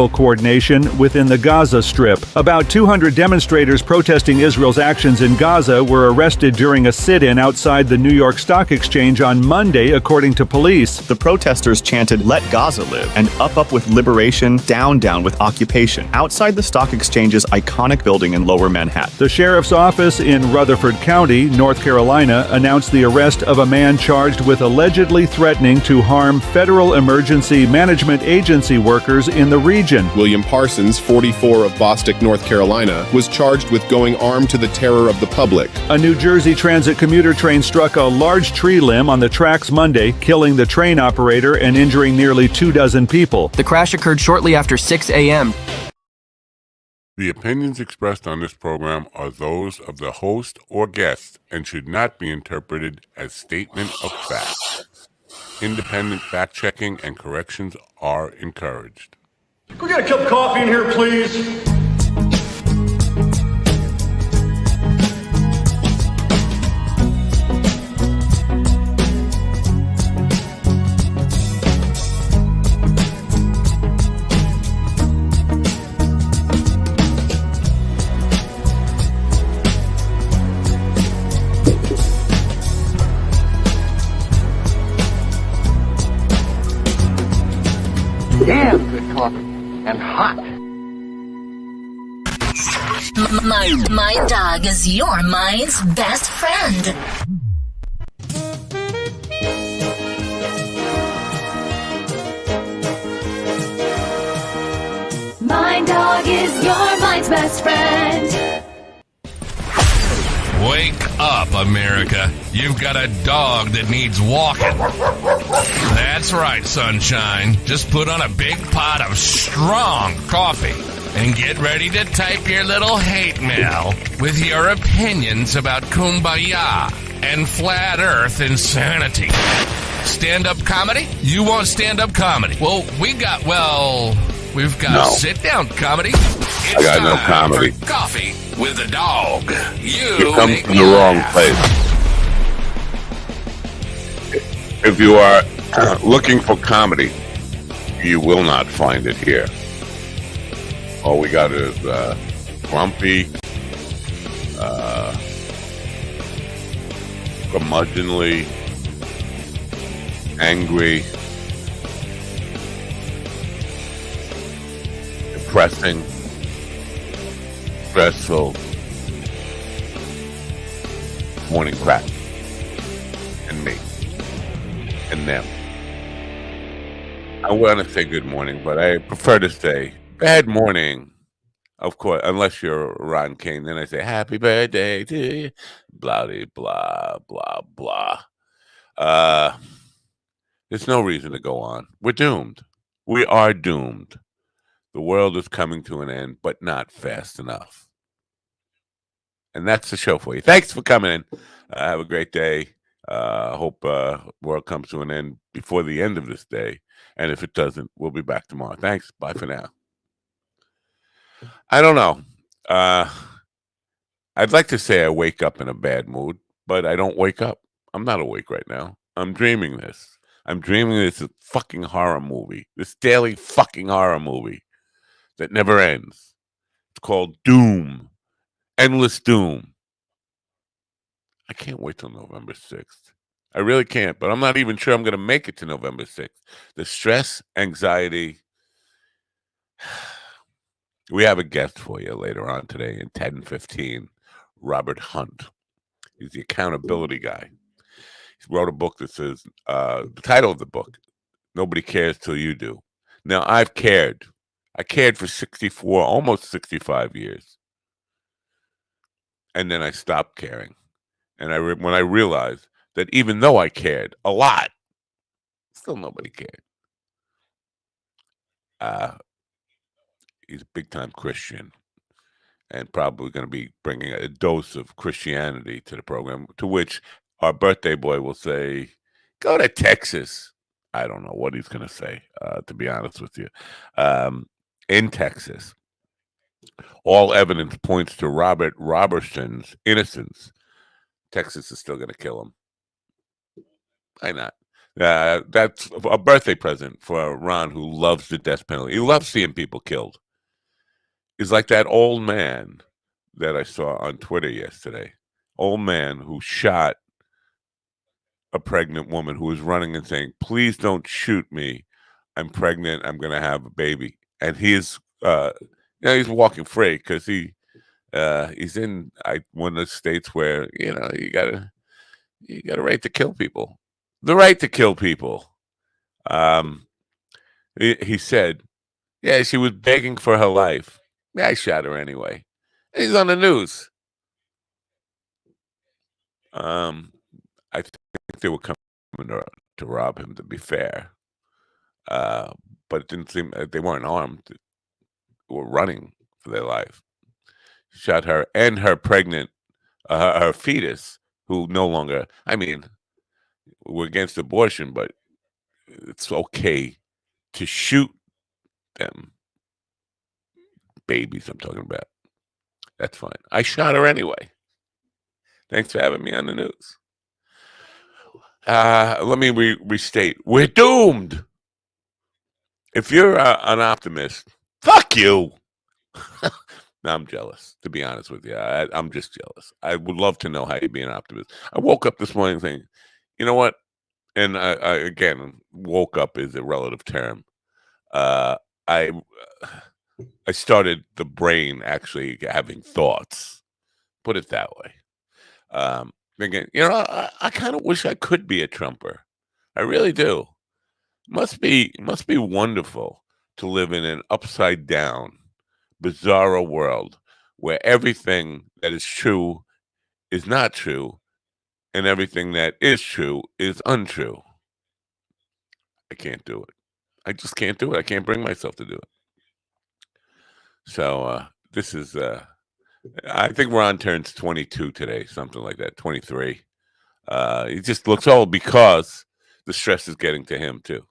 coordination within the Gaza Strip. About 200 demonstrators protesting Israel's actions in Gaza were arrested during a sit-in outside the New York Stock Exchange on Monday, according to police. The protesters chanted, "Let Gaza live," and up with liberation, down with occupation, outside the Stock Exchange's iconic building in Lower Manhattan. The sheriff's office in Rutherford County, North Carolina, announced the arrest of a man charged with allegedly threatening to harm Federal Emergency Management Agency workers in the region. William Parsons, 44, of Bostic, North Carolina, was charged with going armed to the terror of the public. A New Jersey Transit commuter train struck a large tree limb on the tracks Monday, killing the train operator and injuring nearly 24 people. The crash occurred shortly after 6 a.m. The opinions expressed on this program are those of the host or guest and should not be interpreted as statement of fact. Independent fact-checking and corrections are encouraged. Can we get a cup of coffee in here, please? Damn good coffee. And hot. My dog is your mind's best friend. My dog is your mind's best friend. Wake up, America. You've got a dog that needs walking. That's right, sunshine. Just put on a big pot of strong coffee and get ready to type your little hate mail with your opinions about kumbaya and flat earth insanity. Stand-up comedy? You want stand-up comedy? Well, we've got sit-down comedy. I got no comedy. Coffee with a dog. You come from the wrong place. If you are looking for comedy, you will not find it here. All we got is grumpy, curmudgeonly, angry, depressing, stressful morning crap. And me. And them. I want to say good morning, but I prefer to say bad morning. Of course, unless you're Ron King, then I say happy birthday to you. Blah, blah, blah, blah. There's no reason to go on. We're doomed. We are doomed. The world is coming to an end, but not fast enough. And that's the show for you. Thanks for coming in. Have a great day. Hope world comes to an end before the end of this day. And if it doesn't, we'll be back tomorrow. Thanks. Bye for now. I don't know. I'd like to say I wake up in a bad mood, but I don't wake up. I'm not awake right now. I'm dreaming this. I'm dreaming this fucking horror movie. This daily fucking horror movie that never ends. It's called Doom. Endless Doom. I can't wait till November 6th. I really can't, but I'm not even sure I'm going to make it to November 6th. The stress, anxiety. We have a guest for you later on today in 10:15. Robert Hunt. He's the accountability guy. He wrote a book that says, the title of the book, Nobody Cares Till You Do. Now, I've cared. I cared for 64, almost 65 years. And then I stopped caring. And when I realized that even though I cared a lot, still nobody cared. He's a big-time Christian and probably going to be bringing a dose of Christianity to the program, to which our birthday boy will say, go to Texas. I don't know what he's going to say, to be honest with you. In Texas, all evidence points to Robert Robertson's innocence. Texas is still going to kill him. Why not? That's a birthday present for Ron, who loves the death penalty. He loves seeing people killed. He's like that old man that I saw on Twitter yesterday. Old man who shot a pregnant woman who was running and saying, "Please don't shoot me. I'm pregnant. I'm going to have a baby." And he's he's walking free because he's in one of the states where you got a right to kill people. The right to kill people. He said, "Yeah, she was begging for her life. Yeah, I shot her anyway." And he's on the news. I think they were coming to rob him, to be fair. But it didn't seem they weren't armed. They were running for their life. Shot her and her pregnant, her fetus, who no longer. I mean, we're against abortion, but it's okay to shoot them. Babies, I'm talking about. That's fine. I shot her anyway. Thanks for having me on the news. Let me restate. We're doomed. If you're an optimist, fuck you. No, I'm jealous, to be honest with you. I'm just jealous. I would love to know how you be an optimist. I woke up this morning thinking, you know what? And I again, woke up is a relative term. I started the brain actually having thoughts. Put it that way. Thinking, I kind of wish I could be a Trumper. I really do. Must be wonderful to live in an upside down, bizarro world where everything that is true is not true, and everything that is true is untrue. I can't do it. I just can't do it. I can't bring myself to do it. So this is. I think Ron turns 22 today, something like that. 23. He just looks old because the stress is getting to him too.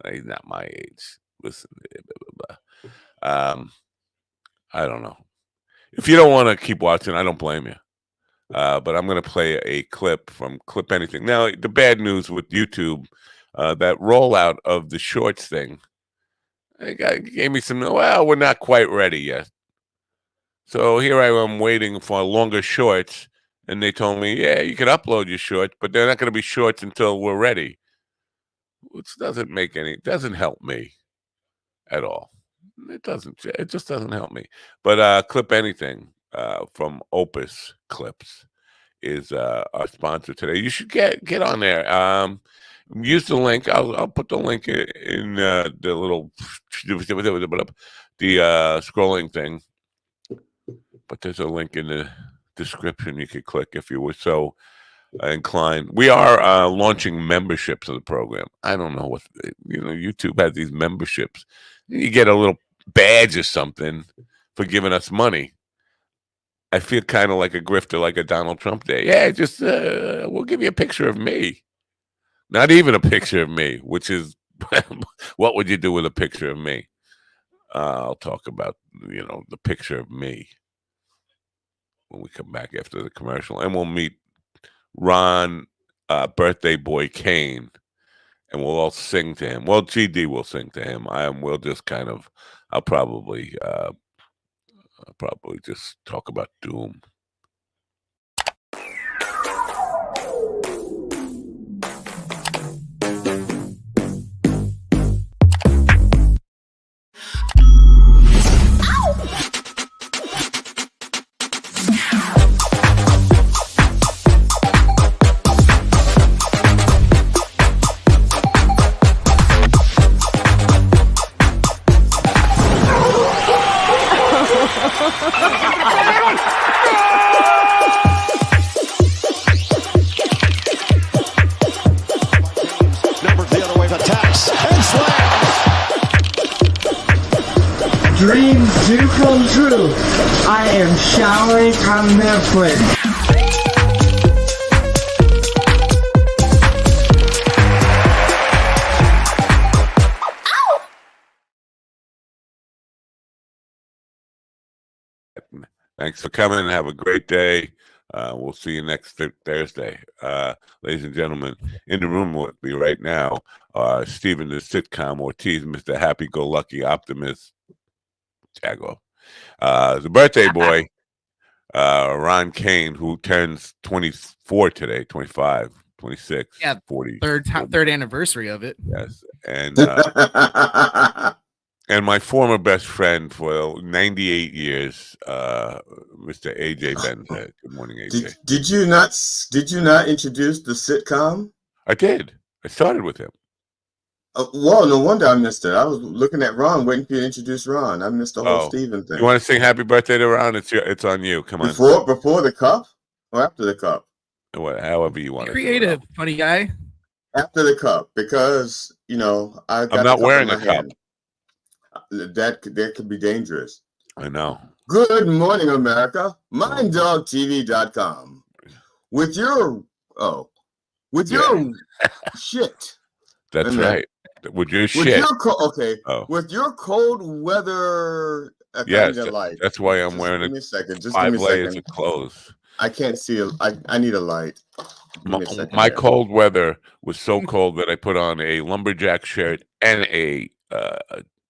He's not my age. Listen, blah, blah, blah. I don't know. If you don't want to keep watching, I don't blame you. But I'm going to play a clip from Clip Anything. Now, the bad news with YouTube, that rollout of the shorts thing, gave me some, well, we're not quite ready yet. So here I am waiting for longer shorts, and they told me, yeah, you can upload your shorts, but they're not going to be shorts until we're ready. Which doesn't help me at all. It just doesn't help me. But Clip Anything from Opus Clips is our sponsor today. You should get on there. Use the link. I'll put the link in the little the scrolling thing. But there's a link in the description you could click if you were so inclined. We are launching memberships of the program. I don't know what YouTube has these memberships. You get a little badge or something for giving us money. I feel kind of like a grifter, like a Donald Trump day. Yeah, just we'll give you a picture of me. Not even a picture of me, which is what would you do with a picture of me? I'll talk about the picture of me when we come back after the commercial, and we'll meet Ron, birthday boy Kane, and we'll all sing to him. Well, GD will sing to him. We'll just I'll probably just talk about doom. Dreams do come true. I am showering on Netflix. Thanks for coming. Have a great day. We'll see you next Thursday. Ladies and gentlemen, in the room with me right now are Stephen the sitcom Ortiz, Mr. Happy-Go-Lucky Optimist Jago. The birthday boy, Ron Kane, who turns 24 today, 25, 26, Yeah, 40. third anniversary of it. Yes. And and my former best friend for 98 years, Mr. AJ Benz. Good morning, AJ. Did you not introduce the sitcom? I did. I started with him. Well, no wonder I missed it. I was looking at Ron, waiting for you to introduce Ron. I missed the whole Steven thing. You want to sing happy birthday to Ron? It's on you. Come on. Before the cup or after the cup? However you want to. Creative, funny guy. After the cup, because I'm not wearing a cup. That could be dangerous. I know. Good morning, America. MindDogTV.com. With your shit. That's right. With your shit. With your cold weather. Yes, that's why I'm wearing give me a second. Just 5 give me a layers second. of clothes. I can't see. I need a light. My cold weather was so cold that I put on a lumberjack shirt and a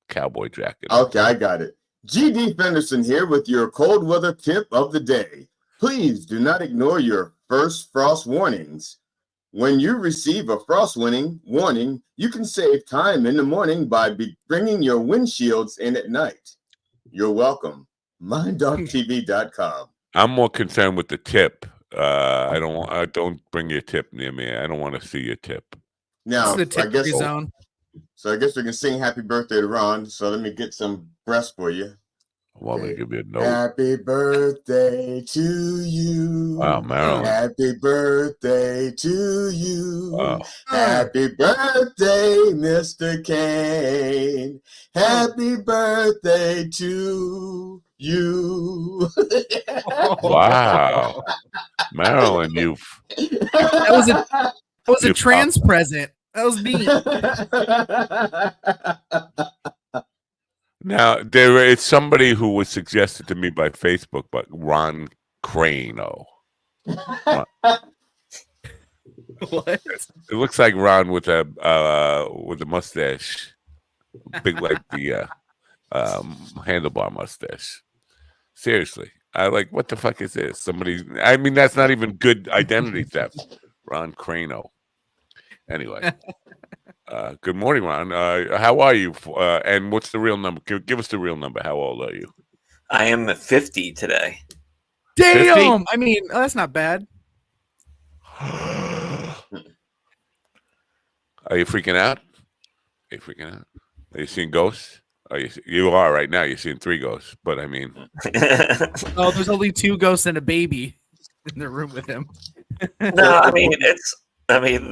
cowboy jacket. Okay, I got it. GD Fenderson here with your cold weather tip of the day. Please do not ignore your first frost warnings. When you receive a frost warning, you can save time in the morning by bringing your windshields in at night. You're welcome. MindDogTV.com. I'm more concerned with the tip. I don't bring your tip near me. I don't want to see your tip. Now, the tip free zone. So I guess we can sing happy birthday to Ron. So let me get some breasts for you. Well, let me give you a note. Happy birthday to you. Wow, Marilyn. Happy birthday to you. Wow. Happy birthday, Mr. Kane. Happy birthday to you. Wow. Marilyn, That was a trans present. That was me. Now, there is somebody who was suggested to me by Facebook, but Ron Crano. What? It looks like Ron with a mustache, big like the handlebar mustache. Seriously, what the fuck is this? I mean, that's not even good identity theft. Ron Crano. Anyway. Good morning, Ron. How are you? And what's the real number? Give us the real number. How old are you? I am 50 today. Damn! 50? I mean, that's not bad. Are you freaking out? Are you freaking out? Are you seeing ghosts? You are right now. You're seeing 3 ghosts, but I mean, oh, there's only 2 ghosts and a baby in the room with him. No, I mean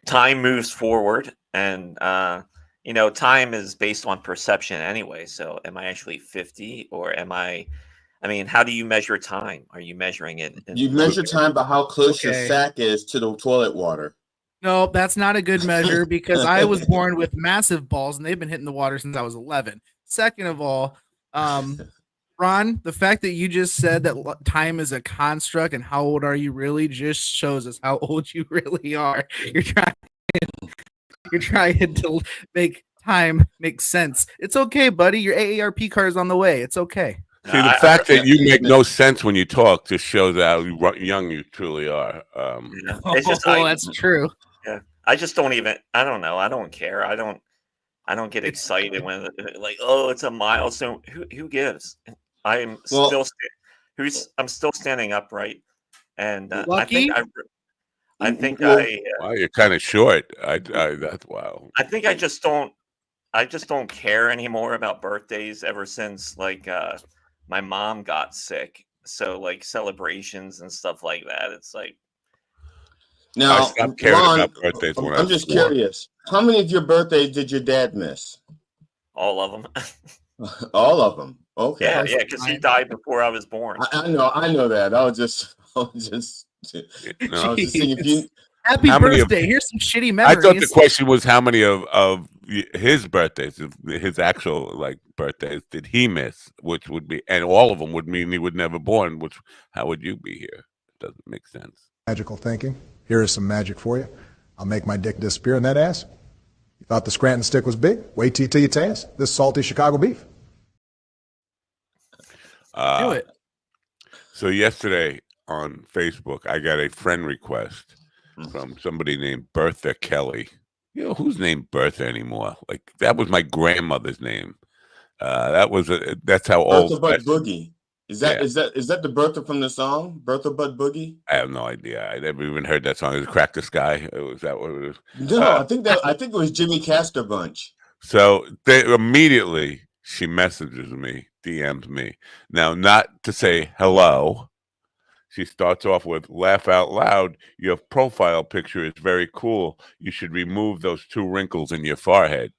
time moves forward, and time is based on perception anyway. So am I actually 50, or am I mean, how do you measure time? Are you measuring it? You measure time by how close your sack is to the toilet water. No, that's not a good measure, because I was born with massive balls and they've been hitting the water since I was 11. Second of all, Ron, the fact that you just said that time is a construct and how old are you really just shows us how old you really are. You're trying to make time make sense. It's okay, buddy. Your AARP card is on the way. It's okay. See, the fact that you make no sense when you talk just shows how young you truly are. It's just, that's true. Yeah, I just don't even. I don't know. I don't care. I don't get excited when it's a milestone. Who gives? I'm still standing upright, and lucky? I think wow, you're kind of short. That's wow. I think I just don't care anymore about birthdays ever since my mom got sick. So celebrations and stuff like that. It's now, I stopped caring about birthdays when I'm just curious. How many of your birthdays did your dad miss? All of them. All of them. Okay. Yeah, because he died before I was born. I know that. I was just thinking if you. Happy birthday. Here's some shitty memories. I thought the question was how many of his birthdays, his actual birthdays, did he miss? Which would be, and all of them would mean he would never born. How would you be here? Doesn't make sense. Magical thinking. Here is some magic for you. I'll make my dick disappear in that ass. You thought the Scranton stick was big? Wait till you taste this salty Chicago beef. Do it. So yesterday on Facebook, I got a friend request from somebody named Bertha Kelly. You know, who's named Bertha anymore? Like, that was my grandmother's name. That's how old. Bertha Butt Boogie. Is that the Bertha from the song? Bertha Butt Boogie? I have no idea. I never even heard that song. It was Crack the Sky. Was that what it was? No, I think it was Jimmy Castor Bunch. So immediately she messages me, DMs me. Now, not to say hello. She starts off with, "Laugh out loud. Your profile picture is very cool. You should remove those 2 wrinkles in your forehead."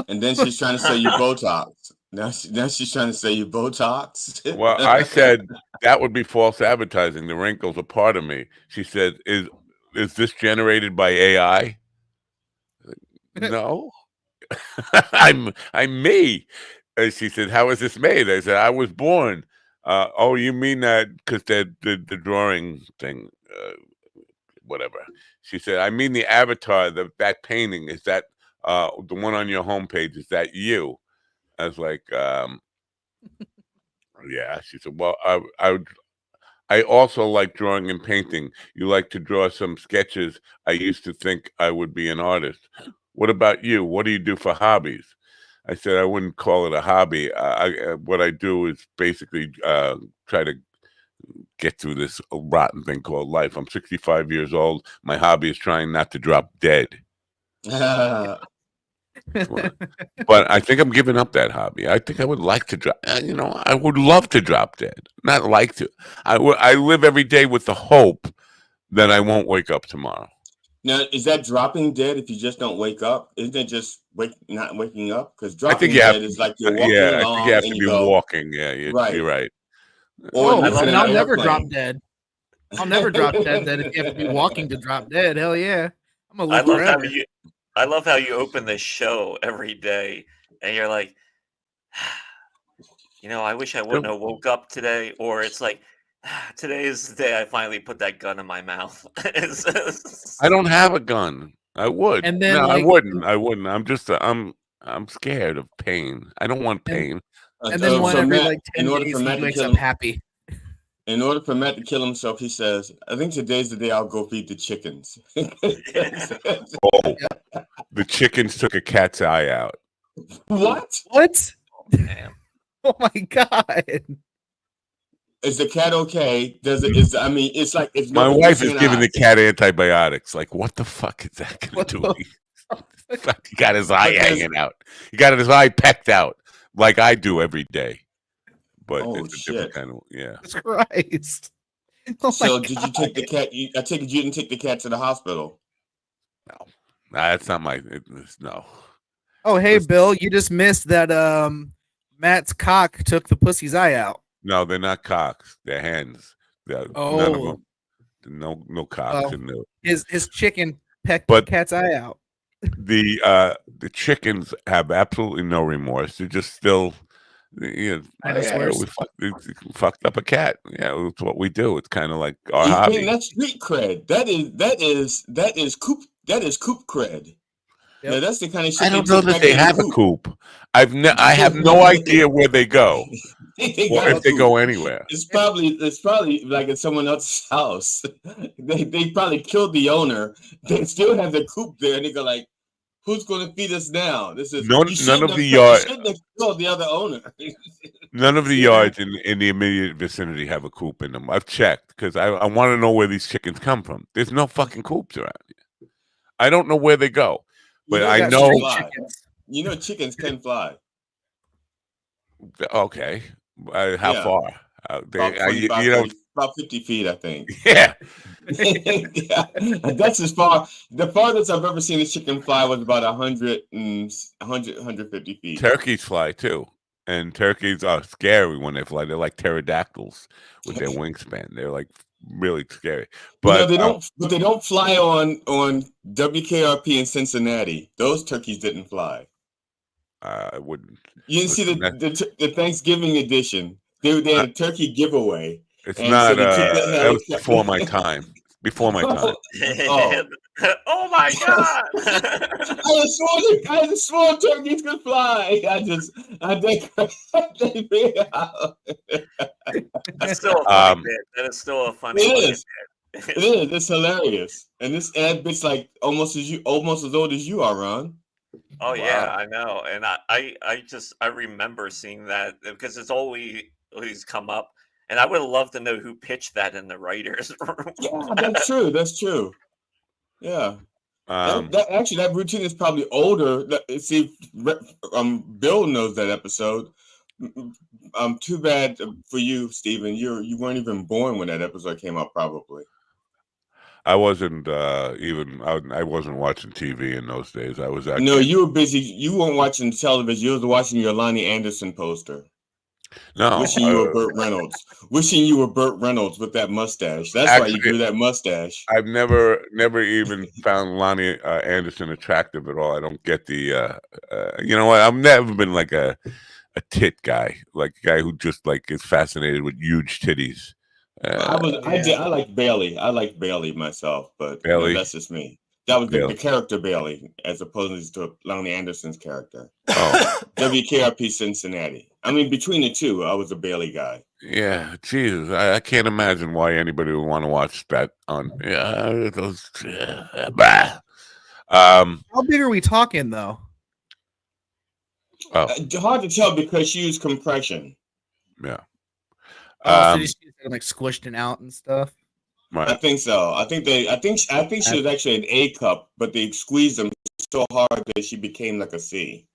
And then she's trying to say you Botox. Now she's trying to say you Botox. Well, I said that would be false advertising. The wrinkles are part of me. She said, "Is this generated by AI?" No, I'm me. And she said, "How is this made?" I said, "I was born." Oh, you mean that because the drawing thing, whatever. She said, "I mean the avatar, that painting, is that the one on your homepage? Is that you?" I was like, yeah. She said, "Well, I also like drawing and painting. You like to draw some sketches. I used to think I would be an artist. What about you? What do you do for hobbies?" I said, "I wouldn't call it a hobby. What I do is basically try to get through this rotten thing called life. I'm 65 years old. My hobby is trying not to drop dead." But I think I'm giving up that hobby. I think I would like to drop. I would love to drop dead. Not like to. I live every day with the hope that I won't wake up tomorrow. Now, is that dropping dead if you just don't wake up? Isn't it just not waking up? Because I think dropping dead is like you're walking along. I think you have to be walking. Yeah, right. You're right. Or I'll never drop dead. I'll never drop dead. That if you have to be walking to drop dead, hell yeah, I'm gonna live forever. I love how you open this show every day, and you're like, I wish I wouldn't have woke up today. Or it's like, today is the day I finally put that gun in my mouth. I don't have a gun. I would. And then, no, I wouldn't. I'm just. I'm scared of pain. I don't want pain. And then one every 10 days he wakes up happy. In order for Matt to kill himself, he says, "I think today's the day I'll go feed the chickens." Oh, the chickens took a cat's eye out. What? Damn. Oh my god. Is the cat okay? It's like it's my wife is giving the cat antibiotics. Like, what the fuck is that gonna do? He got his eye hanging out. He got his eye pecked out, like I do every day. But it's a different kind of Jesus Christ. Oh so did you take the cat? I take it you didn't take the cat to the hospital. No, that's not my. No. Oh, hey, Bill, you just missed that. Matt's cock took the pussy's eye out. No, they're not cocks. They're hens. None of them. No cocks in there. His chicken pecked the cat's eye out. The chickens have absolutely no remorse. They're just still. We fucked up a cat. Yeah, it's what we do. It's kind of like our hobby. That's street cred. That is coop cred. Yep. Yeah, that's the kind of shit. I don't know that they have a coop. I have no idea where they go, or if they go anywhere. It's probably like at someone else's house. They probably killed the owner. They still have the coop there, and they go like, "Who's going to feed us now?" This is none of the yards. The other owner. None of the yards in the immediate vicinity have a coop in them. I've checked because I want to know where these chickens come from. There's no fucking coops around here. I don't know where they go, but I know. Chickens can fly. Okay, how far? About 50 feet, I think. Yeah. Yeah. That's as far. The farthest I've ever seen a chicken fly was about 150 feet. Turkeys fly too. And turkeys are scary when they fly. They're like pterodactyls with their wingspan. They're like really scary. But they don't. But they don't fly on WKRP in Cincinnati. Those turkeys didn't fly. I wouldn't. You didn't see the Thanksgiving edition. They had a turkey giveaway, It's And not. so they took that That was helicopter. before my time. Before my time. Oh. Oh my god! I just swore turkeys could fly. That's still a funny bit. That is still a funny It fucking is. bit. It is. It's hilarious. And that bit's like almost as old as you are, Ron. Oh yeah, I know. And I remember seeing that because it's always come up. And I would love to know who pitched that in the writers' room. Yeah, that's true. That's true. Yeah. That routine is probably older. See, Bill knows that episode. Too bad for you, Stephen. You weren't even born when that episode came out, probably. I wasn't I wasn't watching TV in those days. I was actually. No, you were busy. You weren't watching television. You was watching your Lonnie Anderson poster. No, wishing you were Burt Reynolds. Wishing you were Burt Reynolds with that mustache. That's why you grew that mustache. I've never even found Lonnie Anderson attractive at all. I don't get the. You know what? I've never been like a tit guy, like a guy who just like is fascinated with huge titties. I like Bailey. I like Bailey myself, but Bailey. That's just me. That was the character Bailey, as opposed to Lonnie Anderson's character. Oh. WKRP Cincinnati. I mean, between the two, I was a Bailey guy. Yeah, Jesus, I can't imagine why anybody would want to watch that on. Yeah, those. How big are we talking, though? Hard to tell because she used compression. Yeah. So she's like squished and out and stuff. Right. I think so. I think she was actually an A cup, but they squeezed them so hard that she became like a C.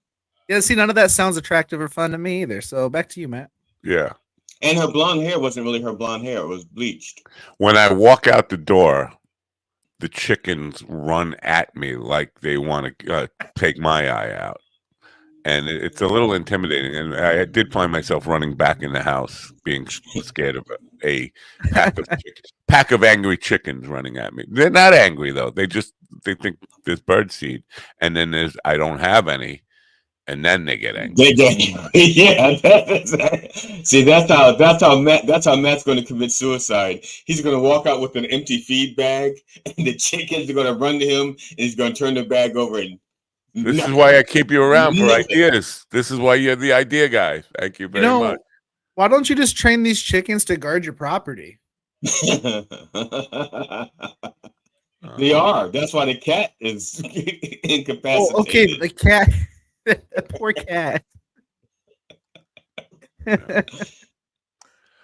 Yeah, see, none of that sounds attractive or fun to me either. So back to you, Matt. Yeah. And her blonde hair wasn't really her blonde hair; it was bleached. When I walk out the door, the chickens run at me like they want to take my eye out. And it's a little intimidating. And I did find myself running back in the house, being scared of a pack of angry chickens running at me. They're not angry, though. They think there's birdseed. And then there's, I don't have any. And then they get angry. Yeah. See, that's how Matt's going to commit suicide. He's going to walk out with an empty feed bag, and the chickens are going to run to him, and he's going to turn the bag over and. This is why I keep you around for ideas. This is why you're the idea guy. Thank you very much. Why don't you just train these chickens to guard your property? They are. That's why the cat is incapacitated. Oh, okay, the cat. The poor cat.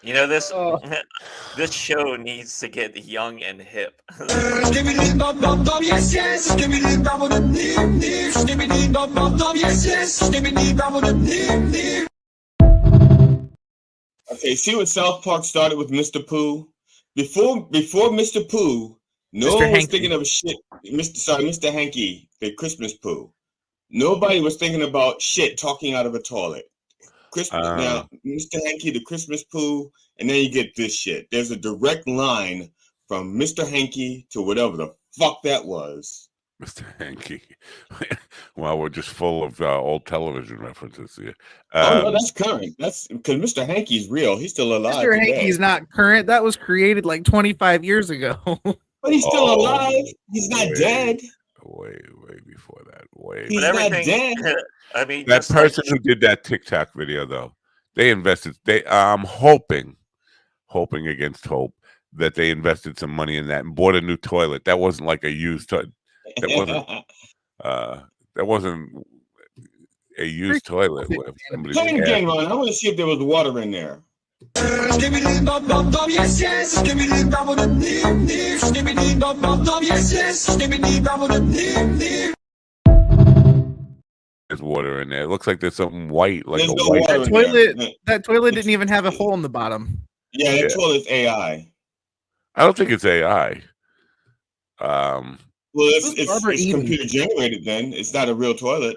You know, this show needs to get young and hip. Okay, see what South Park started with Mr. Pooh? Before Mr. Pooh, no one was thinking of shit. Mr. Hanky, the Christmas Pooh. Nobody was thinking about shit talking out of a toilet. Now, Mr. Hanky, the Christmas Pooh, and then you get this shit. There's a direct line from Mr. Hanky to whatever the fuck that was. Mr. Hanky. Well, we're just full of old television references here. Oh, no, that's current. That's because Mr. Hanky's real. He's still alive. Mr. Hanky's not current. That was created like 25 years ago. But he's still alive. He's not dead. Way before that. He's not dead. I mean, that person who did that TikTok video, though, they invested. I'm hoping against hope that they invested some money in that and bought a new toilet. That wasn't like a used toilet. That wasn't a used toilet. Play it again, Ron. I want to see if there was water in there. There's water in there. It looks like there's something white, like there's a no white. That toilet didn't even have a hole in the bottom. Yeah, that toilet's AI. I don't think it's AI. Well, it's computer generated. Then it's not a real toilet.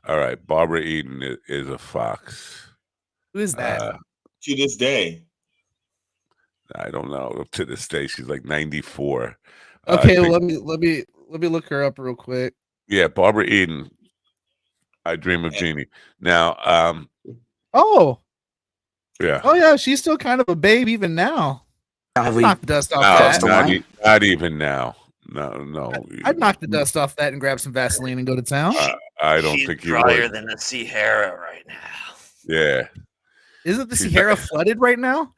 All right, Barbara Eden is a fox. Who is that? To this day, I don't know. To this day, she's like 94. Okay, let me look her up real quick. Yeah, Barbara Eden. I Dream of Jeannie. Now, Yeah. Oh yeah, she's still kind of a babe even now. I'd knock the dust off that. Not even now. No. I'd knock the dust off that and grab some Vaseline and go to town. I don't She's think you drier would. than the Sierra right now. Yeah. Isn't the Sierra flooded right now?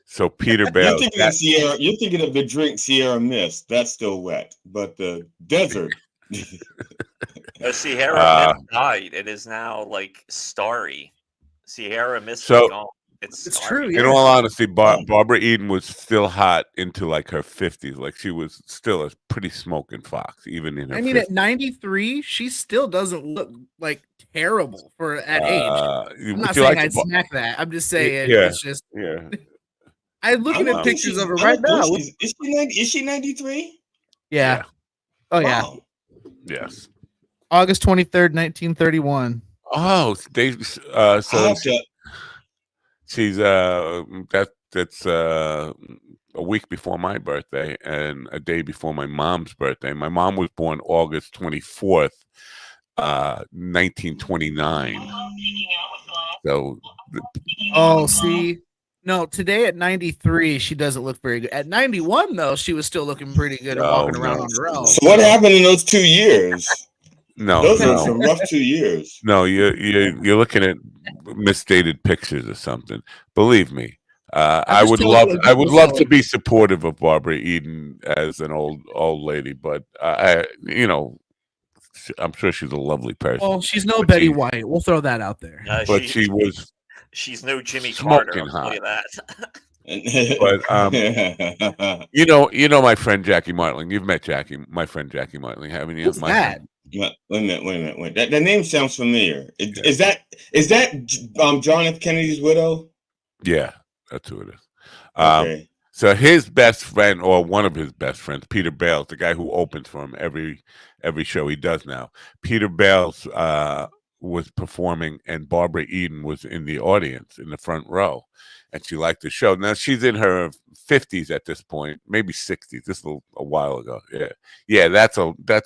So Peter Bales. You're thinking of the drink Sierra Mist. That's still wet, but the desert. The Sierra Mist died. It is now like starry. Sierra Mist is gone. It's true. In all honesty, Barbara Eden was still hot into like her 50s. Like she was still a pretty smoking fox, even in her. I mean, 50s. at 93, she still doesn't look like terrible for at age. I'm not saying I'd smack that. I'm just saying it's just. Yeah. I'm looking at pictures of her right now. Is she 93? Yeah. Oh yeah. Wow. Yes. August 23rd, 1931. Oh, she's that's a week before my birthday and a day before my mom's birthday. My mom was born August 24th, 1929. So see. No, today at 93, she doesn't look very good. At 91, though, she was still looking pretty good and walking around on her own. So what happened in those 2 years? Those are some rough 2 years. No, you're looking at misstated pictures or something. Believe me, I would love to be supportive of Barbara Eden as an old lady, but I'm sure she's a lovely person. Well, she's no Betty White. We'll throw that out there. But she's no Jimmy Carter. I'll tell you that. But you know my friend Jackie Martling. You've met my friend Jackie Martling, haven't you? Who's that? Wait a minute. That name sounds familiar. Is that John F. Kennedy's widow? Yeah, that's who it is. Okay. So his best friend, or one of his best friends, Peter Bales, the guy who opens for him every show he does now. Peter Bales was performing, and Barbara Eden was in the audience in the front row, and she liked the show. Now she's in her 50s at this point, maybe 60s. This was a while ago. Yeah. That's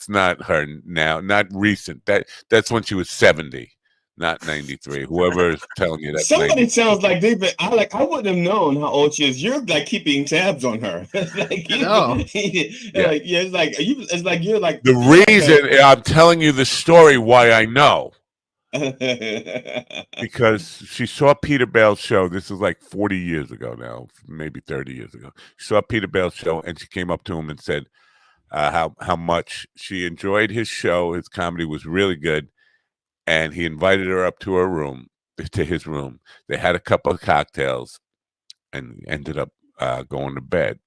not her now, not recent. That's when she was 70, not 93. Whoever is telling you that. Somebody 93. sounds like they've been. I wouldn't have known how old she is. You're like keeping tabs on her. It's like you're like the reason I'm telling you the story why I know. Because she saw Peter Bales' show. This is like 40 years ago now, maybe 30 years ago. She saw Peter Bales' show, and she came up to him and said how much she enjoyed his show. His comedy was really good, and he invited her up to his room. They had a couple of cocktails, and ended up going to bed.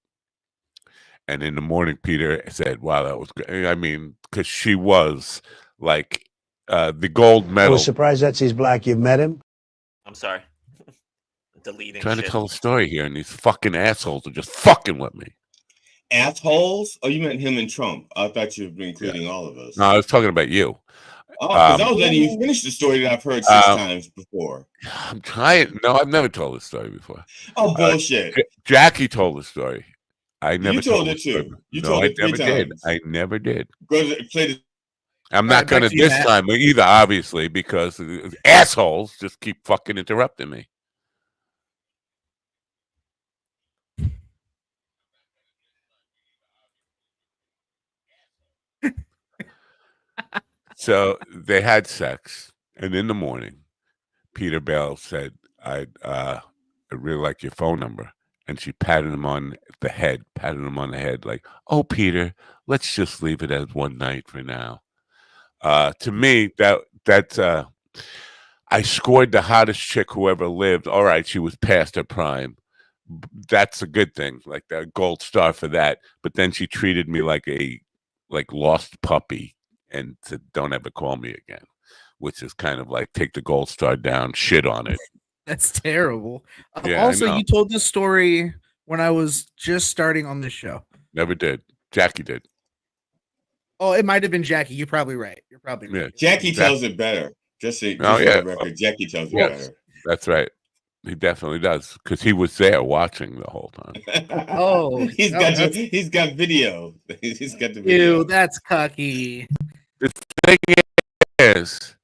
And in the morning, Peter said, "Wow, that was good." I mean, because she was like. The gold medal. I was surprised that he's black. You've met him? I'm sorry. Deleting. Trying to tell a story here, and these fucking assholes are just fucking with me. Assholes? Oh, you meant him and Trump. I thought you were including all of us. No, I was talking about you. Oh, because I was letting you finish the story that I've heard 6 times before. I'm trying. No, I've never told this story before. Oh, bullshit. Jackie told the story. I never told it too. You no, told it 3 times. Did. I never did. Go play the. I'm not going to this time either, obviously, because assholes just keep fucking interrupting me. So they had sex, and in the morning, Peter Bales said, I really like your phone number. And she patted him on the head, like, "Oh, Peter, let's just leave it as one night for now." To me, that's I scored the hottest chick who ever lived. All right, she was past her prime. That's a good thing, like that gold star for that. But then she treated me like a lost puppy and said, "Don't ever call me again," which is kind of like take the gold star down, shit on it. That's terrible. Yeah, also, you told this story when I was just starting on this show. Never did. Jackie did. Oh, it might have been Jackie. You're probably right. Yeah. Jackie tells it better. Just for yeah. the record, Jackie tells it better. That's right. He definitely does, because he was there watching the whole time. He's got video. He's got the video. Ew, that's cocky. The thing is,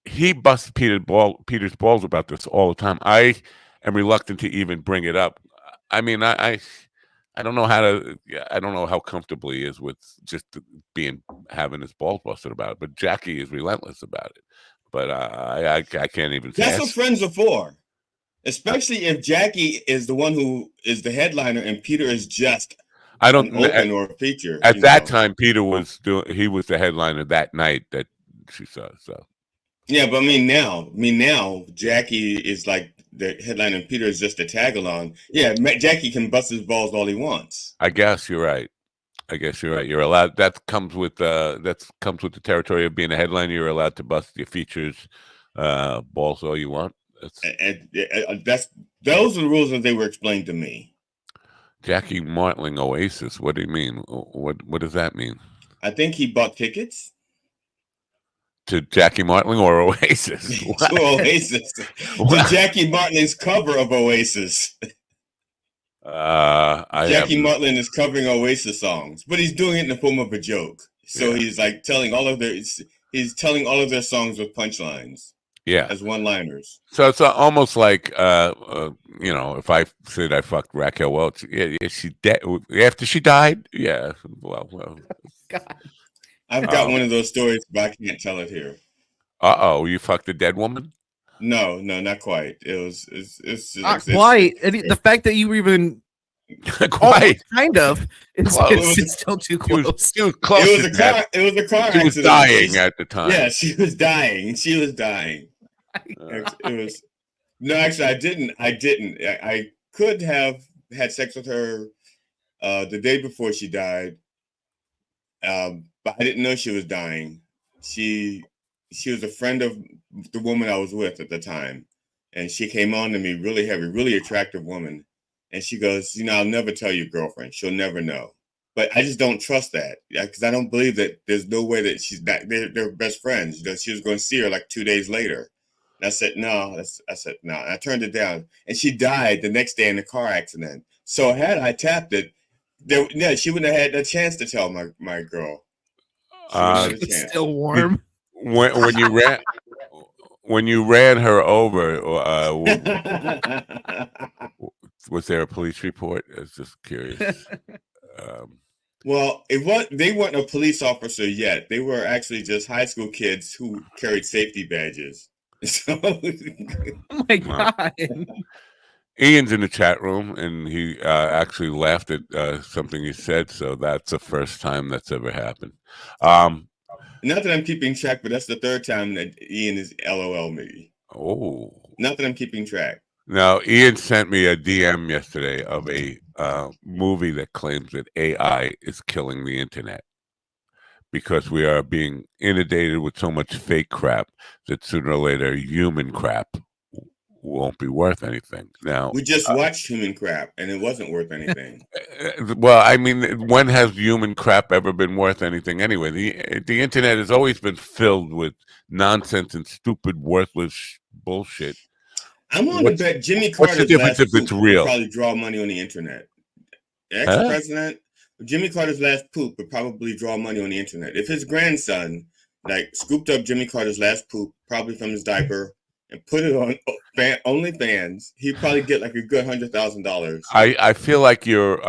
he busts Peter's balls about this all the time. I am reluctant to even bring it up. I mean, I don't know how to. I don't know how comfortable he is with just having his balls busted about it. But Jackie is relentless about it. But I can't even say that's what friends are for. Especially if Jackie is the one who is the headliner and Peter is just an open or a feature. At that time, Peter was he was the headliner that night that she saw. So yeah, but I mean now Jackie is like the headliner and Peter is just a tag along. Yeah, Jackie can bust his balls all he wants. I guess you're right. You're allowed. That comes with the territory of being a headliner. You're allowed to bust your features balls all you want. Those are the rules that they were explained to me. Jackie Martling Oasis. What do you mean? What does that mean? I think he bought tickets to Jackie Martling or Oasis. To Oasis. To Jackie Martling's cover of Oasis. Jackie Martling is covering Oasis songs, but he's doing it in the form of a joke. So he's like telling all of their songs with punchlines. Yeah, as one-liners. So it's almost like if I said I fucked Raquel Welch, is she dead after she died? Yeah, well. God. I've got one of those stories, but I can't tell it here. You fucked a dead woman? No, not quite. It's not quite. The fact that you even quite kind of it's still too close. She was close. It was a car accident. She was dying at the time. Yeah, she was dying. It was no, actually, I didn't. I could have had sex with her the day before she died, but I didn't know she was dying. She was a friend of the woman I was with at the time, and she came on to me really heavy, really attractive woman, and she goes, I'll never tell your girlfriend. She'll never know. But I just don't trust that because I don't believe that there's no way that she's back. They're best friends. She was going to see her like 2 days later. And I said, no. And I turned it down. And she died the next day in a car accident. So had I tapped it, she wouldn't have had a chance to tell my girl. It's still warm. When you ran her over, was there a police report? I was just curious. Well, they weren't a police officer yet. They were actually just high school kids who carried safety badges. So, oh my God. Ian's in the chat room, and he actually laughed at something you said. So that's the first time that's ever happened. Not that I'm keeping track, but that's the third time that Ian is LOL me. Oh. Not that I'm keeping track. Now, Ian sent me a DM yesterday of a movie that claims that AI is killing the internet because we are being inundated with so much fake crap that sooner or later human crap won't be worth anything. Now, we just watched human crap and it wasn't worth anything. Well, I mean, when has human crap ever been worth anything anyway? The internet has always been filled with nonsense and stupid, worthless bullshit. I'm on the bet Jimmy Carter's what's the difference if it's real? Probably draw money on the internet. Ex-president Jimmy Carter's last poop would probably draw money on the internet. If his grandson scooped up Jimmy Carter's last poop, probably from his diaper, and put it on OnlyFans, he'd probably get like a good $100,000. I feel like you're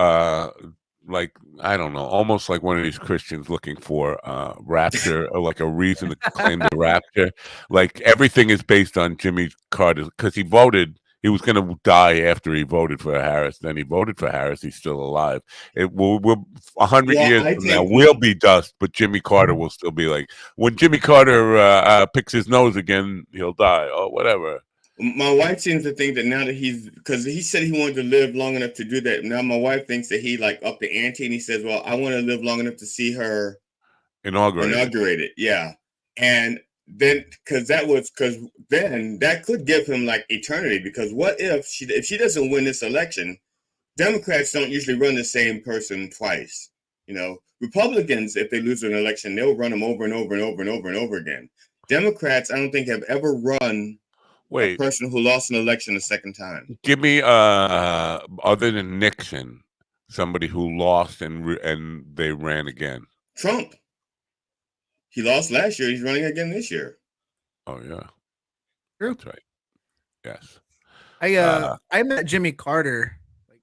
I don't know, almost like one of these Christians looking for rapture or like a reason to claim the rapture. Like everything is based on Jimmy Carter because he voted. He was going to die after he voted for Harris. Then he voted for Harris. He's still alive. It will 100 years from now, we'll be dust, but Jimmy Carter will still be like, when Jimmy Carter picks his nose again, he'll die or whatever. My wife seems to think that now that because he said he wanted to live long enough to do that. Now my wife thinks that he upped the ante and he says, well, I want to live long enough to see her inaugurated. Yeah. And then then that could give him like eternity, because what if she doesn't win this election? Democrats don't usually run the same person twice. Republicans, if they lose an election, they'll run them over and over and over and over and over again. Democrats, I don't think have ever run a person who lost an election a second time. Give me other than Nixon, somebody who lost and they ran again. Trump. He lost last year. He's running again this year. Oh yeah, True. that's right. Yes. I met Jimmy Carter like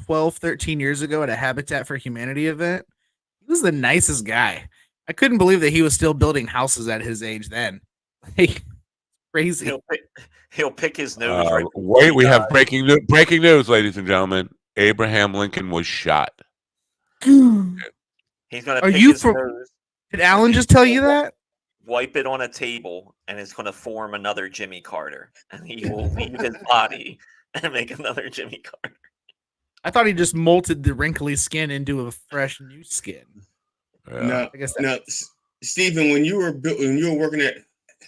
12, 13 years ago at a Habitat for Humanity event. He was the nicest guy. I couldn't believe that he was still building houses at his age then. Like, crazy. He'll pick his nose right. Wait, we have breaking news, ladies and gentlemen. Abraham Lincoln was shot. He's gonna pick his nose. Did Alan just tell you that? Wipe it on a table, and it's gonna form another Jimmy Carter, and he will leave his body and make another Jimmy Carter. I thought he just molted the wrinkly skin into a fresh new skin. Now, Stephen, when you were working at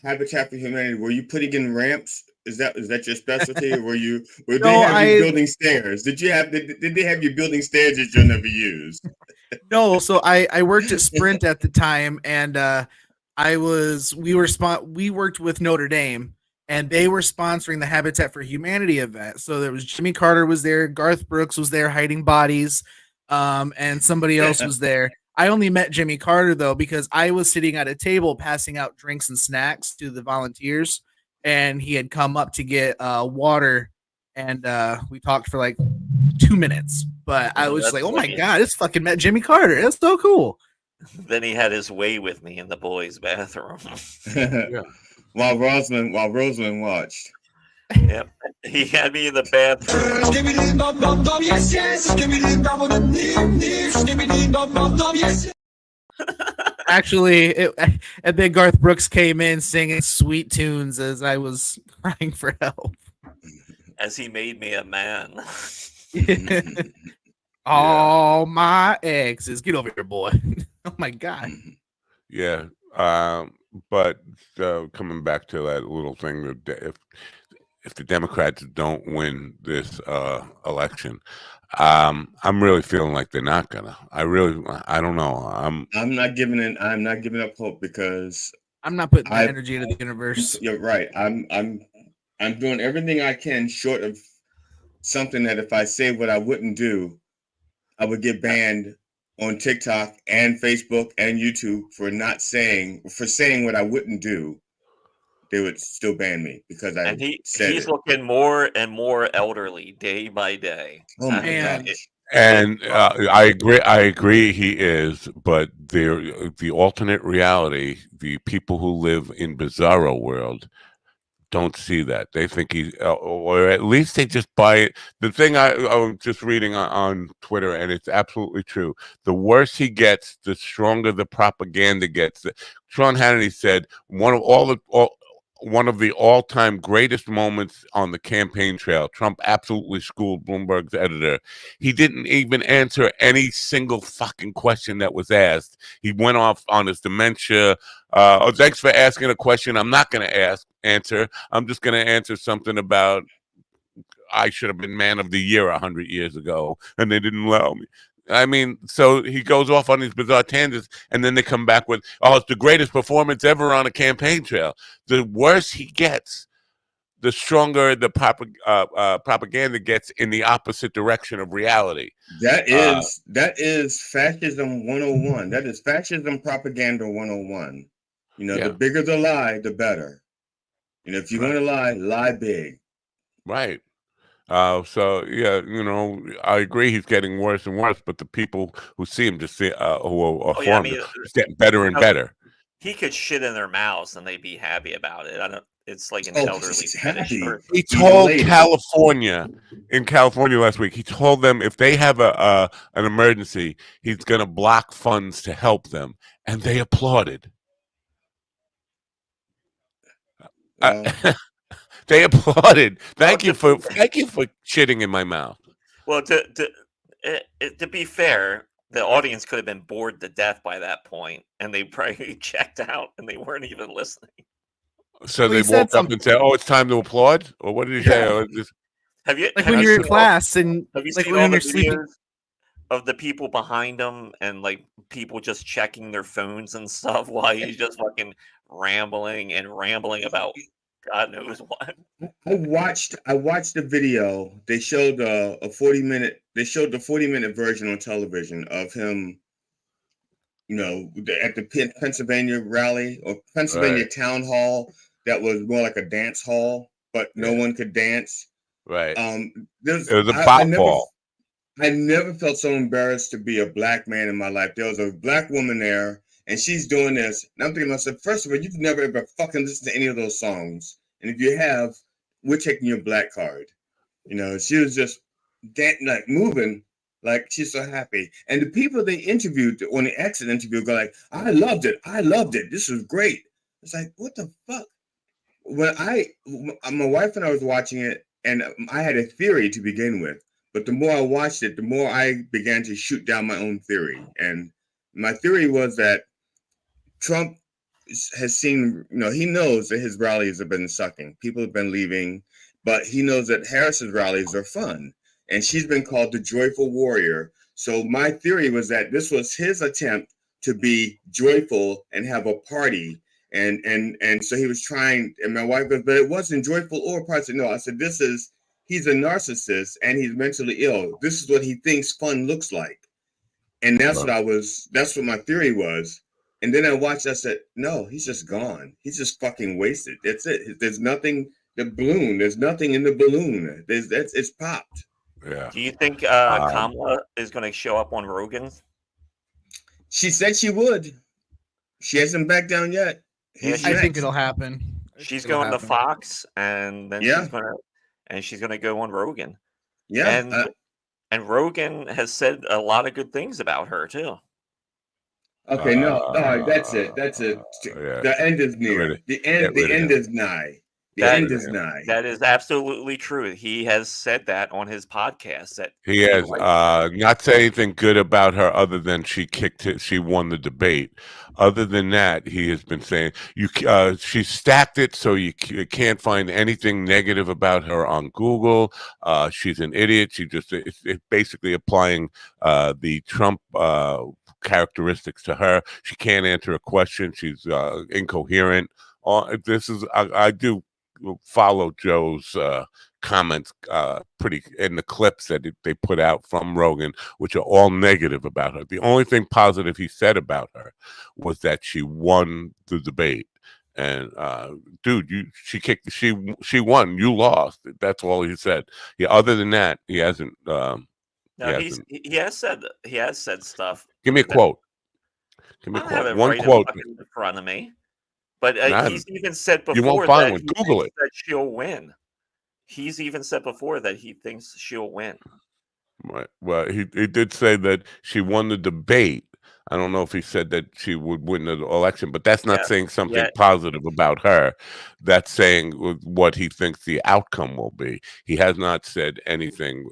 Habitat for Humanity, were you putting in ramps? Is that your specialty, or were you building stairs? Did they have you building stairs that you'll never use? No, so I worked at Sprint at the time, and we worked with Notre Dame, and they were sponsoring the Habitat for Humanity event. So there was Jimmy Carter was there, Garth Brooks was there hiding bodies, and somebody else was there. I only met Jimmy Carter though because I was sitting at a table passing out drinks and snacks to the volunteers, and he had come up to get water, and we talked for like 2 minutes. But I was just like, oh my God, it's fucking met Jimmy Carter. That's so cool. Then he had his way with me in the boys' bathroom. While Rosalind watched. Yep. He had me in the bathroom. Actually, and then Garth Brooks came in singing sweet tunes as I was crying for help. As he made me a man. All my exes. Get over here, boy. Oh my God. Yeah. But coming back to that little thing, that if the Democrats don't win this election, I'm really feeling like they're not gonna. I don't know. I'm not giving up hope because I'm not putting that energy into the universe. You're right. I'm doing everything I can short of something that if I say what I wouldn't do, I would get banned on TikTok and Facebook and YouTube for saying what I wouldn't do. They would still ban me because he's looking more and more elderly day by day. Oh my God. And I agree he is, but the alternate reality, the people who live in bizarro world don't see that. They think or at least they just buy it. The thing I'm just reading on Twitter, and it's absolutely true. The worse he gets, the stronger the propaganda gets. Sean Hannity said one of the all-time greatest moments on the campaign trail. Trump absolutely schooled Bloomberg's editor. He didn't even answer any single fucking question that was asked. He went off on his dementia. Thanks for asking a question I'm not going to answer. I'm just going to answer something about I should have been man of the year 100 years ago, and they didn't allow me. I mean, so he goes off on these bizarre tangents, and then they come back with, oh, it's the greatest performance ever on a campaign trail. The worse he gets, the stronger the propaganda gets in the opposite direction of reality. That is fascism 101. That is fascism propaganda 101. The bigger the lie, the better. If you want to lie big. Right. So yeah, I agree he's getting worse and worse, but the people who see him just see who are for him, it's getting better and better. He could shit in their mouths and they'd be happy about it. It's like an elderly fetish. He told California last week. He told them if they have an emergency, he's going to block funds to help them, and they applauded. They applauded. Thank you for shitting in my mouth. Well, to be fair, the audience could have been bored to death by that point, and they probably checked out, and they weren't even listening. So they woke up and said, "Oh, it's time to applaud," or what did he say? Have you when you're in class and have you like seen when all you're the sleeping? videos of the people behind him and like people just checking their phones and stuff while he's just fucking rambling about God knows what. I watched the video. They showed the 40-minute version on television of him, at the Pennsylvania rally or Pennsylvania town hall, that was more like a dance hall, but no one could dance. Right. There's It was a bot ball. I never felt so embarrassed to be a black man in my life. There was a black woman there, and she's doing this. And I'm thinking to myself, first of all, you've never ever fucking listened to any of those songs. And if you have, we're taking your black card. You know, she was just like moving, like she's so happy. And the people they interviewed on the exit interview go like, I loved it. I loved it. This was great. It's like, what the fuck? When my wife and I was watching it, and I had a theory to begin with. But the more I watched it, the more I began to shoot down my own theory. And my theory was that Trump has seen, he knows that his rallies have been sucking. People have been leaving, but he knows that Harris's rallies are fun. And she's been called the joyful warrior. So my theory was that this was his attempt to be joyful and have a party. And so he was trying, and my wife goes, but it wasn't joyful or party. I said, no, I said, he's a narcissist and he's mentally ill. This is what he thinks fun looks like. And that's what my theory was. And then I watched, I said, no, he's just gone. He's just fucking wasted. That's it. There's nothing, there's nothing in the balloon. It's popped. Yeah. Do you think Kamala is going to show up on Rogan's? She said she would. She hasn't backed down yet. I think it'll happen. She's going to Fox, and then she's gonna go on Rogan. Yeah, and Rogan has said a lot of good things about her too. Okay, no, that's it. Yeah. The end is near. The end is nigh. The end is nigh. That is absolutely true. He has said that on his podcast. That he has not say anything good about her other than she won the debate. Other than that, he has been saying she stacked it so you can't find anything negative about her on Google. She's an idiot. It's basically applying the Trump characteristics to her. She can't answer a question. She's incoherent. I do follow Joe's comments pretty in the clips that they put out from Rogan, which are all negative about her. The only thing positive he said about her was that she won the debate. And dude, she won. You lost. That's all he said. Yeah. Other than that, he hasn't. He has said stuff. Give me a quote. Give me a quote. One quote in front of me. But he's even said before you won't find one. Google it. That she'll win. He's even said before that he thinks she'll win. Right. Well, he did say that she won the debate. I don't know if he said that she would win the election, but that's not saying something positive about her. That's saying what he thinks the outcome will be. He has not said anything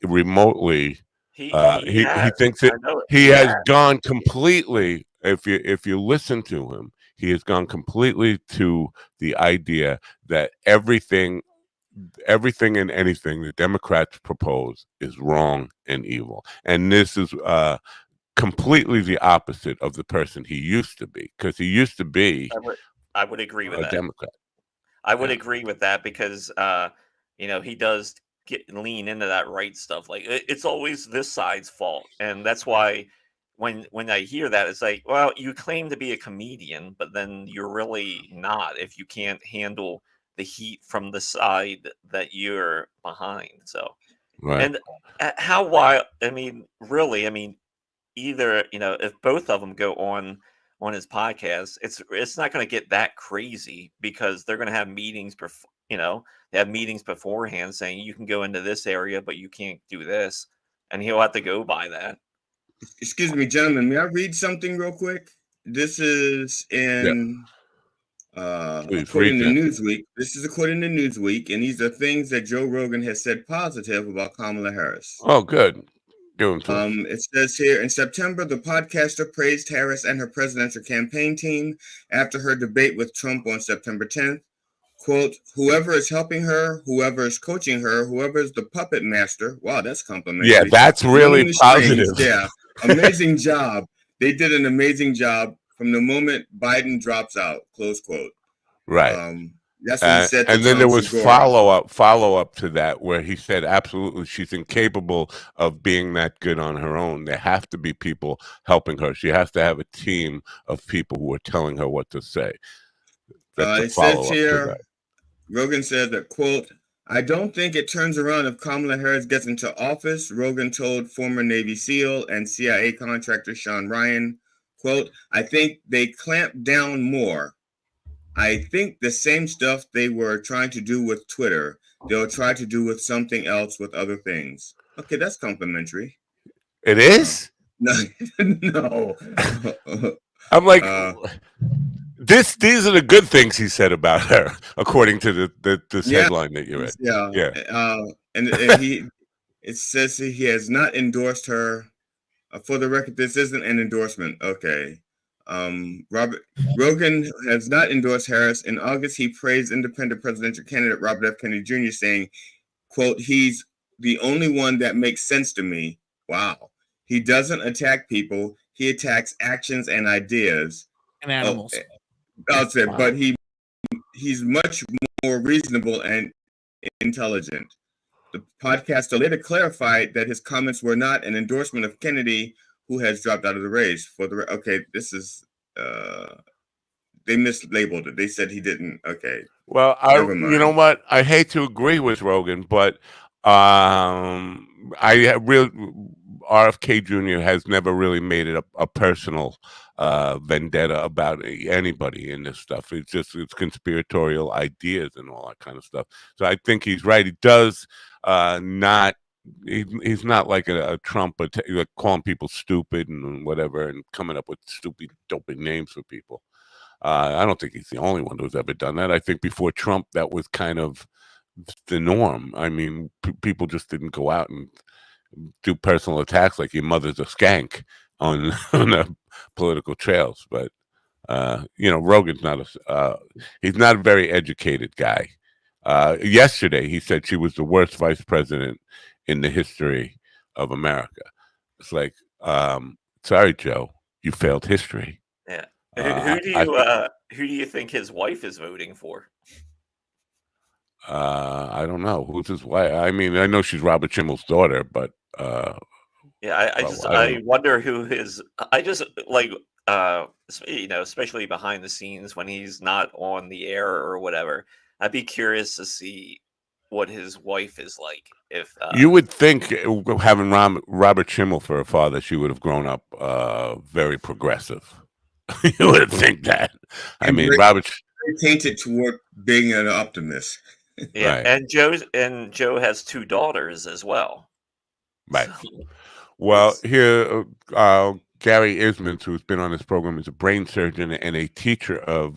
remotely. He thinks it. He has gone completely. If you listen to him, he has gone completely to the idea that everything and anything the Democrats propose is wrong and evil. And this is completely the opposite of the person he used to be, because he used to be I would agree with that. Democrat. I would agree with that because he does lean into that right stuff. Like it's always this side's fault. And that's why when I hear that, it's like, well, you claim to be a comedian, but then you're really not if you can't handle the heat from the side that you're behind. So, right. And how wild? I mean, really, either if both of them go on his podcast, it's not going to get that crazy because they're going to have meetings. They have meetings beforehand saying you can go into this area, but you can't do this, and he'll have to go by that. Excuse me, gentlemen, may I read something real quick? This is in according to Newsweek. This is according to Newsweek, and these are things that Joe Rogan has said positive about Kamala Harris. Oh, good. It says here, in September, the podcaster praised Harris and her presidential campaign team after her debate with Trump on September 10th. Quote, whoever is helping her, whoever is coaching her, whoever is the puppet master. Wow, that's complimentary. Yeah, that's really positive. Yeah, amazing job. They did an amazing job from the moment Biden drops out, close quote. Right. That's what he said. And then there was follow up to that where he said, absolutely, she's incapable of being that good on her own. There have to be people helping her. She has to have a team of people who are telling her what to say. That's a It says follow-up to here, that. Rogan said that, quote, I don't think it turns around if Kamala Harris gets into office, Rogan told former Navy SEAL and CIA contractor Sean Ryan, quote, I think they clamp down more. I think the same stuff they were trying to do with Twitter, they'll try to do with something else with other things. Okay, that's complimentary. It is? No, no. I'm like, these are the good things he said about her, according to this headline that you read. Yeah. And it says he has not endorsed her. For the record, this isn't an endorsement. Okay. Rogan has not endorsed Harris. In August, he praised independent presidential candidate Robert F. Kennedy Jr., saying, quote, he's the only one that makes sense to me. Wow. He doesn't attack people. He attacks actions and ideas. And animals. I'll say, but he's much more reasonable and intelligent. The podcaster later clarified that his comments were not an endorsement of Kennedy, who has dropped out of the race. Okay, this is they mislabeled it. They said he didn't. Okay. Well, you know what? I hate to agree with Rogan, but RFK Jr. has never really made it a personal vendetta about anybody in this stuff. It's conspiratorial ideas and all that kind of stuff. So I think he's right. He does not. He's not like a Trump, like calling people stupid and whatever, and coming up with stupid, doping names for people. I don't think he's the only one who's ever done that. I think before Trump, that was kind of the norm. I mean, people just didn't go out and do personal attacks like your mother's a skank on the political trails. But Rogan's he's not a very educated guy. Yesterday, he said she was the worst vice president in the history of America. It's like, sorry, Joe, you failed history. Yeah. Who do you think his wife is voting for? I don't know. Who's his wife? I mean, I know she's Robert Schimmel's daughter, but I wonder who his. I just like especially behind the scenes when he's not on the air or whatever. I'd be curious to see what his wife is like. If you would think, having Robert Schimmel for a father, she would have grown up very progressive. You would think that. I mean, Robert tainted toward being an optimist. Yeah, right. And Joe has 2 daughters as well. Right. So, well, here Gary Ismans, who's been on this program, is a brain surgeon and a teacher of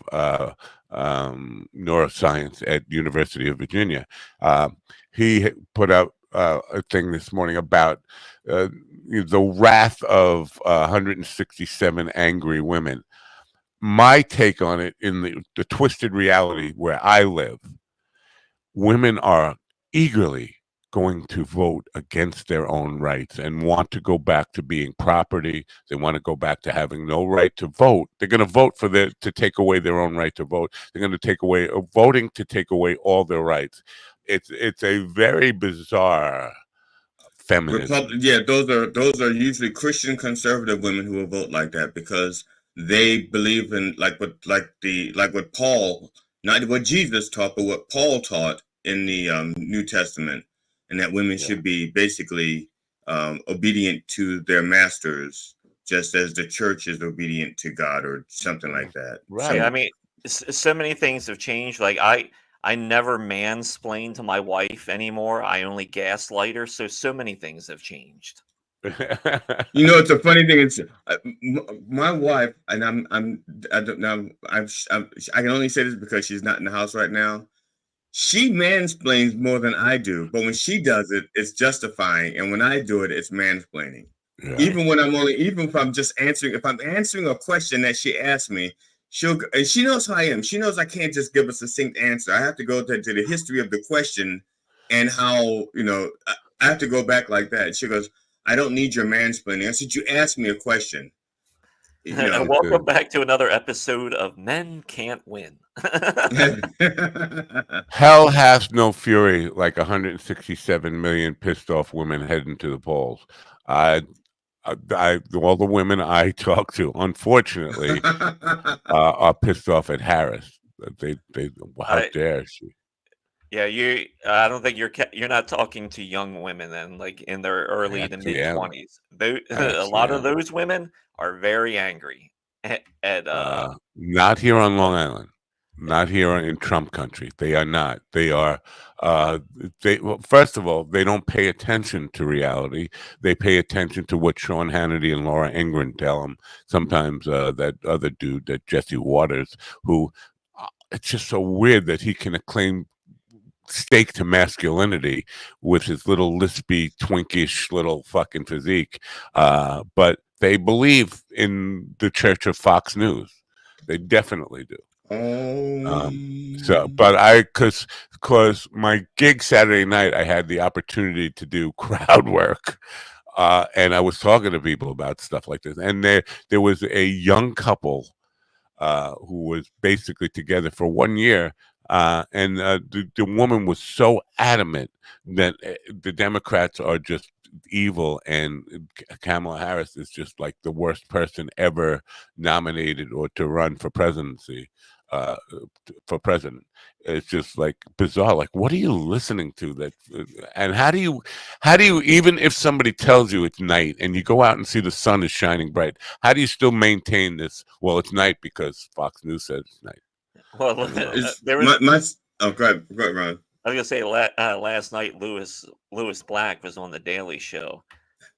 neuroscience at University of Virginia. He put out a thing this morning about the wrath of 167 angry women. My take on it, in the twisted reality where I live, women are eagerly going to vote against their own rights and want to go back to being property. They want to go back to having no right to vote. They're going to vote to take away their own right to vote. They're going to take away voting to take away all their rights. It's a very bizarre feminism. Those are usually Christian conservative women who will vote like that because they believe in what Paul, not what Jesus taught, but what Paul taught in the New Testament, and that women should be basically obedient to their masters, just as the church is obedient to God, or something like that. Right. I mean, so many things have changed. Like I never mansplain to my wife anymore. I only gaslight her. So many things have changed. It's a funny thing. It's my wife, and I can only say this because she's not in the house right now. She mansplains more than I do, but when she does it, it's justifying, and when I do it, it's mansplaining. Yeah. Even if I'm answering a question that she asked me, and she knows how I am. She knows I can't just give a succinct answer. I have to go to the history of the question and how, I have to go back like that. She goes, I don't need your mansplaining. I said, you asked me a question. Welcome back to another episode of Men Can't Win. Hell has no fury like 167 million pissed off women heading to the polls. All the women I talk to, unfortunately, are pissed off at Harris. How dare she? Yeah, I don't think you're not talking to young women then, like in their early to mid 20s. A lot of those women are very angry at Not here on Long Island. Not here in Trump country. They are not. They are. Well, first of all, they don't pay attention to reality. They pay attention to what Sean Hannity and Laura Ingraham tell them. Sometimes that other dude, that Jesse Waters, who it's just so weird that he can acclaim stake to masculinity with his little lispy, twinkish little fucking physique. But they believe in the Church of Fox News. They definitely do. But because my gig Saturday night, I had the opportunity to do crowd work. And I was talking to people about stuff like this. And there was a young couple who was basically together for 1 year. And the woman was so adamant that the Democrats are just evil, and Kamala Harris is just like the worst person ever nominated or to run for presidency. For president, it's just like bizarre. Like, what are you listening to? That, and how do you even if somebody tells you it's night and you go out and see the sun is shining bright, how do you still maintain this? Well, it's night because Fox News says it's night. Well, there was go ahead, Ron. I was gonna say last night Lewis Black was on the Daily Show,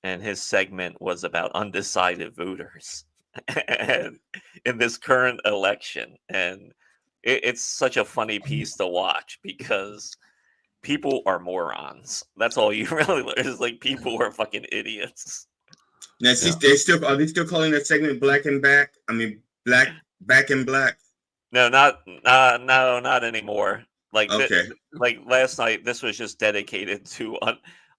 and his segment was about undecided voters and in this current election, and it's such a funny piece to watch because people are morons. That's all you really learn is like people are fucking idiots. Now, are they still calling that segment "Black and Back"? I mean, "Black Back and Black." No, not anymore. Like okay. Like last night, this was just dedicated to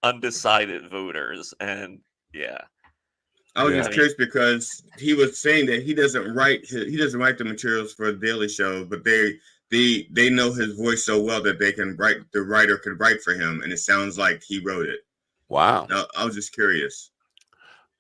undecided voters, and yeah. I was just curious because he was saying that he doesn't write the materials for the Daily Show, but they know his voice so well that the writer could write for him, and it sounds like he wrote it. Wow. I was just curious.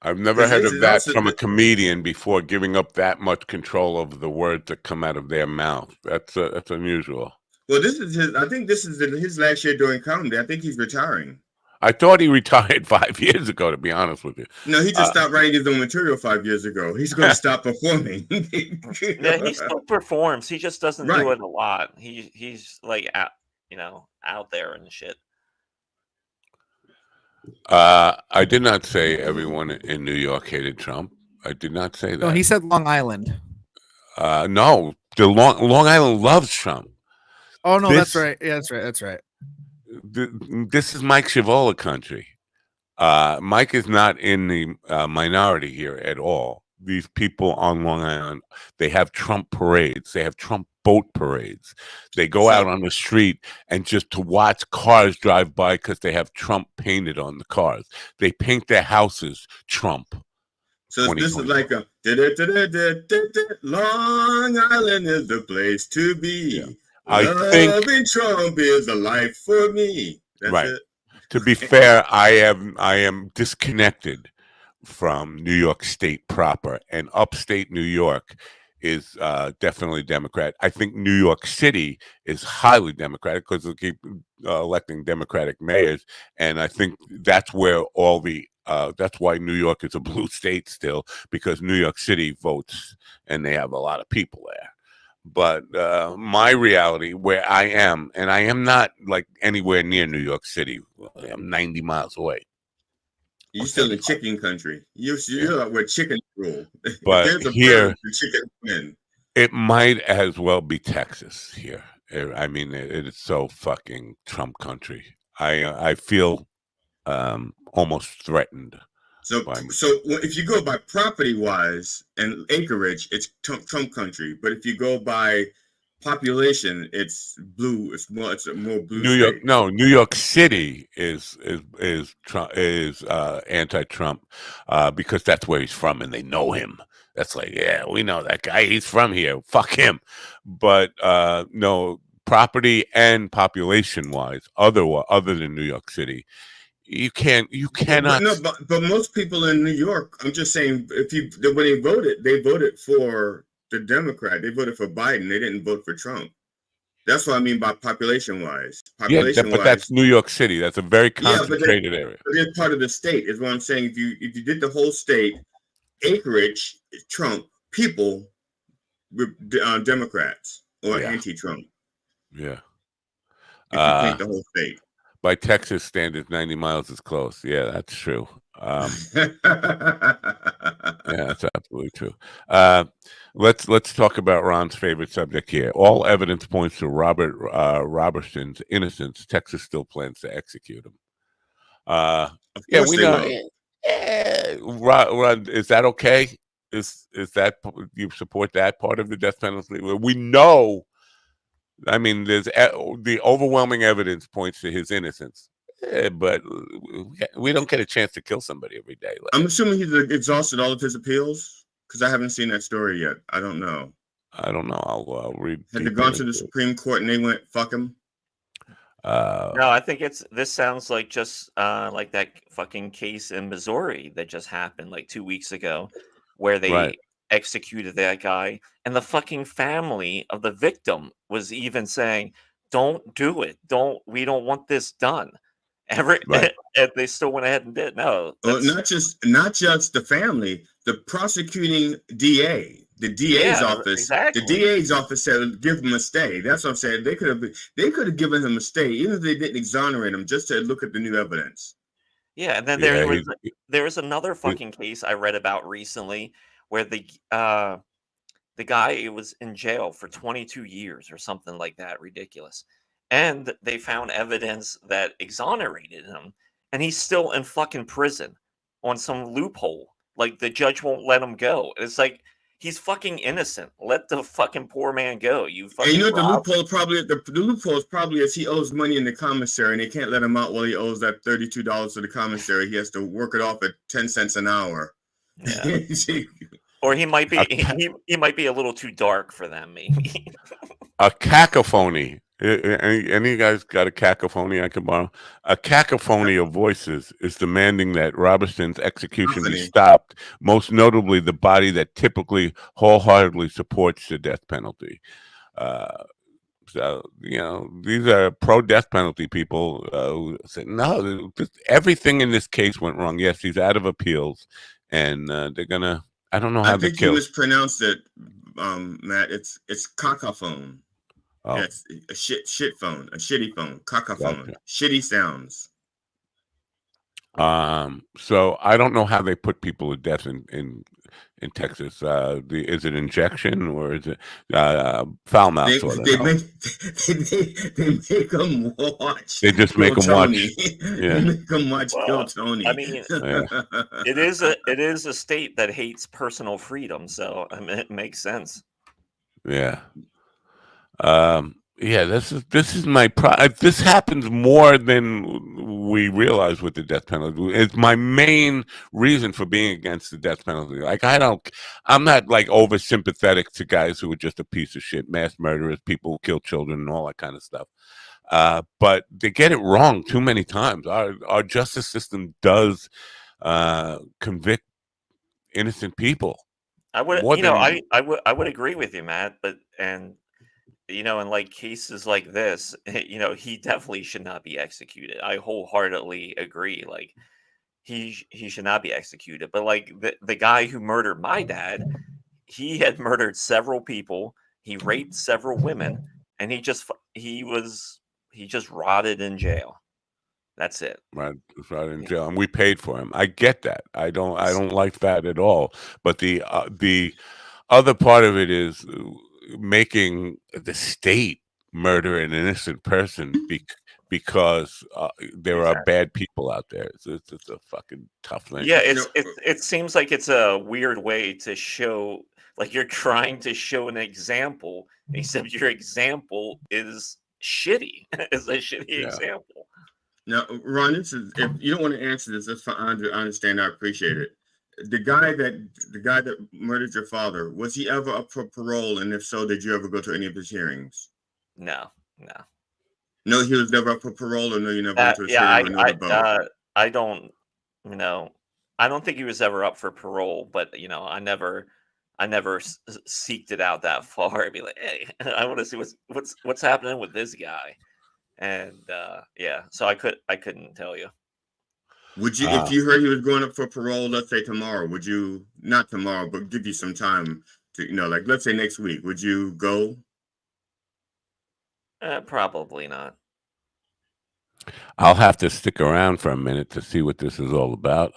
I've never heard of that from a comedian before, giving up that much control over the words that come out of their mouth. That's unusual. Well, I think this is his last year doing comedy. I think he's retiring. I thought he retired 5 years ago, to be honest with you. No, he just stopped writing his own material 5 years ago. He's going to stop performing. Yeah, he still performs. He just doesn't do it a lot. He's like out there and shit. I did not say everyone in New York hated Trump. I did not say that. No, he said Long Island. No, the Long Island loves Trump. Oh no, that's right. Yeah, that's right. This is Mike Shavola country. Mike is not in the minority here at all. These people on Long Island, they have Trump parades. They have Trump boat parades. They go out on the street and just to watch cars drive by because they have Trump painted on the cars. They paint their houses Trump. So this is like a Long Island is the place to be. Yeah. Loving Trump is a life for me. That's right. It. To be fair, I am disconnected from New York State proper, and upstate New York is definitely Democrat. I think New York City is highly Democratic because they keep electing Democratic mayors, and I think that's where that's why New York is a blue state still, because New York City votes and they have a lot of people there. But my reality, where I am, and I am not like anywhere near New York City. I'm 90 miles away. You're still in chicken country. You're where chicken rule. But here, it might as well be Texas here. I mean, it is so fucking Trump country. I feel almost threatened. So if you go by property wise and acreage, it's Trump country. But if you go by population, it's blue. It's a more blue. New York City is anti-Trump because that's where he's from and they know him. That's like, yeah, we know that guy. He's from here. Fuck him. But no, property and population wise, other than New York City. You cannot. But most people in New York, I'm just saying, when they voted for the Democrat. They voted for Biden. They didn't vote for Trump. That's what I mean by population-wise. Yeah, but that's New York City. That's a very concentrated area. But they're part of the state, is what I'm saying. If you did the whole state, acreage, Trump, people, Democrats or anti-Trump. Yeah. If you paint the whole state. By Texas standards, 90 miles is close. Yeah, that's true. Yeah, that's absolutely true. Let's talk about Ron's favorite subject here. All evidence points to Robert Robertson's innocence. Texas still plans to execute him. Yeah, we know. Ron, is that okay? Is that you support that part of the death penalty? We know. I mean, there's the overwhelming evidence points to his innocence. But we don't get a chance to kill somebody every day. I'm assuming he's exhausted all of his appeals because I haven't seen that story yet. I don't know. I'll read. Had they gone to the Supreme Court and they went, fuck him? No, I think this sounds like just like that fucking case in Missouri that just happened like 2 weeks ago where they executed that guy, and the fucking family of the victim was even saying, don't do it. We don't want this done. And they still went ahead and did. No, not just the family, the prosecuting DA, the DA's office. Exactly. The DA's office said give him a stay. That's what I'm saying. They could have given him a stay, even if they didn't exonerate him, just to look at the new evidence. Yeah, and then there was another fucking case I read about recently where the guy was in jail for 22 years or something like that, ridiculous. And they found evidence that exonerated him, and he's still in fucking prison on some loophole. Like the judge won't let him go. It's like he's fucking innocent. Let the fucking poor man go. You fucking. And you know what the loophole is probably is he owes money in the commissary, and they can't let him out while he owes that $32 to the commissary. He has to work it off at 10 cents an hour. Yeah. Or he might be he might be a little too dark for them, maybe. A cacophony. Any of you guys got a cacophony I can borrow? A cacophony of voices is demanding that Robertson's execution be stopped, most notably the body that typically wholeheartedly supports the death penalty. So, these are pro-death penalty people who say, no, everything in this case went wrong. Yes, he's out of appeals, and they're going to, I don't know how to kill. I think you mispronounced it, Matt. It's cacophone. Oh. Yeah, it's a shit phone, a shitty phone, cacophone, shitty sounds. So I don't know how they put people to death in Texas. Is it injection or is it foul mouth? They make them watch. They just make them watch. Yeah, they make them watch Kill Tony. I mean, it is a state that hates personal freedom, so I mean, it makes sense. Yeah. Yeah, this is my this happens more than we realize with the death penalty. It's my main reason for being against the death penalty. Like I'm not like over sympathetic to guys who are just a piece of shit, mass murderers, people who kill children and all that kind of stuff. But they get it wrong too many times. Our justice system does convict innocent people. I would, I would agree with you, Matt. In like cases like this, he definitely should not be executed. I wholeheartedly agree. Like he should not be executed. But like the guy who murdered my dad, he had murdered several people. He raped several women, and he just rotted in jail. That's it. Right in jail, and we paid for him. I get that. I don't like that at all. But the other part of it is making the state murder an innocent person because there are bad people out there. It's a fucking tough thing. Yeah, it seems like it's a weird way to show, like you're trying to show an example, except your example is shitty. It's a shitty example. Now, Ron, if you don't want to answer this, that's fine. I understand. I appreciate it. The guy that murdered your father, was he ever up for parole? And if so, did you ever go to any of his hearings? No. No, he was never up for parole, or no, you never went to a hearing. I don't think he was ever up for parole, but I never seeked it out that far. I'd be like, hey, I want to see what's happening with this guy. And yeah, so I couldn't tell you. Would you, if you heard he was going up for parole, let's say tomorrow, would you, not tomorrow, but give you some time to, like, let's say next week, would you go? Probably not. I'll have to stick around for a minute to see what this is all about.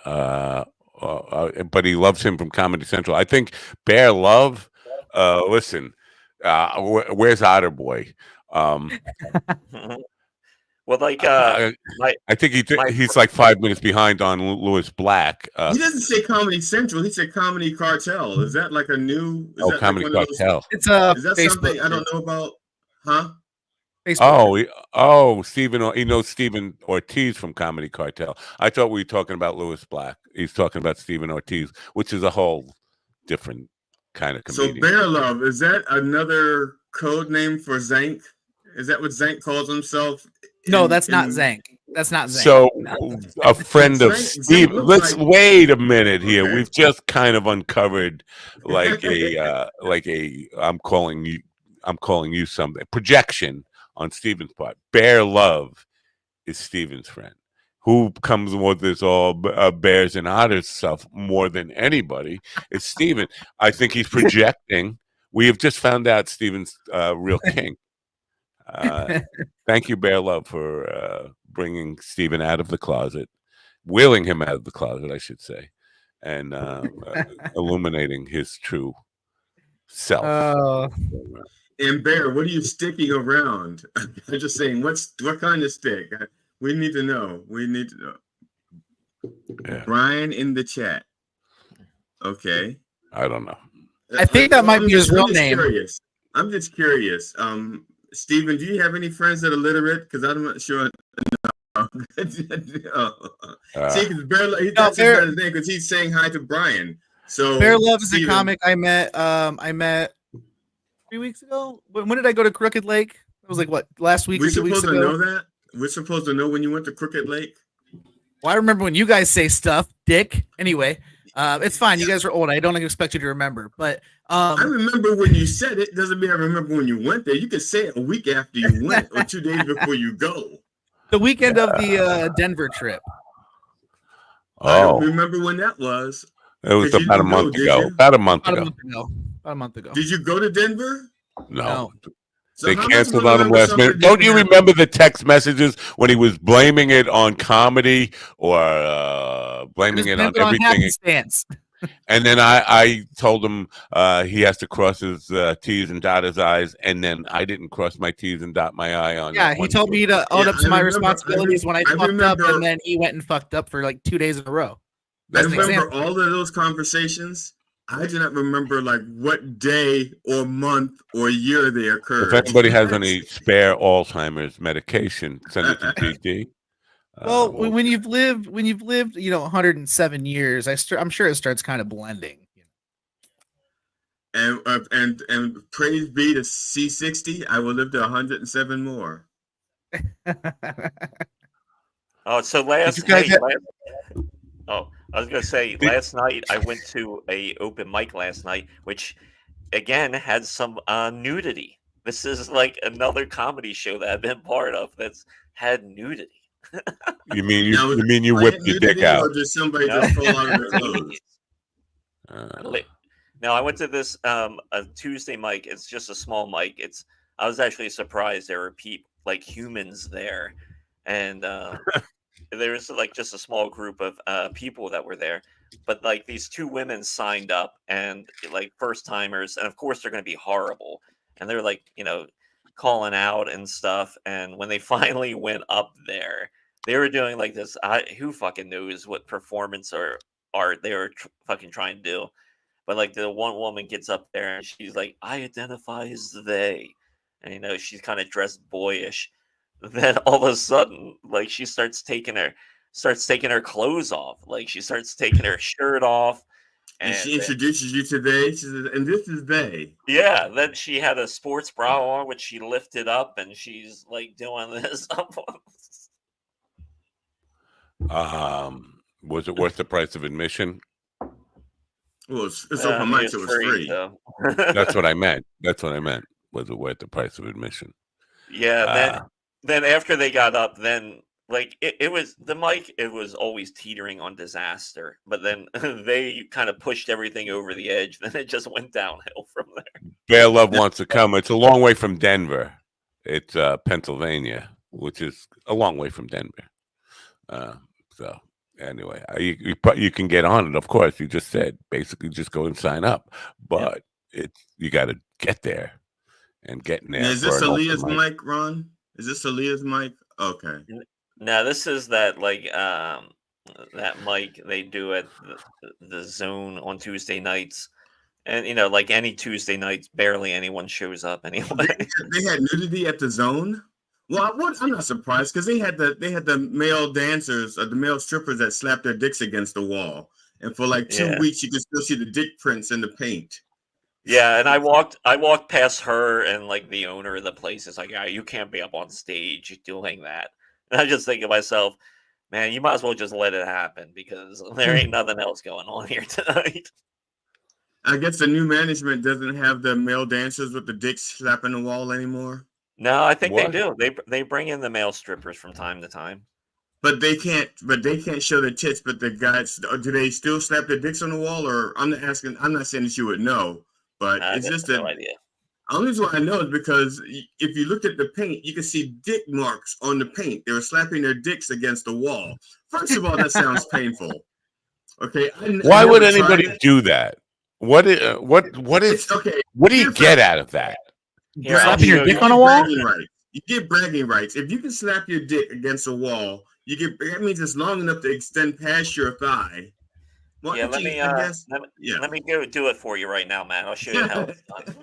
But he loves him from Comedy Central. I think Bear Love. Listen, where's Otter Boy? Well, like I think he's like 5 minutes behind on Lewis Black. He doesn't say Comedy Central. He said Comedy Cartel. Is that like a new? Is that Comedy like Cartel? It's a. Is that Facebook something I don't know about? Huh? Facebook. Stephen. He knows Stephen Ortiz from Comedy Cartel. I thought we were talking about Lewis Black. He's talking about Stephen Ortiz, which is a whole different kind of comedian. So Bear Love, is that another code name for Zank? Is that what Zank calls himself? No, that's not Zank. That's not Zank. So a friend of Steve. Let's wait a minute here. Okay. We've just kind of uncovered like I'm calling you something projection on Stephen's part. Bear Love is Stephen's friend, who comes with this all bears and otters stuff more than anybody. It's Stephen. I think he's projecting. We have just found out Stephen's real king. Thank you, Bear Love, for bringing Stephen out of the closet, wheeling him out of the closet, I should say, and illuminating his true self. And Bear, what are you sticking around? I'm just saying, what kind of stick? We need to know. We need to know. Yeah. Brian in the chat. Okay. I don't know. I think that might be his real name. I'm just curious. Stephen, do you have any friends that are literate? Because I'm not sure. No. See, because Bear, that's his name because he's saying hi to Brian. So Bear Love is a comic I met 3 weeks ago. When did I go to Crooked Lake? It was like what, last week or 2 weeks ago? We're supposed to know that? We're supposed to know when you went to Crooked Lake? Well, I remember when you guys say stuff, Dick. Anyway, it's fine. You guys are old. I don't expect you to remember, but I remember when you said it. Doesn't mean I remember when you went there. You could say it a week after you went or 2 days before you go. The weekend of the Denver trip. I don't remember when that was. It was about a month ago. About a month ago. Did you go to Denver? No. So they canceled on him last minute. Don't you remember the text messages when he was blaming it on comedy or blaming it on everything? And then I told him he has to cross his T's and dot his I's, and then I didn't cross my T's and dot my I on. Yeah, he told me to own up to my responsibilities when I fucked up, and then he went and fucked up for like 2 days in a row. I remember all of those conversations. I do not remember like what day or month or year they occurred. If anybody has any spare Alzheimer's medication, send it to GD. Well, when you've lived, 107 years, I'm sure it starts kind of blending. And praise be to C60, I will live to 107 more. Oh, so I was gonna say last night I went to a open mic last night, which again had some nudity. This is like another comedy show that I've been part of that's had nudity. You mean you whipped your dick out? Or did somebody just fall out of their clothes? No, I went to this a Tuesday mic. It's just a small mic. I was actually surprised there were like humans there, and there was like just a small group of people that were there. But like these two women signed up, and like first timers, and of course they're going to be horrible, and they're like calling out and stuff. And when they finally went up there, they were doing like this. Who fucking knows what performance or art they were fucking trying to do. But like the one woman gets up there and she's like, I identify as they. And she's kind of dressed boyish. Then all of a sudden, like she starts taking her clothes off. Like she starts taking her shirt off. And she introduces you to they. She says, and this is they. Yeah. Then she had a sports bra on, which she lifted up, and she's like doing this. Was it worth the price of admission? Well, it's open mic, so it's free. So. That's what I meant. Was it worth the price of admission? Yeah. Then after they got up, then like it was the mic. It was always teetering on disaster. But then they kind of pushed everything over the edge. Then it just went downhill from there. Bear Love Wants to Come. It's a long way from Denver. It's Pennsylvania, which is a long way from Denver. So anyway, you can get on it. Of course, you just said basically just go and sign up, but you got to get there and get in there. Is this Aaliyah's mic, Ron? Is this Aaliyah's mic? Okay. No, this is that that mic they do at the Zone on Tuesday nights. And like any Tuesday nights, barely anyone shows up anyway. They had nudity at the Zone. Well, I'm not surprised because they had the male dancers, the male strippers that slapped their dicks against the wall, and for like 2 weeks you could still see the dick prints in the paint. Yeah, and I walked past her, and like the owner of the place is like, "Yeah, you can't be up on stage doing that." And I just think to myself, man, you might as well just let it happen because there ain't nothing else going on here tonight. I guess the new management doesn't have the male dancers with the dicks slapping the wall anymore. No, I think they do. They bring in the male strippers from time to time. But they can't show their tits. But the guys, do they still slap their dicks on the wall? Or I'm not saying that you would know, but it's just no idea. The only reason why I know is because if you looked at the paint, you can see dick marks on the paint. They were slapping their dicks against the wall. First of all, that sounds painful. Okay. Why would anybody do that? What is okay? What do you get out of that? Slapping your dick on a wall? You get bragging rights. If you can slap your dick against a wall, that means it's long enough to extend past your thigh. Well, yeah, let me go do it for you right now, man. I'll show you how it's done.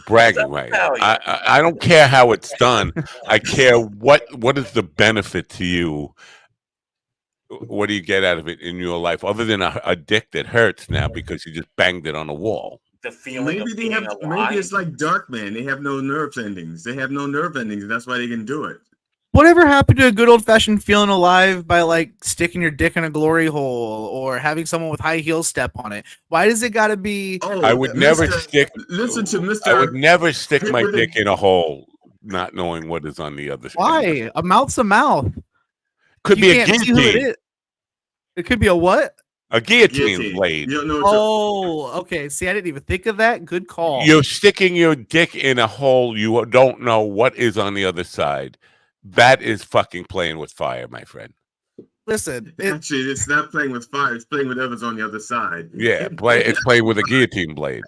Bragging rights. I don't care how it's done. I care what is the benefit to you. What do you get out of it in your life other than a dick that hurts now because you just banged it on a wall? The feeling maybe it's like Darkman. They have no nerve endings. That's why they can do it. Whatever happened to a good old fashioned feeling alive by like sticking your dick in a glory hole or having someone with high heels step on it? Why does it got to be? I would never stick. Listen to Mr. I would never stick my dick in a hole, not knowing what is on the other side. Why? A mouth's a mouth. Could be a guillotine. It could be a what? A guillotine blade. Okay. See, I didn't even think of that. Good call. You're sticking your dick in a hole. You don't know what is on the other side. That is fucking playing with fire, my friend. Listen, actually, it's not playing with fire. It's playing with others on the other side. Yeah, it's playing with a guillotine blade.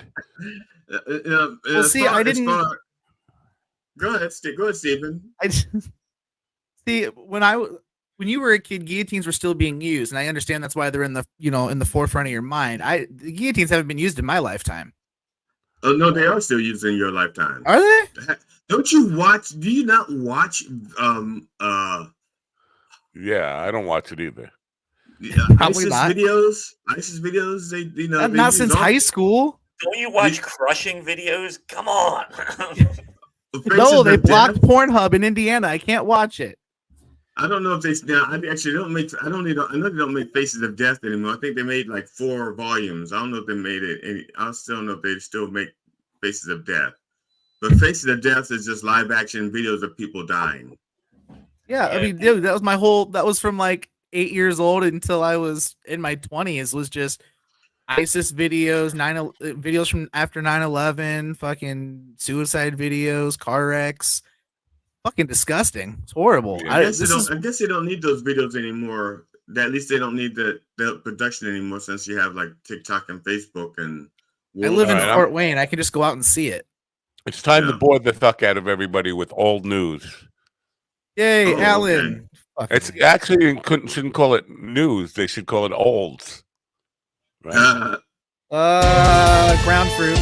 Well, see, I didn't. Go ahead, Stephen. See, when you were a kid, guillotines were still being used, and I understand that's why they're in the forefront of your mind. The guillotines haven't been used in my lifetime. Oh no, they are still used in your lifetime. Are they? Don't you watch? Do you not watch? Yeah, I don't watch it either. Yeah, Probably not. ISIS videos. They not since high school. Don't you watch crushing videos? Come on. No, they blocked Pornhub in Indiana. I can't watch it. I don't know if they actually don't make. I know they don't make Faces of Death anymore. I think they made like 4 volumes. I don't know if they made it. I still don't know if they still make Faces of Death. But Faces of Death is just live action videos of people dying. Yeah, I mean, dude, that was from like 8 years old until I was in my 20s. Was just ISIS videos, videos from after 9/11, fucking suicide videos, car wrecks. Fucking disgusting. It's horrible. Yeah, I guess they don't need those videos anymore. At least they don't need the production anymore since you have like TikTok and Facebook and. I live in Fort Wayne. I can just go out and see it. It's time to bore the fuck out of everybody with old news. Yay, Alan. Okay. It's actually shouldn't call it news. They should call it olds. Right? Ground fruit.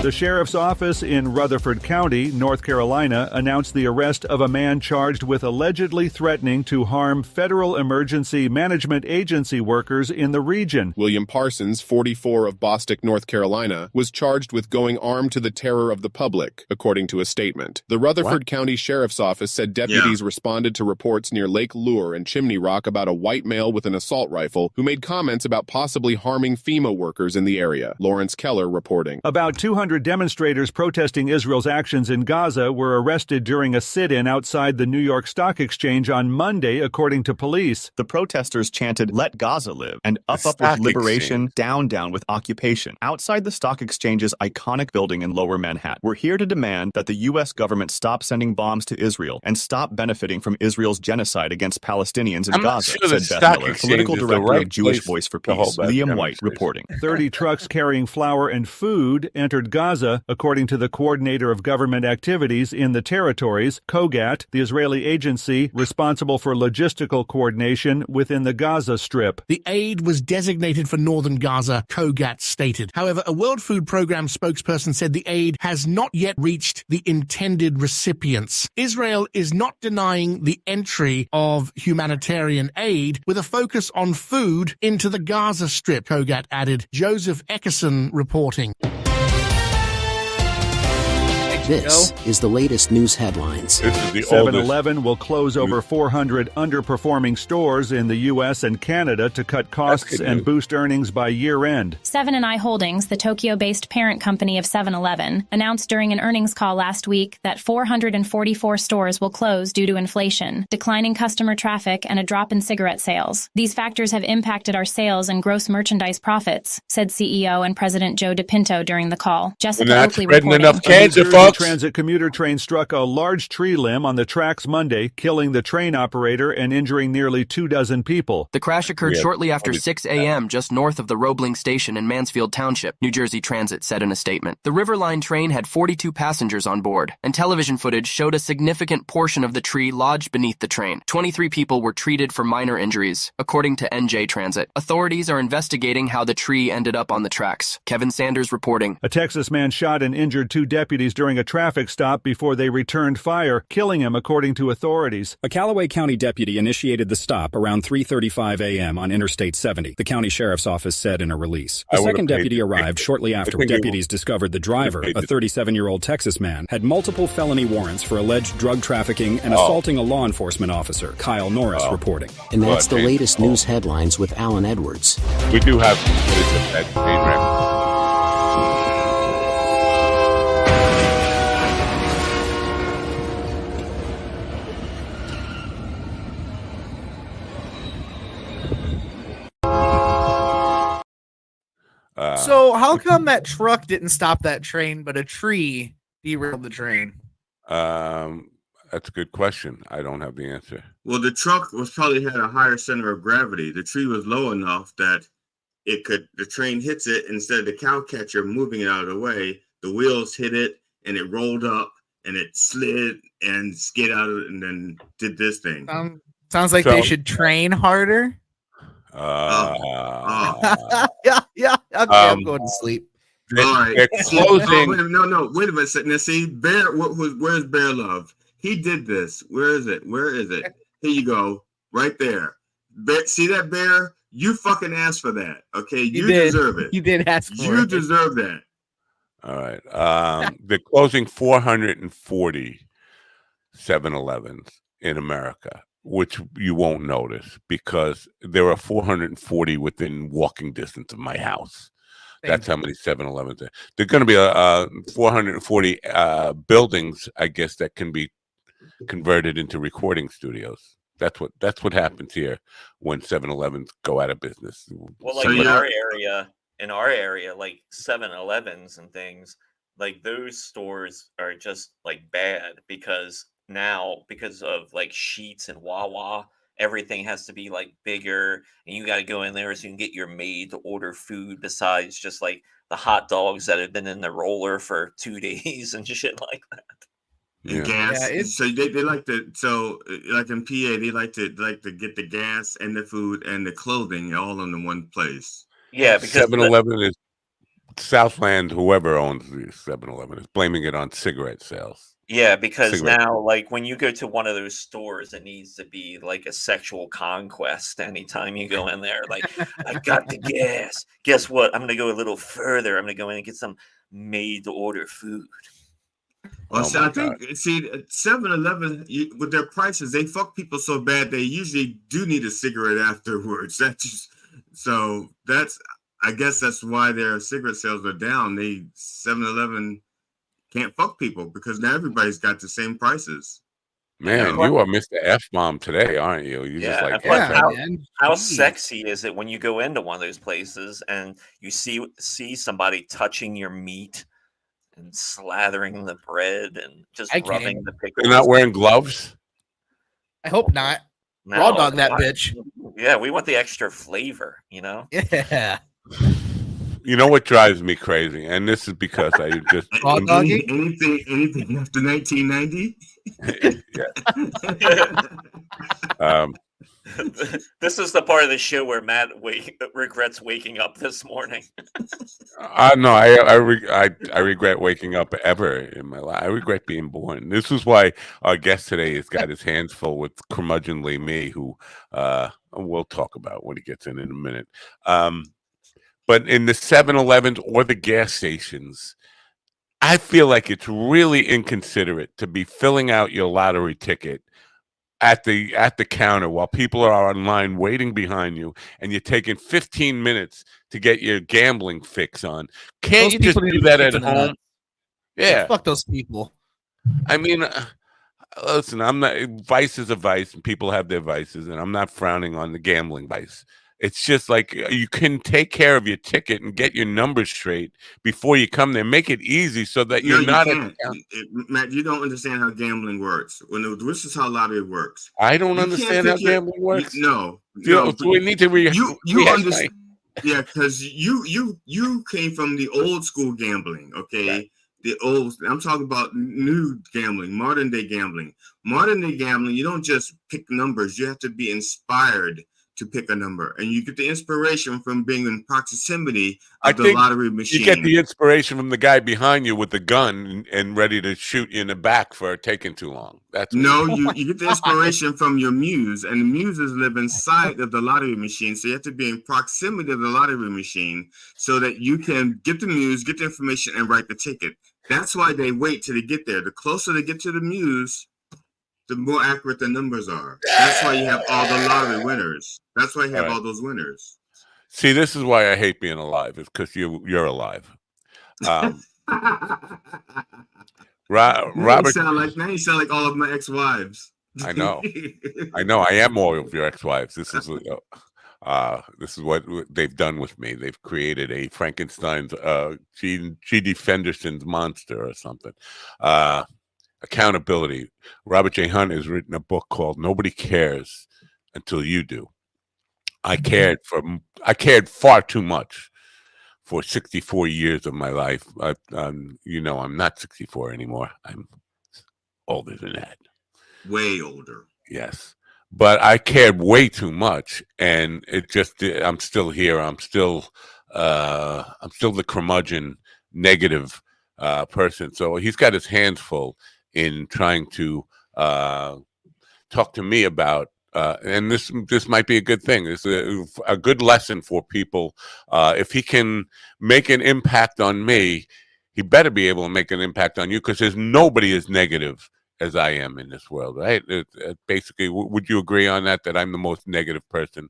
The sheriff's office in Rutherford County, North Carolina, announced the arrest of a man charged with allegedly threatening to harm Federal Emergency Management Agency workers in the region. William Parsons, 44, of Bostic, North Carolina, was charged with going armed to the terror of the public, according to a statement. The Rutherford County Sheriff's Office said deputies responded to reports near Lake Lure and Chimney Rock about a white male with an assault rifle who made comments about possibly harming FEMA workers in the area. Lawrence Keller reporting. About 200 demonstrators protesting Israel's actions in Gaza were arrested during a sit-in outside the New York Stock Exchange on Monday, according to police. The protesters chanted, "Let Gaza live," and up with liberation, down with occupation. Outside the stock exchange's iconic building in Lower Manhattan, we're here to demand that the U.S. government stop sending bombs to Israel and stop benefiting from Israel's genocide against Palestinians in Gaza, said Beth Miller, political director of Jewish Voice for Peace. Liam White reporting. 30 trucks carrying flour and food entered Gaza, according to the coordinator of government activities in the territories, COGAT, the Israeli agency responsible for logistical coordination within the Gaza Strip. The aid was designated for northern Gaza, COGAT stated. However, a World Food Program spokesperson said the aid has not yet reached the intended recipients. Israel is not denying the entry of humanitarian aid with a focus on food into the Gaza Strip, COGAT added. Joseph Eckerson reporting. This is the latest news headlines. 7-Eleven will close over 400 underperforming stores in the U.S. and Canada to cut costs and boost earnings by year-end. 7 & I Holdings, the Tokyo-based parent company of 7-Eleven, announced during an earnings call last week that 444 stores will close due to inflation, declining customer traffic, and a drop in cigarette sales. These factors have impacted our sales and gross merchandise profits, said CEO and President Joe DePinto during the call. Jessica Oakley reporting. Enough cancer, folks. Transit commuter train struck a large tree limb on the tracks Monday, killing the train operator and injuring nearly 24 people. The crash occurred shortly after 6 a.m. just north of the Roebling station in Mansfield Township, New Jersey Transit said in a statement. The River Line train had 42 passengers on board, and television footage showed a significant portion of the tree lodged beneath the train. 23 people were treated for minor injuries, according to NJ Transit. Authorities are investigating how the tree ended up on the tracks. Kevin Sanders reporting. A Texas man shot and injured 2 deputies during a traffic stop before they returned fire, killing him, according to authorities. A Callaway County deputy initiated the stop around 3:35 a.m. on Interstate 70, the county sheriff's office said in a release. The second deputy arrived shortly after deputies discovered the driver, a 37-year-old Texas man, had multiple felony warrants for alleged drug trafficking and assaulting a law enforcement officer, Kyle Norris reporting. And that's the latest news headlines with Alan Edwards. We do have that train wreck. So how come that truck didn't stop that train, but a tree derailed the train? That's a good question. I don't have the answer. Well, the truck probably had a higher center of gravity. The tree was low enough that the train hits it, instead of the cow catcher moving it out of the way, the wheels hit it and it rolled up and it slid and skid out of it and then did this thing. Sounds like they should train harder. Yeah. I'm going to sleep. All right. Closing. Wait a minute. Now, see, Bear. Where's Bear Love? He did this. Where is it? Here you go. Right there. Bear, see that, Bear? You fucking asked for that. Okay, you deserve it. You did ask for it. You deserve that. All right. They're closing 440 7-Elevens in America, which you won't notice because there are 440 within walking distance of my house. That's how many 7-Elevens there. There are going to be 440 buildings, I guess, that can be converted into recording studios. That's what happens here when 7-Elevens go out of business. Well, like in our area, like 7-Elevens and things, like those stores are just like bad because of like Sheetz and Wawa, everything has to be like bigger, and you got to go in there so you can get your maid to order food besides just like the hot dogs that have been in the roller for 2 days and shit like that. And gas. Yeah, so they like to, so like in PA, they like to get the gas and the food and the clothing all in the one place. Yeah, because 7-Eleven is Southland, whoever owns the 7-Eleven, is blaming it on cigarette sales. Yeah, because now, like, when you go to one of those stores, it needs to be like a sexual conquest anytime you go in there. Like, I got the gas. Guess what? I'm going to go a little further. I'm going to go in and get some made-to-order food. Well, so I think, 7-Eleven, with their prices, they fuck people so bad they usually do need a cigarette afterwards. I guess that's why their cigarette sales are down. 7-Eleven can't fuck people because now everybody's got the same prices. Man, you are Mr. F-bomb today, aren't you? You just like how sexy is it when you go into one of those places and you see somebody touching your meat and slathering the bread and just rubbing the pickles? They're not wearing gloves? I hope not. Raw dog that bitch. Yeah, we want the extra flavor, you know? Yeah. You know what drives me crazy, and this is because I just anything after 1990. This is the part of the show where Matt regrets waking up this morning. No, I regret waking up ever in my life. I regret being born. This is why our guest today has got his hands full with curmudgeonly me, who we'll talk about when he gets in a minute. But in the 7-Elevens or the gas stations, I feel like it's really inconsiderate to be filling out your lottery ticket at the counter while people are online waiting behind you, and you're taking 15 minutes to get your gambling fix on. Can't you just do that at home? Yeah, fuck those people. I mean, listen, I'm not. Vice is a vice, and people have their vices, and I'm not frowning on the gambling vice. It's just like you can take care of your ticket and get your numbers straight before you come there. Make it easy so that you're not. Matt, you don't understand how gambling works. This is how lottery works. I don't understand how gambling works. No. So we need to you understand. Yeah, because you came from the old school gambling, okay? Right. I'm talking about new gambling, modern day gambling. Modern day gambling, you don't just pick numbers. You have to be inspired to pick a number, and you get the inspiration from being in proximity of the lottery machine. You get the inspiration from the guy behind you with the gun and ready to shoot you in the back for taking too long. You get the inspiration from your muse, and the muses live inside of the lottery machine, so you have to be in proximity of the lottery machine so that you can get the muse, get the information, and write the ticket. That's why they wait till they get there. The closer they get to the muse, the more accurate the numbers are. That's why you have all the lottery winners. That's why you have all those winners. See, this is why I hate being alive. It's because you're alive. Robert, now you sound like all of my ex-wives. I know. I am all of your ex-wives. This is what they've done with me. They've created a Frankenstein's G.D. Fenderson's monster or something. Accountability. Robert J. Hunt has written a book called "Nobody Cares Until You Do." I cared far too much for 64 years of my life. I'm not 64 anymore. I'm older than that. Way older. Yes, but I cared way too much, and I'm still here. I'm still the curmudgeon, negative person. So he's got his hands full in trying to talk to me about, and this might be a good thing. It's a good lesson for people. If he can make an impact on me, he better be able to make an impact on you, because there's nobody as negative as I am in this world, right? Basically, would you agree on that I'm the most negative person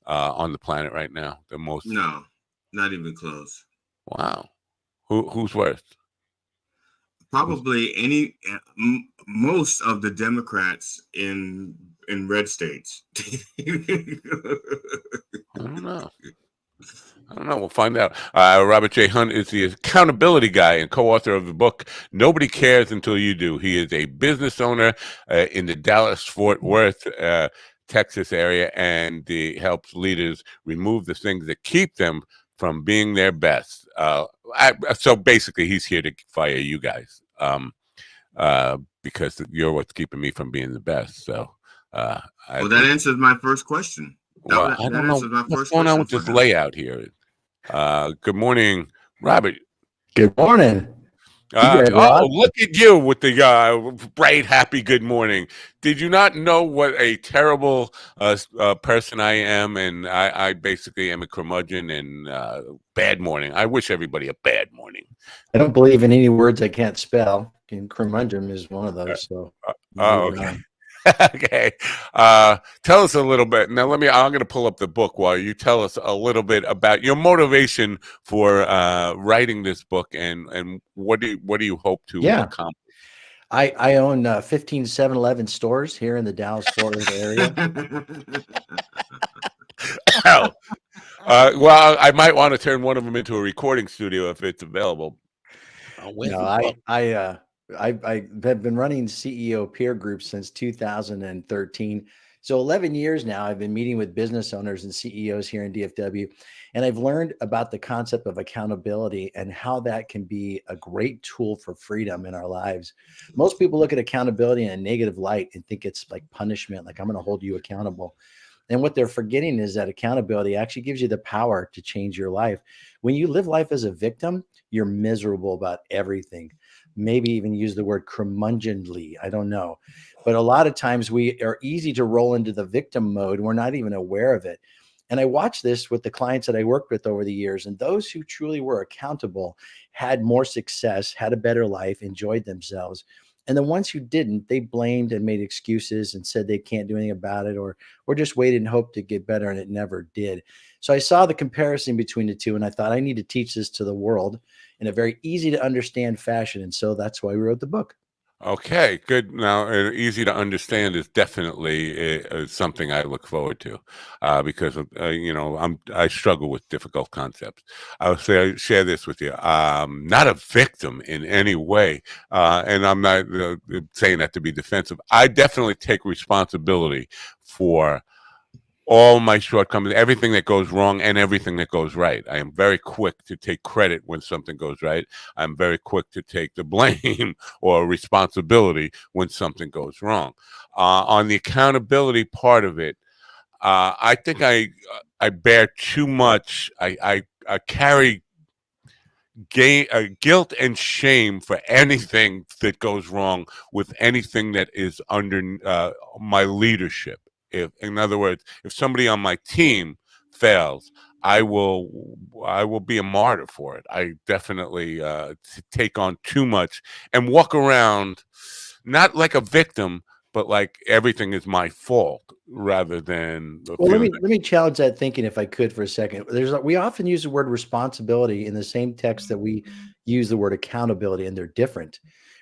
on the planet right now? The most? No, not even close. Wow. Who's worst? Probably most of the Democrats in red states. I don't know. We'll find out. Robert J. Hunt is the accountability guy and co-author of the book "Nobody Cares Until You Do." He is a business owner in the Dallas-Fort Worth, Texas area, and he helps leaders remove the things that keep them from being their best. So basically, he's here to fire you guys. Because you're what's keeping me from being the best. So, that answers my first question. I don't know what's going on with this layout here. Good morning, Robert. Good morning. Look at you with the bright, happy good morning. Did you not know what a terrible person I am? And I basically am a curmudgeon and bad morning. I wish everybody a bad morning. I don't believe in any words I can't spell. And curmudgeon is one of those. So, okay. Okay. Tell us a little bit. Now, I'm going to pull up the book while you tell us a little bit about your motivation for writing this book and what do you hope to accomplish? I own 15 7-Eleven stores here in the Dallas-Fort Worth area. Well, I might want to turn one of them into a recording studio if it's available. I've been running CEO peer groups since 2013. So 11 years now, I've been meeting with business owners and CEOs here in DFW, and I've learned about the concept of accountability and how that can be a great tool for freedom in our lives. Most people look at accountability in a negative light and think it's like punishment, like I'm going to hold you accountable. And what they're forgetting is that accountability actually gives you the power to change your life. When you live life as a victim, you're miserable about everything. Maybe even use the word curmudgeonly. I don't know. But a lot of times we are easy to roll into the victim mode. We're not even aware of it. And I watched this with the clients that I worked with over the years. And those who truly were accountable had more success, had a better life, enjoyed themselves. And the ones who didn't, they blamed and made excuses and said they can't do anything about it or just waited and hoped to get better, and it never did. So I saw the comparison between the two, and I thought I need to teach this to the world in a very easy to understand fashion. And so that's why we wrote the book. Okay, good. Now, easy to understand is definitely something I look forward to because I struggle with difficult concepts. I share this with you. Not a victim in any way, and I'm not saying that to be defensive. I definitely take responsibility for all my shortcomings, everything that goes wrong and everything that goes right. I am very quick to take credit when something goes right. I'm very quick to take the blame or responsibility when something goes wrong. On the accountability part of it, I think I bear too much. I carry guilt and shame for anything that goes wrong with anything that is under my leadership. In other words, if somebody on my team fails, I will be a martyr for it. I definitely take on too much and walk around not like a victim, but like everything is my fault rather than. Well, let me challenge that thinking if I could for a second. We often use the word responsibility in the same text that we use the word accountability, and they're different.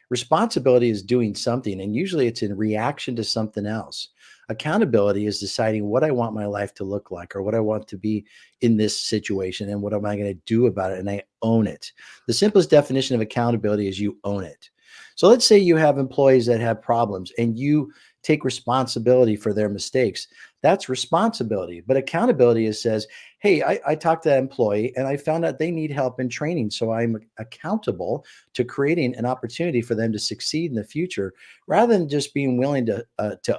Responsibility is doing something, and usually it's in reaction to something else. Accountability is deciding what I want my life to look like or what I want to be in this situation and what am I going to do about it, and I own it. The simplest definition of accountability is you own it. So let's say you have employees that have problems and you take responsibility for their mistakes. That's responsibility. But accountability says, hey, I talked to that employee and I found out they need help in training. So I'm accountable to creating an opportunity for them to succeed in the future. Rather than just being willing to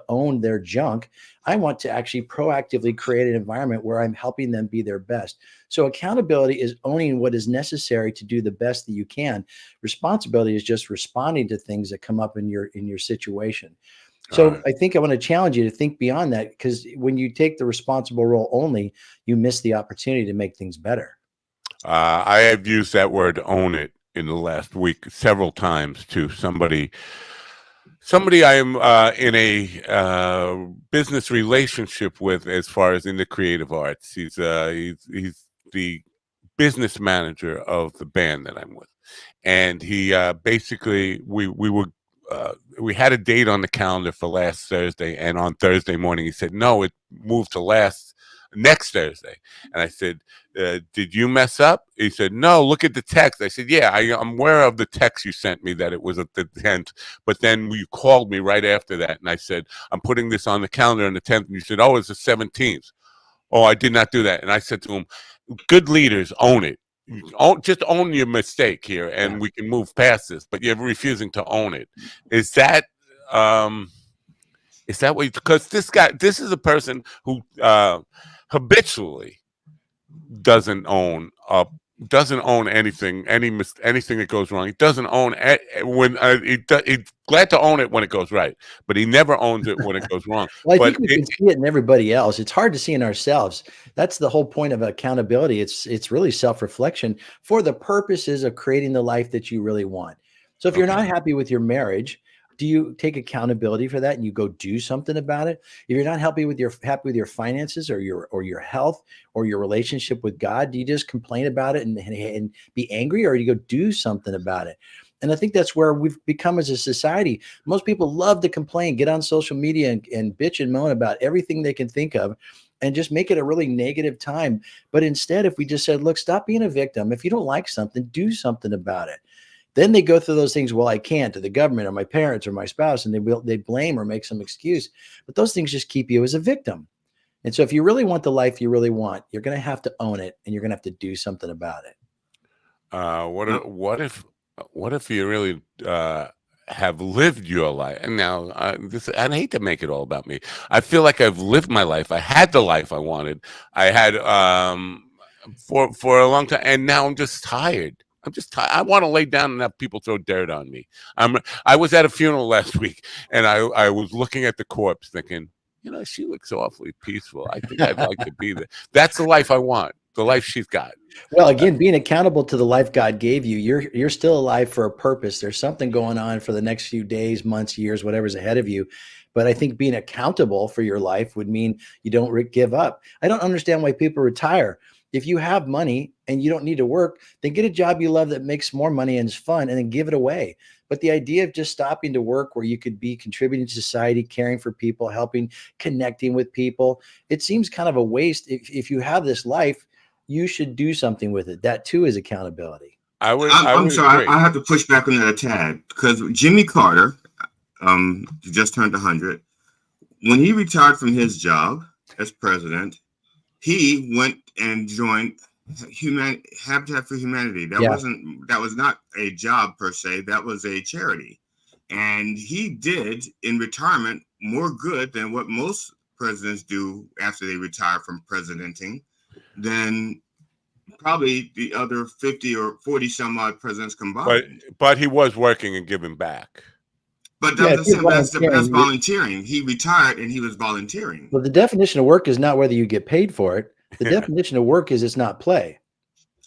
own their junk, I want to actually proactively create an environment where I'm helping them be their best. So accountability is owning what is necessary to do the best that you can. Responsibility is just responding to things that come up in your situation. So I think I want to challenge you to think beyond that, because when you take the responsible role only, you miss the opportunity to make things better. I have used that word "own it" in the last week several times to somebody I am in a business relationship with, as far as in the creative arts. He's the business manager of the band that I'm with, and he basically we had a date on the calendar for last Thursday, and on Thursday morning he said, no, it moved to next Thursday. And I said, did you mess up? He said, no, look at the text. I said, yeah, I'm aware of the text you sent me that it was at the 10th, but then you called me right after that, and I said, I'm putting this on the calendar on the 10th, and you said, oh, it's the 17th. Oh, I did not do that. And I said to him, good leaders own it. Just own your mistake here, and we can move past this. But you're refusing to own it. Is that what? Because this is a person who habitually doesn't own up doesn't own anything, anything that goes wrong. He doesn't own he's glad to own it when it goes right, but he never owns it when it goes wrong. Well, I But think we can see it in everybody else. It's hard to see in ourselves. That's the whole point of accountability. It's really self-reflection for the purposes of creating the life that you really want. So if you're not happy with your marriage, do you take accountability for that and you go do something about it? If you're not happy with your finances or your health or your relationship with God, do you just complain about it and be angry, or do you go do something about it? And I think that's where we've become as a society. Most people love to complain, get on social media and bitch and moan about everything they can think of and just make it a really negative time. But instead, if we just said, look, stop being a victim. If you don't like something, do something about it. Then they go through those things. Well, I can't, to the government or my parents or my spouse, and they blame or make some excuse. But those things just keep you as a victim. And so if you really want the life you really want, you're going to have to own it, and you're going to have to do something about it. What if you really have lived your life? And now I hate to make it all about me. I feel like I've lived my life. I had the life I wanted. I had for a long time, and now I'm just tired. I'm just tired. I want to lay down and have people throw dirt on me. I was at a funeral last week, and I was looking at the corpse thinking, she looks awfully peaceful. I think I'd like to be there. That's the life I want, the life she's got. Well, again, being accountable to the life God gave you, you're still alive for a purpose. There's something going on for the next few days, months, years, whatever's ahead of you. But I think being accountable for your life would mean you don't give up. I don't understand why people retire. If you have money and you don't need to work, then get a job you love that makes more money and is fun, and then give it away. But the idea of just stopping to work where you could be contributing to society, caring for people, helping, connecting with people, it seems kind of a waste. If you have this life, you should do something with it. That too is accountability. I'm sorry. I have to push back on that a tad, because Jimmy Carter, just turned 100. When he retired from his job as president, he went and joined Habitat for Humanity. That was not a job per se. That was a charity. And he did in retirement more good than what most presidents do after they retire from presidenting than probably the other 50 or 40 some odd presidents combined. But he was working and giving back. But that's volunteering. He retired and he was volunteering. Well, the definition of work is not whether you get paid for it. The definition of work is it's not play.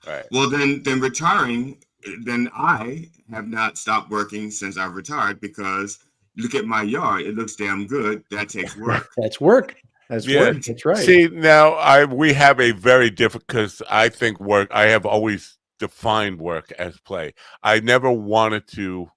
Right. Well, then retiring, then I have not stopped working since I've retired, because look at my yard. It looks damn good. That takes work. That's work. That's work. That's right. See, now we have a very different, because I think I have always defined work as play. I never wanted to.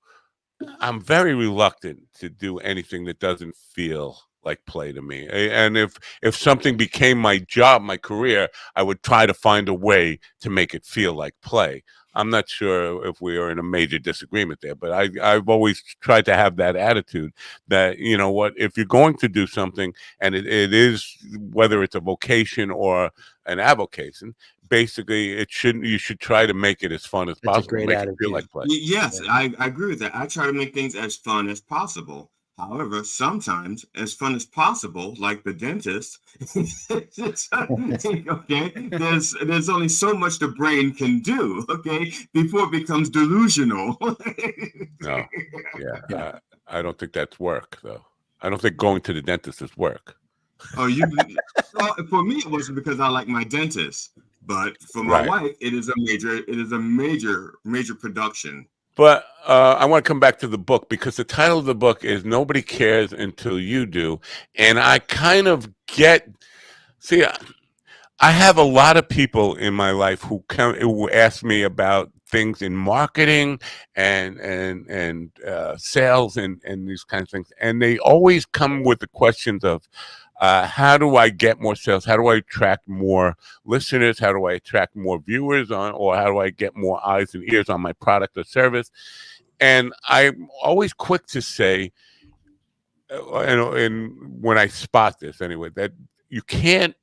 I'm very reluctant to do anything that doesn't feel like play to me. And if something became my job, my career, I would try to find a way to make it feel like play. I'm not sure if we are in a major disagreement there, but I've always tried to have that attitude that, you know what, if you're going to do something, and it is, whether it's a vocation or an avocation, basically you should try to make it as fun as possible. Make it feel like play. Yes, yeah. I agree with that. I try to make things as fun as possible. However, sometimes as fun as possible, like the dentist, okay, there's only so much the brain can do, okay, before it becomes delusional. No, yeah. I don't think that's work, though. I don't think going to the dentist is work. Oh, well, for me, it wasn't because I like my dentist, but for my wife, it is a major production. But I want to come back to the book, because the title of the book is Nobody Cares Until You Do. And I kind of see, I have a lot of people in my life who ask me about things in marketing and sales and these kinds of things. And they always come with the questions of, how do I get more sales? How do I attract more listeners? How do I attract more viewers or how do I get more eyes and ears on my product or service? And I'm always quick to say, and when I spot this anyway, that you can't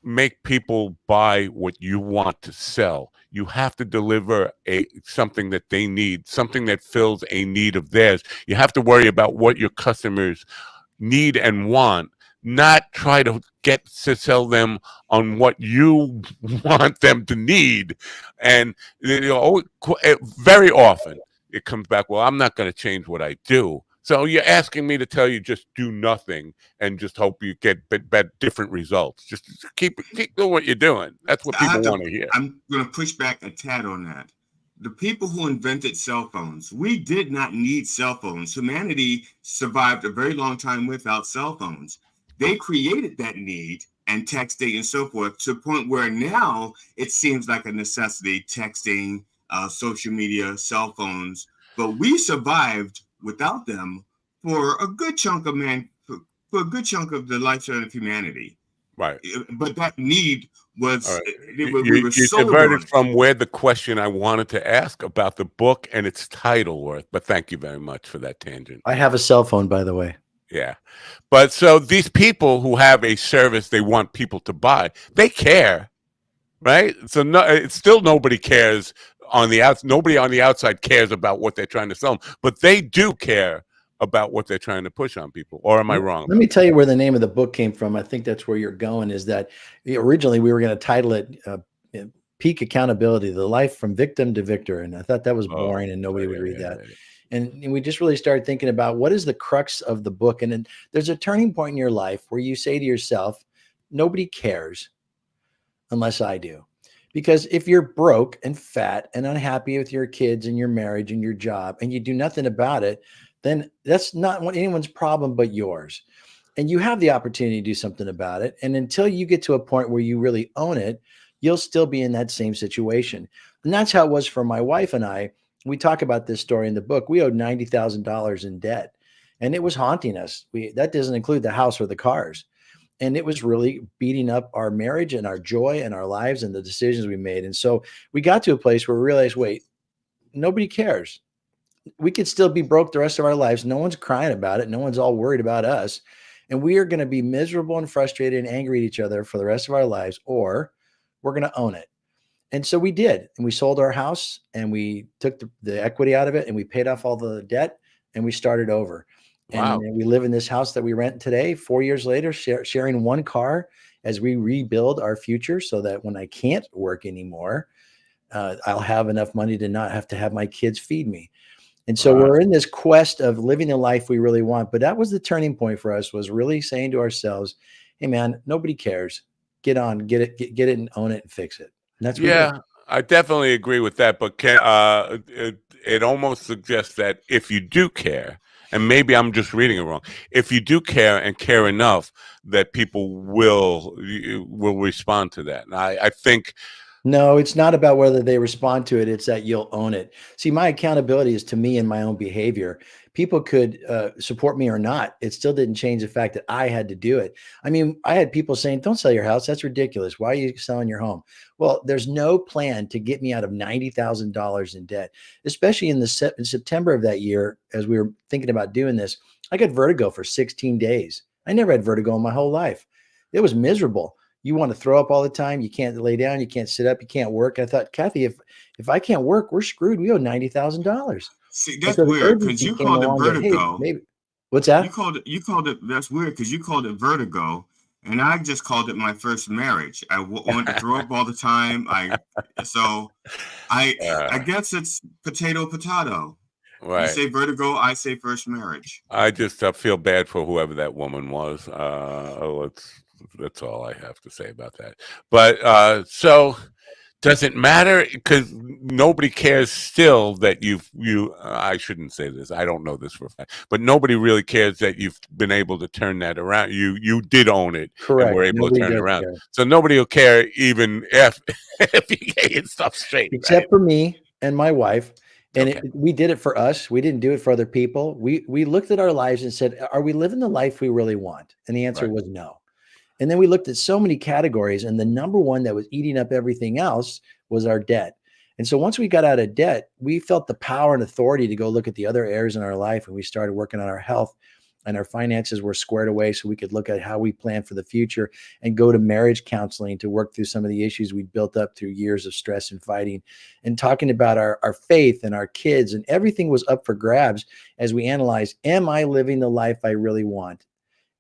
make people buy what you want to sell. You have to deliver something that they need, something that fills a need of theirs. You have to worry about what your customers need and want, not try to get to sell them on what you want them to need. And very often it comes back, well, I'm not going to change what I do. So you're asking me to tell you just do nothing and just hope you get different results. Just keep doing what you're doing. That's what people want to hear. I'm going to push back a tad on that. The people who invented cell phones, we did not need cell phones. Humanity survived a very long time without cell phones. They created that need and texting and so forth to the point where now it seems like a necessity, texting, social media, cell phones. But we survived without them for a good chunk of for a good chunk of the lifespan of humanity. Right. But that need was, right. we were you sold diverted on it. from where the question I wanted to ask about the book and its title were, but thank you very much for that tangent. I have a cell phone, by the way. Yeah. But so these people who have a service they want people to buy, they care, right? So no, it's still nobody cares on the outside. Nobody on the outside cares about what they're trying to sell them, but they do care about what they're trying to push on people. Or am I wrong? Let me tell you where the name of the book came from. I think that's where you're going, is that originally we were going to title it Peak Accountability, The Life from Victim to Victor. And I thought that was boring and nobody would read that. And we just really started thinking about what is the crux of the book. And then there's a turning point in your life where you say to yourself, nobody cares unless I do. Because if you're broke and fat and unhappy with your kids and your marriage and your job and you do nothing about it, then that's not anyone's problem but yours. And you have the opportunity to do something about it. And until you get to a point where you really own it, you'll still be in that same situation. And that's how it was for my wife and I. We talk about this story in the book. We owed $90,000 in debt, and it was haunting us. That doesn't include the house or the cars. And it was really beating up our marriage and our joy and our lives and the decisions we made. And so we got to a place where we realized, wait, nobody cares. We could still be broke the rest of our lives. No one's crying about it. No one's all worried about us. And we are going to be miserable and frustrated and angry at each other for the rest of our lives, or we're going to own it. And so we did. And we sold our house and we took the equity out of it and we paid off all the debt and we started over. Wow. And we live in this house that we rent today, 4 years later, sharing one car as we rebuild our future so that when I can't work anymore, I'll have enough money to not have to have my kids feed me. And so we're in this quest of living the life we really want. But that was the turning point for us, was really saying to ourselves, hey, man, nobody cares. Get on, get it and own it and fix it. And that's what I definitely agree with that. But it almost suggests that if you do care, and maybe I'm just reading it wrong, if you do care and care enough, that people will respond to that. And I think. No, it's not about whether they respond to it. It's that you'll own it. See, my accountability is to me and my own behavior. People could support me or not. It still didn't change the fact that I had to do it. I mean, I had people saying, don't sell your house. That's ridiculous. Why are you selling your home? Well, there's no plan to get me out of $90,000 in debt, especially in September of that year. As we were thinking about doing this, I got vertigo for 16 days. I never had vertigo in my whole life. It was miserable. You want to throw up all the time. You can't lay down. You can't sit up. You can't work. I thought, Kathy, if I can't work, we're screwed. We owe $90,000. See, that's weird because you called it vertigo. Maybe. What's that? You called it. That's weird because you called it vertigo, and I just called it my first marriage. I want to throw up all the time. I guess it's potato. Right. You say vertigo, I say first marriage. I just feel bad for whoever that woman was. That's all I have to say about that. But so does it matter? Because nobody cares still that I shouldn't say this. I don't know this for a fact, but nobody really cares that you've been able to turn that around. You did own it. Correct. And were able Nobody to turn it does around. care. So nobody will care even if you get stuff straight. Except for me and my wife. And we did it for us. We didn't do it for other people. We looked at our lives and said, are we living the life we really want? And the answer was no. And then we looked at so many categories, and the number one that was eating up everything else was our debt. And so once we got out of debt, we felt the power and authority to go look at the other areas in our life. And we started working on our health, and our finances were squared away so we could look at how we plan for the future and go to marriage counseling to work through some of the issues we built up through years of stress and fighting, and talking about our faith and our kids, and everything was up for grabs as we analyzed, am I living the life I really want?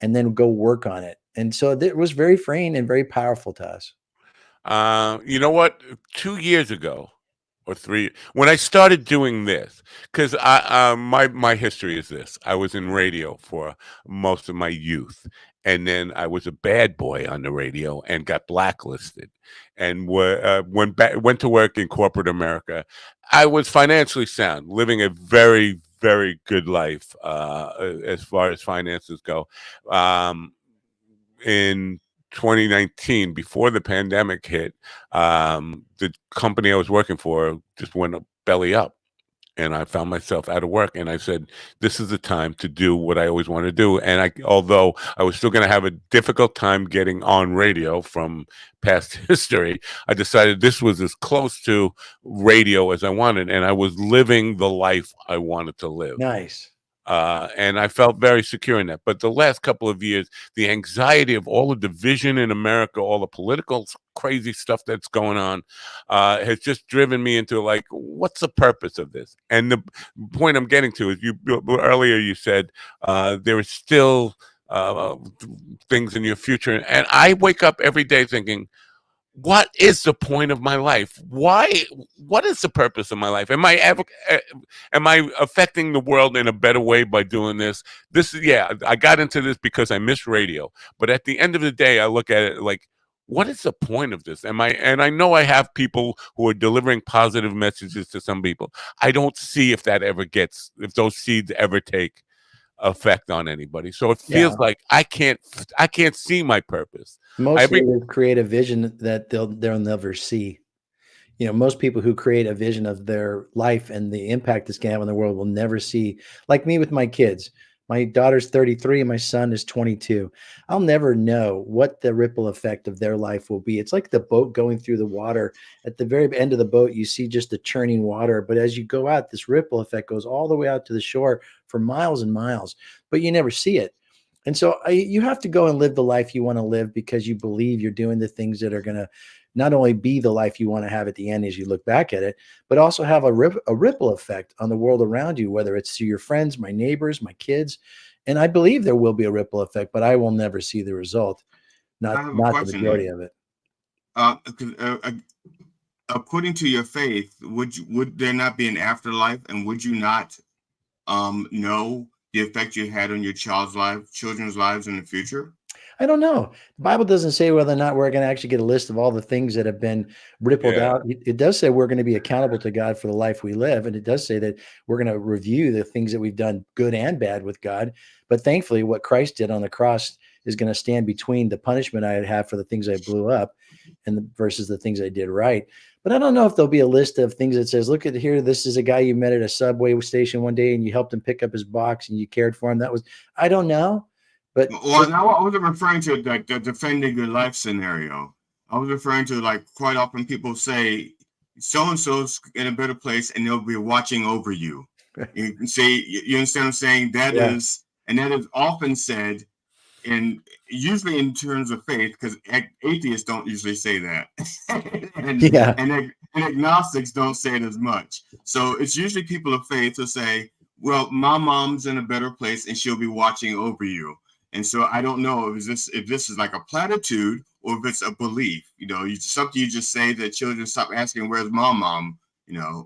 And then go work on it. And so it was very freeing and very powerful to us. You know what? 2 years ago or three, when I started doing this, because my history is this: I was in radio for most of my youth, and then I was a bad boy on the radio and got blacklisted, and went to work in corporate America. I was financially sound, living a very very good life as far as finances go. In 2019, before the pandemic hit, the company I was working for just went belly up, and I found myself out of work. And I said, "This is the time to do what I always wanted to do." And although I was still going to have a difficult time getting on radio from past history, I decided this was as close to radio as I wanted, and I was living the life I wanted to live. Nice. And I felt very secure in that. But the last couple of years, the anxiety of all the division in America, all the political crazy stuff that's going on, has just driven me into like, what's the purpose of this? And the point I'm getting to is, earlier you said there is still things in your future, and I wake up every day thinking, what is the point of my life? What is the purpose of my life? Am I affecting the world in a better way by doing this? I got into this because I miss radio. But at the end of the day, I look at it like, what is the point of this? And I know I have people who are delivering positive messages to some people. I don't see if those seeds ever take effect on anybody. So it feels like I can't see my purpose. Most people create a vision that they'll never see. You know, most people who create a vision of their life and the impact it's going to have on the world will never see. Like me with my kids. My daughter's 33 and my son is 22. I'll never know what the ripple effect of their life will be. It's like the boat going through the water. At the very end of the boat, you see just the churning water. But as you go out, this ripple effect goes all the way out to the shore for miles and miles, but you never see it. And so you have to go and live the life you want to live because you believe you're doing the things that are going to not only be the life you want to have at the end as you look back at it, but also have a ripple effect on the world around you, whether it's to your friends, my neighbors, my kids. And I believe there will be a ripple effect, but I will never see the result, not the majority of it. According to your faith, would there not be an afterlife, and would you not know the effect you had on your children's lives in the future? I don't know. The Bible doesn't say whether or not we're going to actually get a list of all the things that have been rippled out. It does say we're going to be accountable to God for the life we live. And it does say that we're going to review the things that we've done, good and bad, with God. But thankfully, what Christ did on the cross is going to stand between the punishment I'd have for the things I blew up versus the things I did right. But I don't know if there'll be a list of things that says, look at here, this is a guy you met at a subway station one day and you helped him pick up his box and you cared for him. I don't know. But now I wasn't referring to like the defending your life scenario. I was referring to, like, quite often people say so-and-so's in a better place and they'll be watching over you. You can say, you understand what I'm saying? That is often said usually in terms of faith, because atheists don't usually say that. and agnostics don't say it as much. So it's usually people of faith who say, well, my mom's in a better place and she'll be watching over you. And so I don't know if this is like a platitude or if it's a belief, something you just say that children stop asking, where's my mom,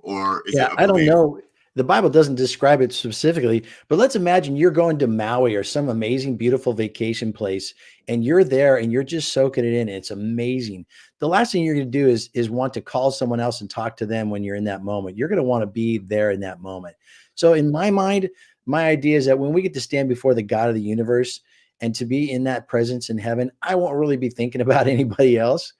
or is it a belief? I don't know. The Bible doesn't describe it specifically, but let's imagine you're going to Maui or some amazing, beautiful vacation place, and you're there and you're just soaking it in. It's amazing. The last thing you're going to do is want to call someone else and talk to them when you're in that moment. You're going to want to be there in that moment. So in my mind, my idea is that when we get to stand before the God of the universe and to be in that presence in heaven, I won't really be thinking about anybody else,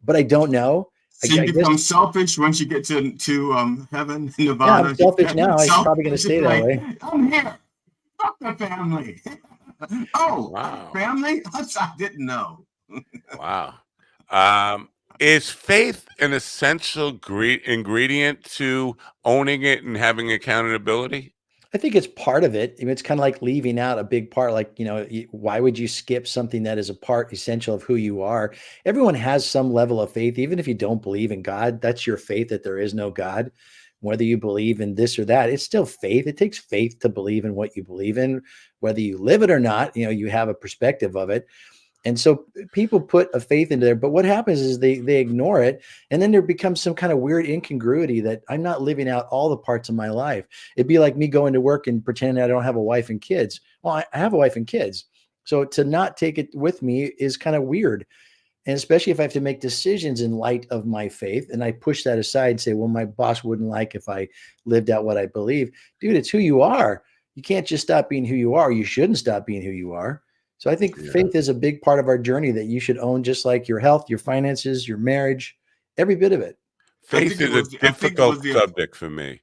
but I don't know. So you become selfish once you get to heaven, Nevada. Yeah, I'm selfish now. I'm probably going to stay that way. I'm here. Fuck the family. Wow. Family? I didn't know. Wow. Is faith an essential ingredient to owning it and having accountability? I think it's part of it. It's kind of like leaving out a big part. Like, why would you skip something that is a part essential of who you are? Everyone has some level of faith, even if you don't believe in God. That's your faith that there is no God. Whether you believe in this or that, it's still faith. It takes faith to believe in what you believe in, whether you live it or not. You have a perspective of it. And so people put a faith into there, but what happens is they ignore it, and then there becomes some kind of weird incongruity that I'm not living out all the parts of my life. It'd be like me going to work and pretending I don't have a wife and kids. Well, I have a wife and kids. So to not take it with me is kind of weird. And especially if I have to make decisions in light of my faith, and I push that aside and say, well, my boss wouldn't like if I lived out what I believe. Dude, it's who you are. You can't just stop being who you are. You shouldn't stop being who you are. So I think faith is a big part of our journey that you should own, just like your health, your finances, your marriage, every bit of it. Faith is a difficult subject for me.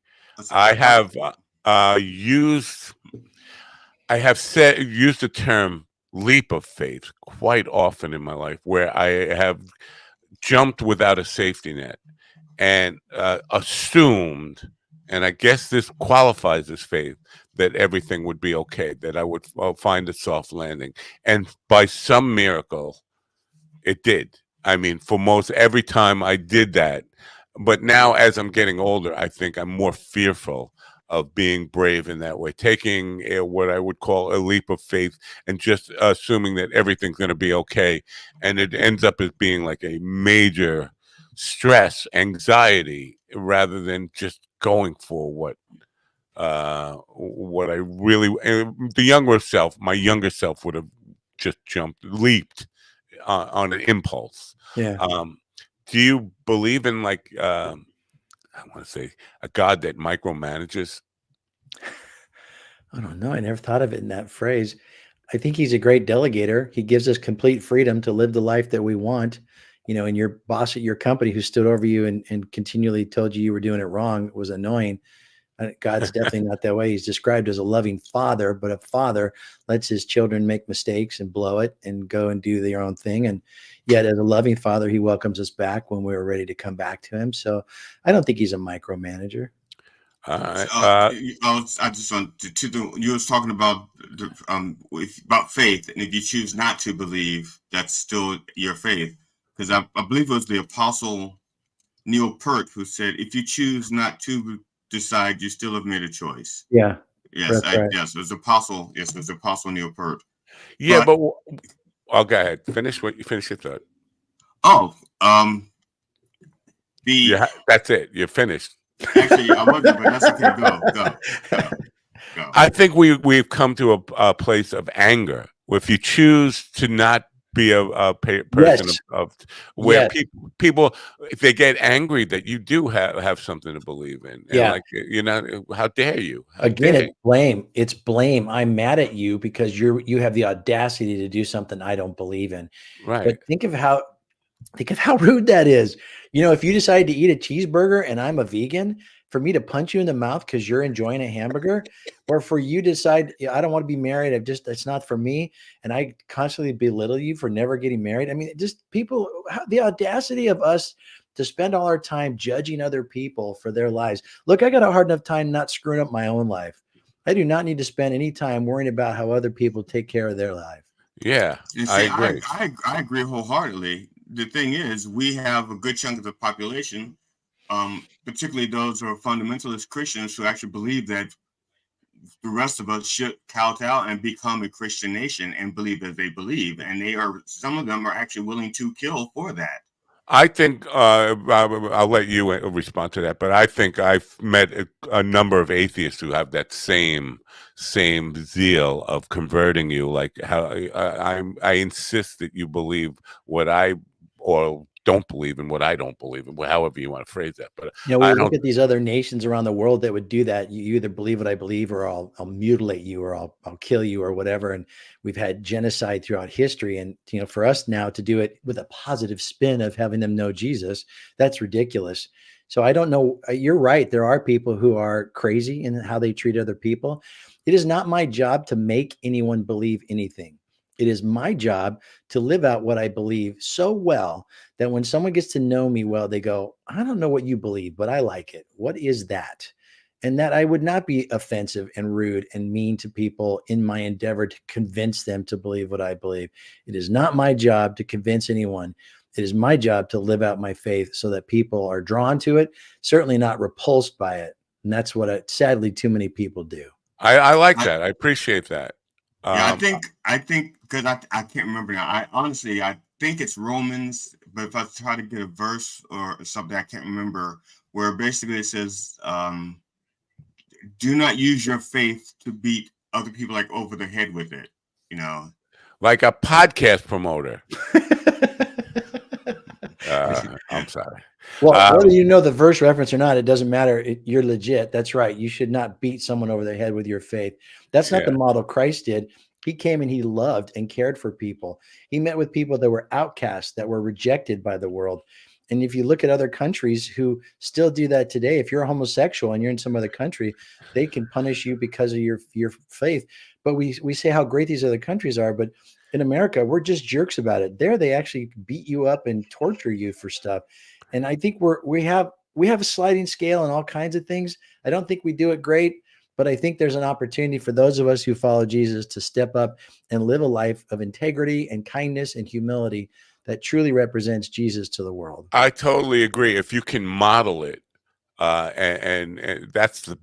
I have used the term leap of faith quite often in my life, where I have jumped without a safety net and assumed, and I guess this qualifies as faith, that everything would be okay, that I would find a soft landing. And by some miracle, it did. I mean, every time I did that. But now, as I'm getting older, I think I'm more fearful of being brave in that way, taking what I would call a leap of faith and just assuming that everything's going to be okay. And it ends up as being like a major stress, anxiety, rather than just going for what I really, my younger self would have just leaped on an impulse. Yeah. Do you believe in I want to say a God that micromanages? I don't know. I never thought of it in that phrase. I think he's a great delegator. He gives us complete freedom to live the life that we want. And your boss at your company who stood over you and continually told you were doing it wrong was annoying. God's definitely not that way. He's described as a loving father, but a father lets his children make mistakes and blow it and go and do their own thing. And yet as a loving father, he welcomes us back when we're ready to come back to him. So I don't think he's a micromanager. I just want you was talking about about faith, and if you choose not to believe, that's still your faith. Because I believe it was the Apostle Neil Peart who said, if you choose not to decide, you still have made a choice. Yeah. Yes. Yes. It was Apostle. Yes. It was Apostle Neil Peart. Yeah. But go ahead. Finish your thought. Oh, that's it. You're finished. Actually, I wasn't, but that's okay. Go. I think we've come to a place of anger. If you choose to not be a person of where people, if they get angry that you do have something to believe in, and how dare you? It's blame. It's blame. I'm mad at you because you have the audacity to do something I don't believe in. Right. But think of how rude that is. If you decide to eat a cheeseburger and I'm a vegan, for me to punch you in the mouth because you're enjoying a hamburger, or for you to decide, I don't want to be married. It's not for me. And I constantly belittle you for never getting married. I mean, just people, the audacity of us to spend all our time judging other people for their lives. Look, I got a hard enough time not screwing up my own life. I do not need to spend any time worrying about how other people take care of their life. Yeah, I agree. I agree wholeheartedly. The thing is, we have a good chunk of the population, particularly those who are fundamentalist Christians, who actually believe that the rest of us should kowtow and become a Christian nation and believe as they believe. And some of them are actually willing to kill for that. I think I'll let you respond to that, but I think I've met a number of atheists who have that same zeal of converting you. Like how I insist that you believe what I or don't believe in what I don't believe in, however you want to phrase that. But we look at these other nations around the world that would do that. You either believe what I believe, or I'll mutilate you, or I'll kill you, or whatever. And we've had genocide throughout history. And for us now to do it with a positive spin of having them know Jesus, that's ridiculous. So I don't know. You're right. There are people who are crazy in how they treat other people. It is not my job to make anyone believe anything. It is my job to live out what I believe so well that when someone gets to know me well, they go, I don't know what you believe, but I like it. What is that? And that I would not be offensive and rude and mean to people in my endeavor to convince them to believe what I believe. It is not my job to convince anyone. It is my job to live out my faith so that people are drawn to it, certainly not repulsed by it. And that's what sadly too many people do. I like that. I appreciate that. Yeah, I think because I can't remember now. I think it's Romans, but if I try to get a verse or something, I can't remember, where basically it says, "Do not use your faith to beat other people like over the head with it." You know, like a podcast promoter. I'm sorry. Well, whether you know the verse reference or not, it doesn't matter. You're legit. That's right. You should not beat someone over the head with your faith. That's not the model Christ did. He came and he loved and cared for people. He met with people that were outcasts, that were rejected by the world. And if you look at other countries who still do that today, if you're a homosexual and you're in some other country, they can punish you because of your faith. But we say how great these other countries are, but in America, we're just jerks about it. There, they actually beat you up and torture you for stuff. And I think we have a sliding scale and all kinds of things. I don't think we do it great, but I think there's an opportunity for those of us who follow Jesus to step up and live a life of integrity and kindness and humility that truly represents Jesus to the world. I totally agree. If you can model it, and that's the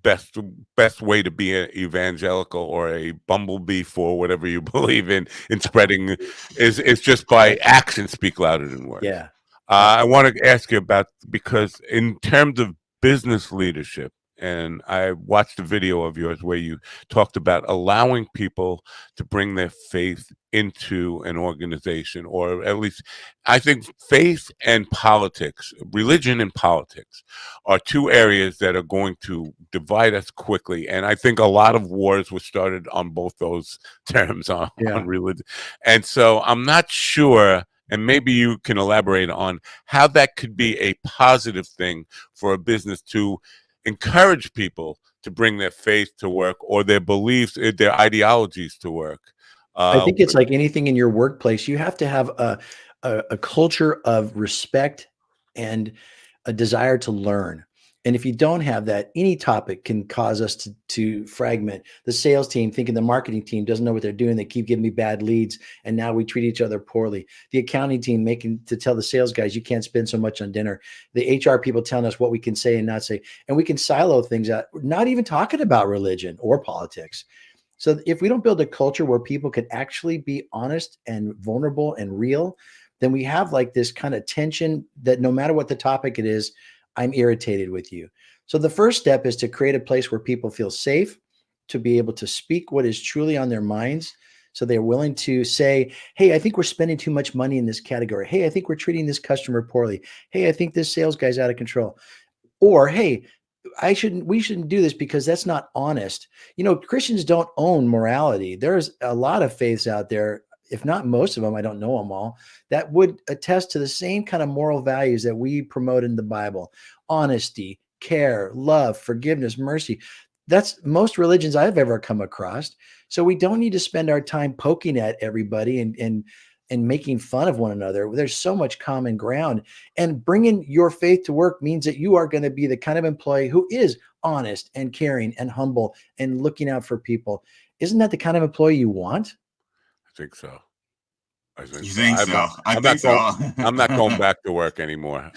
best way to be an evangelical or a bumblebee for whatever you believe in spreading is just by action speak louder than words. Yeah. I want to ask you about, because in terms of business leadership, and I watched a video of yours where you talked about allowing people to bring their faith into an organization, or at least I think faith and politics, religion and politics are two areas that are going to divide us quickly. And I think a lot of wars were started on both those terms on religion. And so I'm not sure, and maybe you can elaborate on how that could be a positive thing for a business to encourage people to bring their faith to work, or their beliefs, their ideologies to work. I think it's like anything in your workplace. You have to have a culture of respect and a desire to learn. And if you don't have that, any topic can cause us to fragment. The sales team thinking the marketing team doesn't know what they're doing. They keep giving me bad leads, and now we treat each other poorly. The accounting team making to tell the sales guys, you can't spend so much on dinner. The HR people telling us what we can say and not say. And we can silo things out, not even talking about religion or politics. So if we don't build a culture where people can actually be honest and vulnerable and real, then we have like this kind of tension that no matter what the topic it is, I'm irritated with you. So the first step is to create a place where people feel safe to be able to speak what is truly on their minds. So they're willing to say, hey, I think we're spending too much money in this category. Hey, I think we're treating this customer poorly. Hey, I think this sales guy's out of control. Or, hey, we shouldn't do this because that's not honest. You know, Christians don't own morality. There's a lot of faiths out there, if not most of them, I don't know them all, that would attest to the same kind of moral values that we promote in the Bible: honesty, care, love, forgiveness, mercy. That's most religions I've ever come across. So we don't need to spend our time poking at everybody and making fun of one another. There's so much common ground, and bringing your faith to work means that you are going to be the kind of employee who is honest and caring and humble and looking out for people. Isn't that the kind of employee you want? I think so. You think so? I'm not going back to work anymore.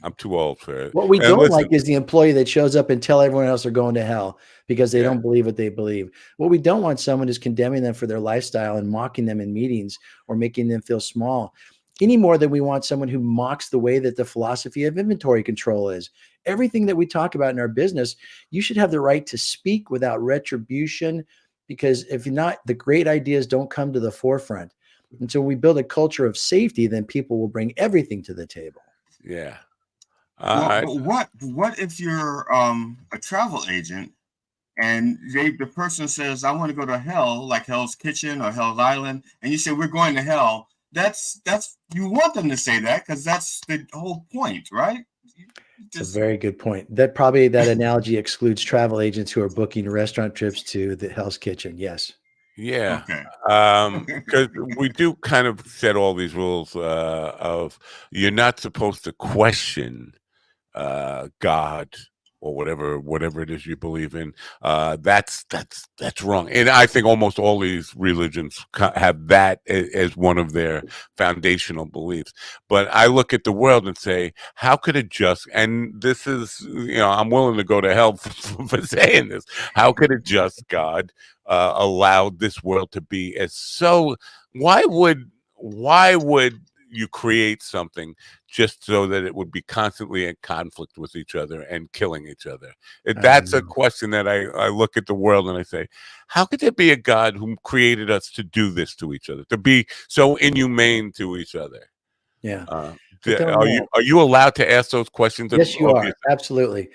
I'm too old for it. What we don't like is the employee that shows up and tell everyone else they're going to hell because they don't believe what they believe. What we don't want someone is condemning them for their lifestyle and mocking them in meetings or making them feel small, any more than we want someone who mocks the way that the philosophy of inventory control is. Everything that we talk about in our business, you should have the right to speak without retribution, because if you're not, the great ideas don't come to the forefront. And so we build a culture of safety, then people will bring everything to the table. Yeah. Well, what if you're a travel agent and the person says, I want to go to hell, like Hell's Kitchen or Hell's Island, and you say, we're going to hell? That's you want them to say that because that's the whole point, right? It's a very good point. That analogy excludes travel agents who are booking restaurant trips to the Hell's Kitchen. Yes. Yeah. Okay. Because we do kind of set all these rules of you're not supposed to question God or whatever it is you believe in. That's wrong. And I think almost all these religions have that as one of their foundational beliefs. But I look at the world and say, how could it just, and this is, I'm willing to go to hell for saying this, how could a just God allow this world to be as so, why would you create something just so that it would be constantly in conflict with each other and killing each other? That's a question that I look at the world and I say, how could there be a God who created us to do this to each other, to be so inhumane to each other? Yeah. Are you allowed to ask those questions? Yes, you are. Absolutely.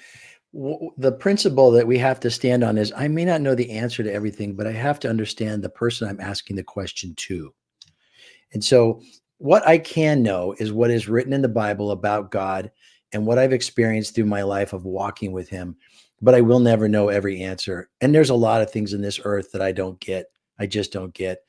The principle that we have to stand on is, I may not know the answer to everything, but I have to understand the person I'm asking the question to. And so what I can know is what is written in the Bible about God and what I've experienced through my life of walking with him, but I will never know every answer. And there's a lot of things in this earth that I don't get. I just don't get.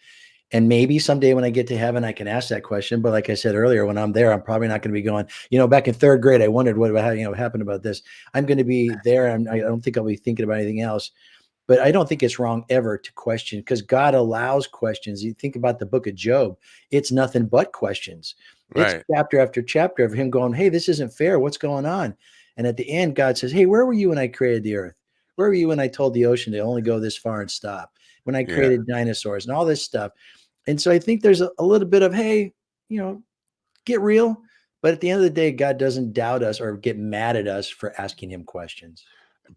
And maybe someday when I get to heaven, I can ask that question. But like I said earlier, when I'm there, I'm probably not going to be going, back in third grade, I wondered what happened about this. I'm going to be there. I don't think I'll be thinking about anything else. But I don't think it's wrong ever to question, because God allows questions. You think about the book of Job, it's nothing but questions. Right. It's chapter after chapter of him going, hey, this isn't fair. What's going on? And at the end, God says, hey, where were you when I created the earth? Where were you when I told the ocean to only go this far and stop? When I created dinosaurs and all this stuff. And so I think there's a little bit of, hey, get real. But at the end of the day, God doesn't doubt us or get mad at us for asking him questions.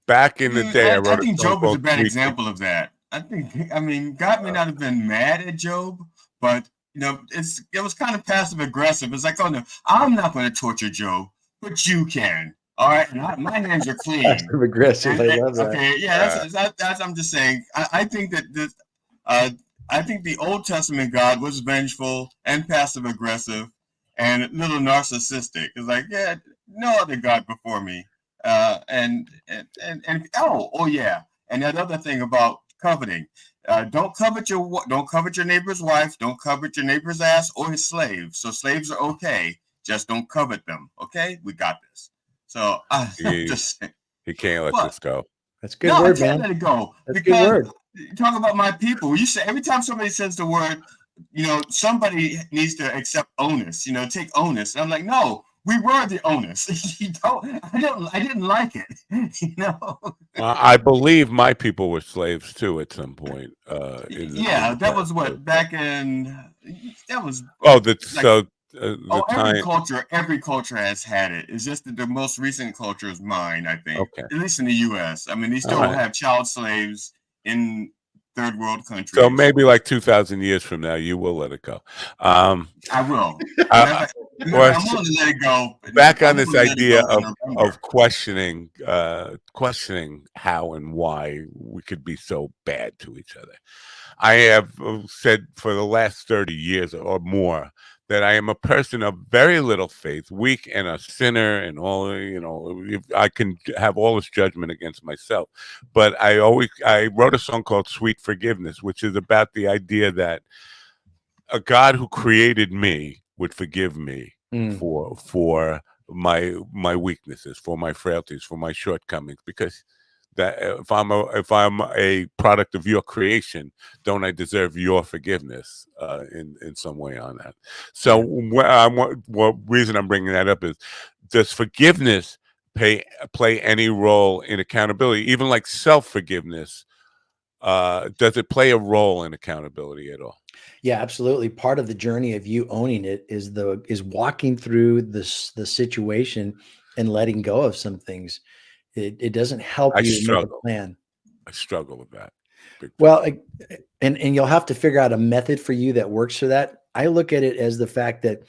Back in the day, I think Job is a bad example of that. God may not have been mad at Job, but it was kind of passive aggressive. It's like, oh no, I'm not going to torture Job, but you can. All right, my hands are clean. Passive aggressive. I love that. Okay, yeah, that's I'm just saying. I think that this. I think the Old Testament God was vengeful and passive aggressive and a little narcissistic. It's like, yeah, no other God before me. And yeah. And that other thing about coveting, don't covet your neighbor's wife, don't covet your neighbor's ass or his slaves. So slaves are okay, just don't covet them. Okay, we got this. So he can't let this go. That's a good word, man. Let it go. That's a good word. Talk about my people. You say every time somebody says the word, somebody needs to accept onus. Take onus. And I'm like, no. We were the onus. I didn't like it. I believe my people were slaves too at some point. That was what back in. That was. Every culture has had it. It's just that the most recent culture is mine. I think, at least in the U.S. I mean, they still have child slaves in third world countries. So maybe like 2,000 years from now, you will let it go. I will. I'm going to let it go. Back on this idea of questioning how and why we could be so bad to each other. I have said for the last 30 years or more that I am a person of very little faith, weak and a sinner, and all, I can have all this judgment against myself. But I wrote a song called Sweet Forgiveness, which is about the idea that a God who created me would forgive me for my weaknesses, for my frailties, for my shortcomings, because that if I'm a product of your creation, don't I deserve your forgiveness in some way on that? So what reason I'm bringing that up is, does forgiveness play any role in accountability? Even like self-forgiveness, does it play a role in accountability at all? Yeah, absolutely. Part of the journey of you owning it is walking through the situation and letting go of some things. It doesn't help you make a plan. I struggle with that. Well, and you'll have to figure out a method for you that works for that. I look at it as the fact that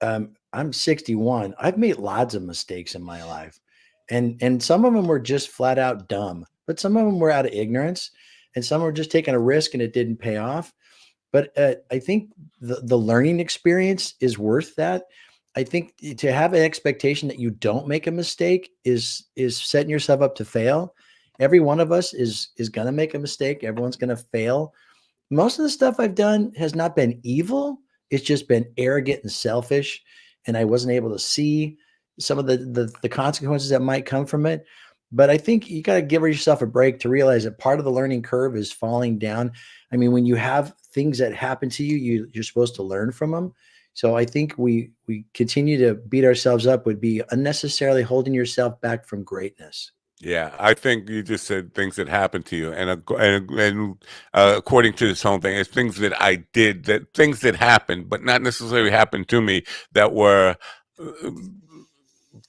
I'm 61. I've made lots of mistakes in my life, and some of them were just flat out dumb, but some of them were out of ignorance, and some were just taking a risk and it didn't pay off. But I think the learning experience is worth that. I think to have an expectation that you don't make a mistake is setting yourself up to fail. Every one of us is going to make a mistake. Everyone's going to fail. Most of the stuff I've done has not been evil. It's just been arrogant and selfish. And I wasn't able to see some of the consequences that might come from it. But I think you got to give yourself a break to realize that part of the learning curve is falling down. I mean, when you have things that happen to you, you're supposed to learn from them. So I think we continue to beat ourselves up would be unnecessarily holding yourself back from greatness. Yeah, I think you just said things that happened to you, and according to this whole thing, it's things that I did, that things that happened, but not necessarily happened to me, that were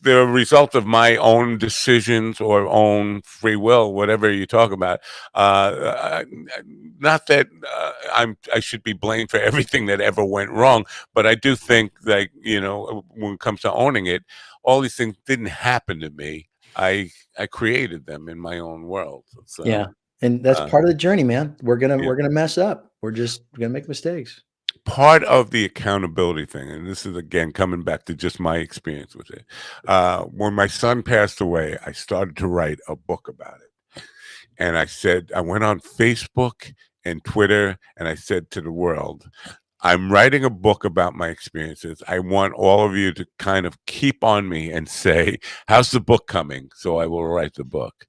the result of my own decisions or own free will, whatever you talk about. Not that I should be blamed for everything that ever went wrong, but I do think that, you know, when it comes to owning it, all these things didn't happen to me. I created them in my own world. So, Yeah. And that's part of the journey, man. We're gonna mess up. We're gonna make mistakes. Part of the accountability thing, and this is again coming back to just my experience with it. When my son passed away, I started to write a book about it. And I went on Facebook and Twitter, and I said to the world, I'm writing a book about my experiences. I want all of you to kind of keep on me and say, how's the book coming? So I will write the book.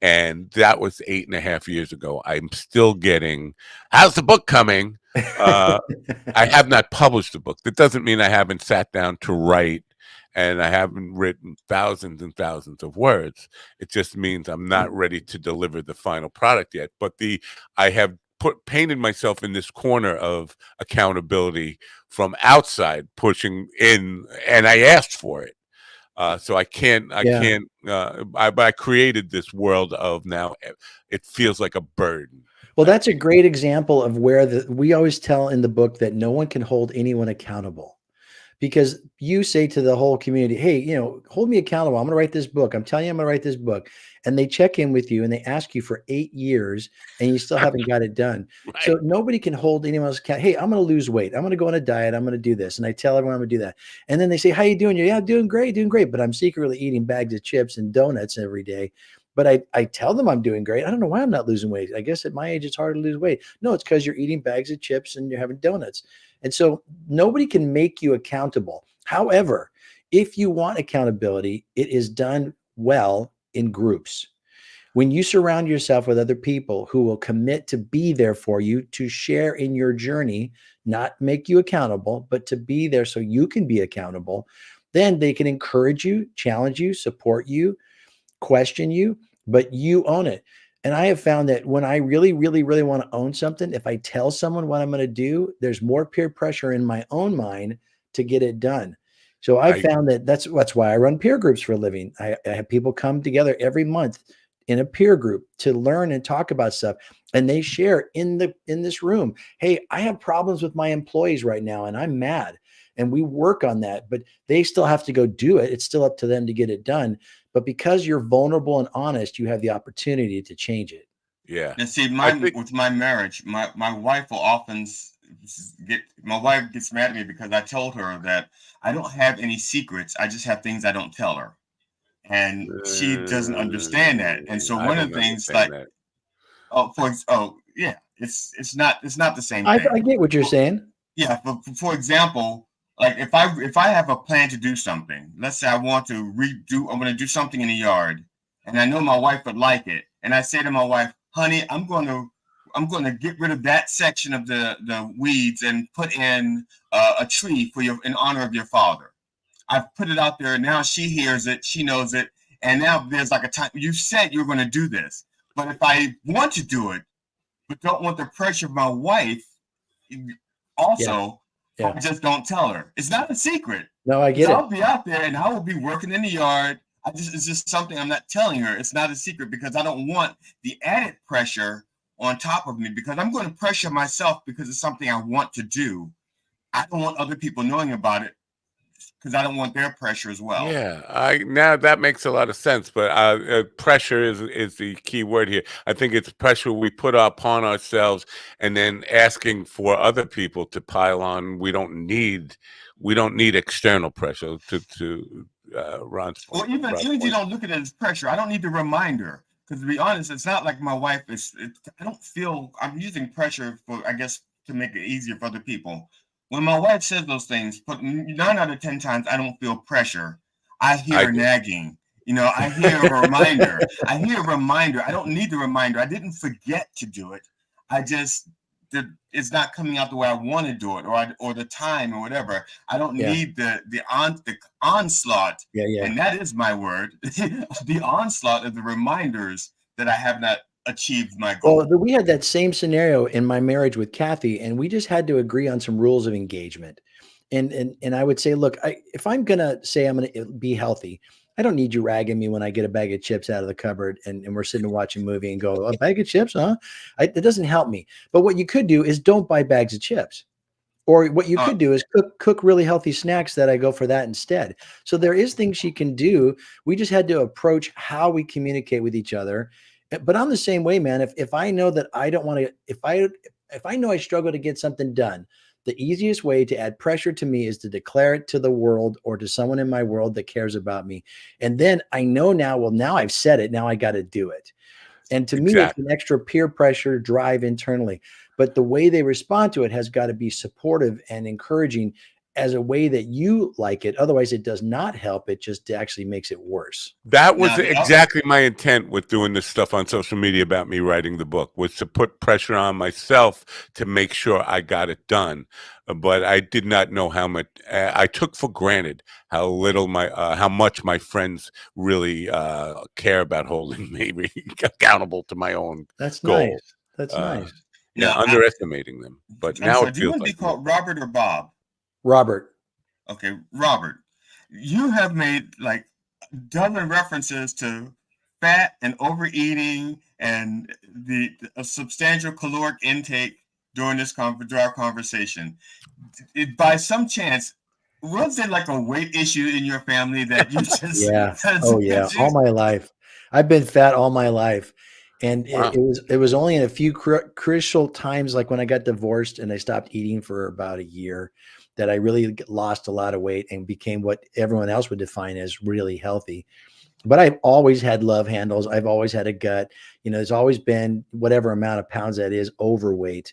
And that was 8.5 years ago. I'm still getting, how's the book coming? I have not published the book. That doesn't mean I haven't sat down to write, and I haven't written thousands and thousands of words. It just means I'm not ready to deliver the final product yet. But I have painted myself in this corner of accountability from outside pushing in, and I asked for it. So I created this world of now it feels like a burden. Well, that's a great example of where we always tell in the book that no one can hold anyone accountable, because you say to the whole community, hey, you know, hold me accountable. I'm going to write this book. I'm telling you, I'm going to write this book. And they check in with you and they ask you for 8 years and you still haven't got it done. Right. So nobody can hold anyone else accountable. Hey, I'm going to lose weight. I'm going to go on a diet. I'm going to do this. And I tell everyone I'm going to do that. And then they say, how you doing? Yeah, doing great. But I'm secretly eating bags of chips and donuts every day. But I tell them I'm doing great. I don't know why I'm not losing weight. I guess at my age, it's hard to lose weight. No, it's because you're eating bags of chips and you're having donuts. And so nobody can make you accountable. However, if you want accountability, it is done well in groups. When you surround yourself with other people who will commit to be there for you, to share in your journey, not make you accountable, but to be there so you can be accountable, then they can encourage you, challenge you, support you, question you, but you own it. And I have found that when I really, really, really want to own something, if I tell someone what I'm going to do, there's more peer pressure in my own mind to get it done. So I found that that's why I run peer groups for a living. I have people come together every month in a peer group to learn and talk about stuff. And they share in this room, hey, I have problems with my employees right now and I'm mad. And we work on that, but they still have to go do it. It's still up to them to get it done. But because you're vulnerable and honest, you have the opportunity to change it. Yeah. And see, with my marriage, my wife will often my wife gets mad at me because I told her that I don't have any secrets. I just have things I don't tell her. And she doesn't understand that. And so one of the things like, it's not the same thing. I get what you're saying. Yeah. For example, like if I have a plan to do something, let's say I'm going to do something in the yard, and I know my wife would like it. And I say to my wife, honey, I'm going to get rid of that section of the weeds and put in a tree in honor of your father. I've put it out there. Now she hears it. She knows it. And now there's like a time you said you're going to do this. But if I want to do it, but don't want the pressure of my wife, also, I just don't tell her. It's not a secret. No, I get it. I'll be out there and I will be working in the yard. It's just something I'm not telling her. It's not a secret because I don't want the added pressure on top of me, because I'm going to pressure myself because it's something I want to do. I don't want other people knowing about it because I don't want their pressure as well. Yeah, now that makes a lot of sense. But pressure is the key word here. I think it's pressure we put upon ourselves, and then asking for other people to pile on. We don't need external pressure to Ron's point. Well, even if you don't look at it as pressure, I don't need to remind her. Because to be honest, it's not like my wife I don't feel I'm using pressure to make it easier for other people. When my wife says those things, but 9 out of 10 times I don't feel pressure. I hear nagging. You know, I hear a reminder. I hear a reminder. I don't need the reminder. I didn't forget to do it. I just it's not coming out the way I want to do it, or the time or whatever. I don't need the onslaught. And that is my word. The onslaught of the reminders that I have not achieved my goal. Well, we had that same scenario in my marriage with Kathy, and we just had to agree on some rules of engagement. And I would say, look, if I'm gonna say I'm gonna be healthy, I don't need you ragging me when I get a bag of chips out of the cupboard and we're sitting and watching a movie and go, a bag of chips, huh? It doesn't help me. But what you could do is don't buy bags of chips. Or what you could do is cook really healthy snacks that I go for that instead. So there is things she can do. We just had to approach how we communicate with each other. But I'm the same way, man. If I know that I don't want to, if I know I struggle to get something done, the easiest way to add pressure to me is to declare it to the world or to someone in my world that cares about me. And then I know now, well, now I've said it, now I got to do it. And to me, it's an extra peer pressure drive internally. But the way they respond to it has got to be supportive and encouraging as a way that you like it. Otherwise, it does not help. It just actually makes it worse. That was exactly my intent with doing this stuff on social media about me writing the book, was to put pressure on myself to make sure I got it done. But I did not know how much I took for granted how little how much my friends really care about holding me accountable to my own goal. Nice. That's nice. Yeah, underestimating them. But now it do you feels want to like be called Robert or Bob? Robert. Okay, Robert. You have made like dozen references to fat and overeating and a substantial caloric intake during our conversation. By some chance, was there like a weight issue in your family that you just Oh yeah, all my life. I've been fat all my life. And it was only in a few crucial times, like when I got divorced and I stopped eating for about a year, that I really lost a lot of weight and became what everyone else would define as really healthy. But I've always had love handles. I've always had a gut. You know, there's always been whatever amount of pounds that is overweight.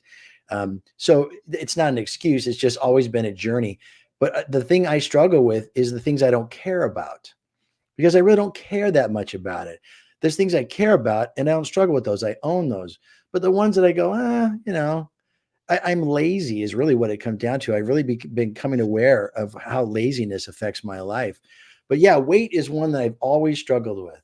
So it's not an excuse. It's just always been a journey. But the thing I struggle with is the things I don't care about, because I really don't care that much about it. There's things I care about and I don't struggle with those. I own those. But the ones that I go, you know, I'm lazy is really what it comes down to. I've really been becoming aware of how laziness affects my life. But yeah, weight is one that I've always struggled with.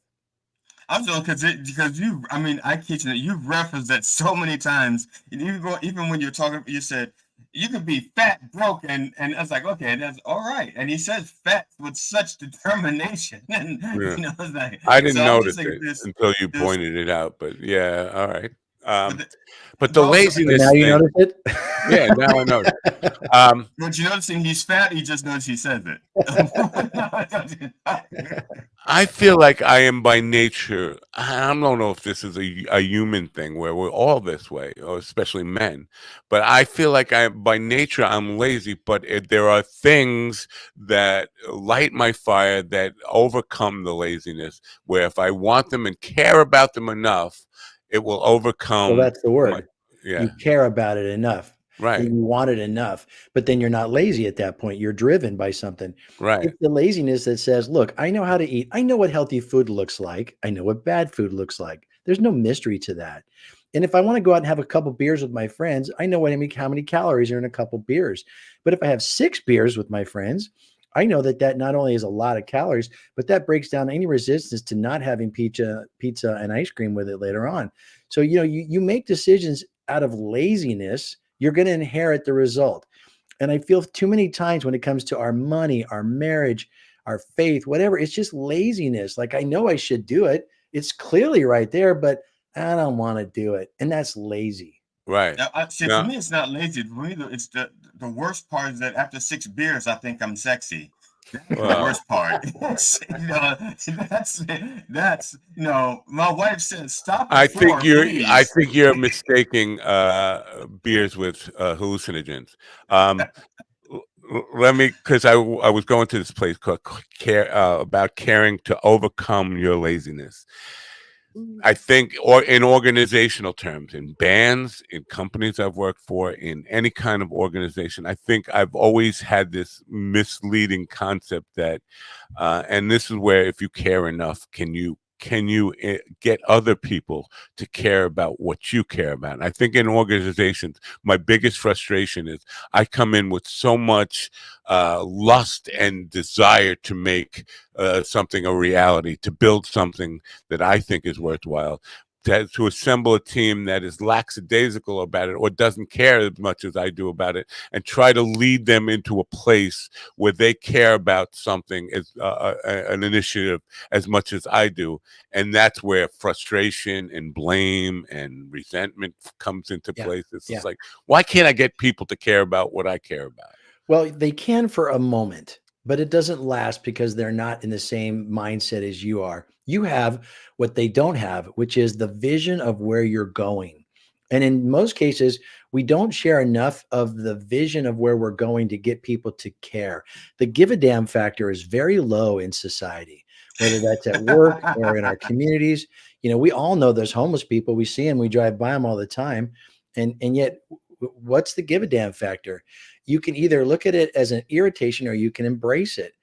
I'm so because you, I mean, I kid you, you've referenced that so many times. Even when you're talking, you said you could be fat, broke, and I was like, okay, that's all right. And he says fat with such determination, and you know, it's like, I didn't notice it until you pointed it out. But yeah, all right. But the laziness now you thing, notice it? Yeah, now I know. But you noticing he's fat, he just knows he says it. I feel like I am by nature. I don't know if this is a human thing where we're all this way, or especially men. But I feel like by nature I'm lazy. But there are things that light my fire that overcome the laziness. Where if I want them and care about them enough, it will overcome. Well, that's the word. You care about it enough. Right. You want it enough, but then you're not lazy at that point. You're driven by something. Right. It's the laziness that says, look, I know how to eat. I know what healthy food looks like. I know what bad food looks like. There's no mystery to that. And if I want to go out and have a couple beers with my friends, I know how many calories are in a couple beers. But if I have 6 beers with my friends, I know that not only is a lot of calories, but that breaks down any resistance to not having pizza and ice cream with it later on. So, you know, you make decisions out of laziness, you're going to inherit the result. And I feel too many times when it comes to our money, our marriage, our faith, whatever, it's just laziness. Like, I know I should do it. It's clearly right there, but I don't want to do it. And that's lazy. Right. For me, it's not lazy. For me, it's the worst part is that after 6 beers, I think I'm sexy. That's the worst part. That's my wife said stop. I think you're mistaking beers with hallucinogens. Let me, because I was going to this place called about caring to overcome your laziness. I think, or in organizational terms, in bands, in companies I've worked for, in any kind of organization, I think I've always had this misleading concept that, and this is where, if you care enough, can you get other people to care about what you care about? And I think in organizations, my biggest frustration is I come in with so much lust and desire to make something a reality, to build something that I think is worthwhile, to assemble a team that is lackadaisical about it or doesn't care as much as I do about it, and try to lead them into a place where they care about something as an initiative as much as I do. And that's where frustration and blame and resentment comes into place. It's just like, why can't I get people to care about what I care about? Well, they can for a moment, but it doesn't last because they're not in the same mindset as you are. You have what they don't have, which is the vision of where you're going. And in most cases, we don't share enough of the vision of where we're going to get people to care. The give a damn factor is very low in society, whether that's at work or in our communities. We all know there's homeless people. We see them, we drive by them all the time. And yet, what's the give a damn factor? You can either look at it as an irritation or you can embrace it,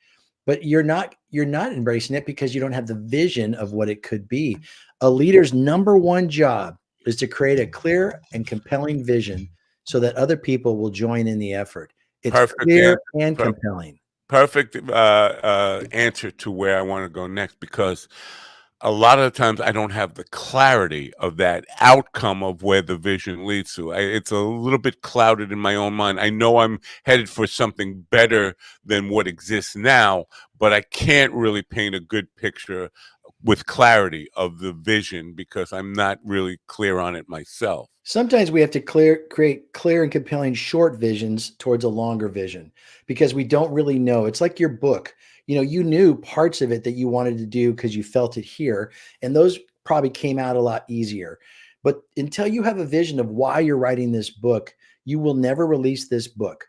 but you're not embracing it because you don't have the vision of what it could be. A leader's number one job is to create a clear and compelling vision so that other people will join in the effort. It's clear and compelling. Perfect answer to where I want to go next, because a lot of the times I don't have the clarity of that outcome of where the vision leads to. It's a little bit clouded in my own mind. I know I'm headed for something better than what exists now, but I can't really paint a good picture with clarity of the vision because I'm not really clear on it myself. Sometimes we have to create clear and compelling short visions towards a longer vision because we don't really know. It's like your book. You knew parts of it that you wanted to do because you felt it here, and those probably came out a lot easier. But until you have a vision of why you're writing this book, you will never release this book,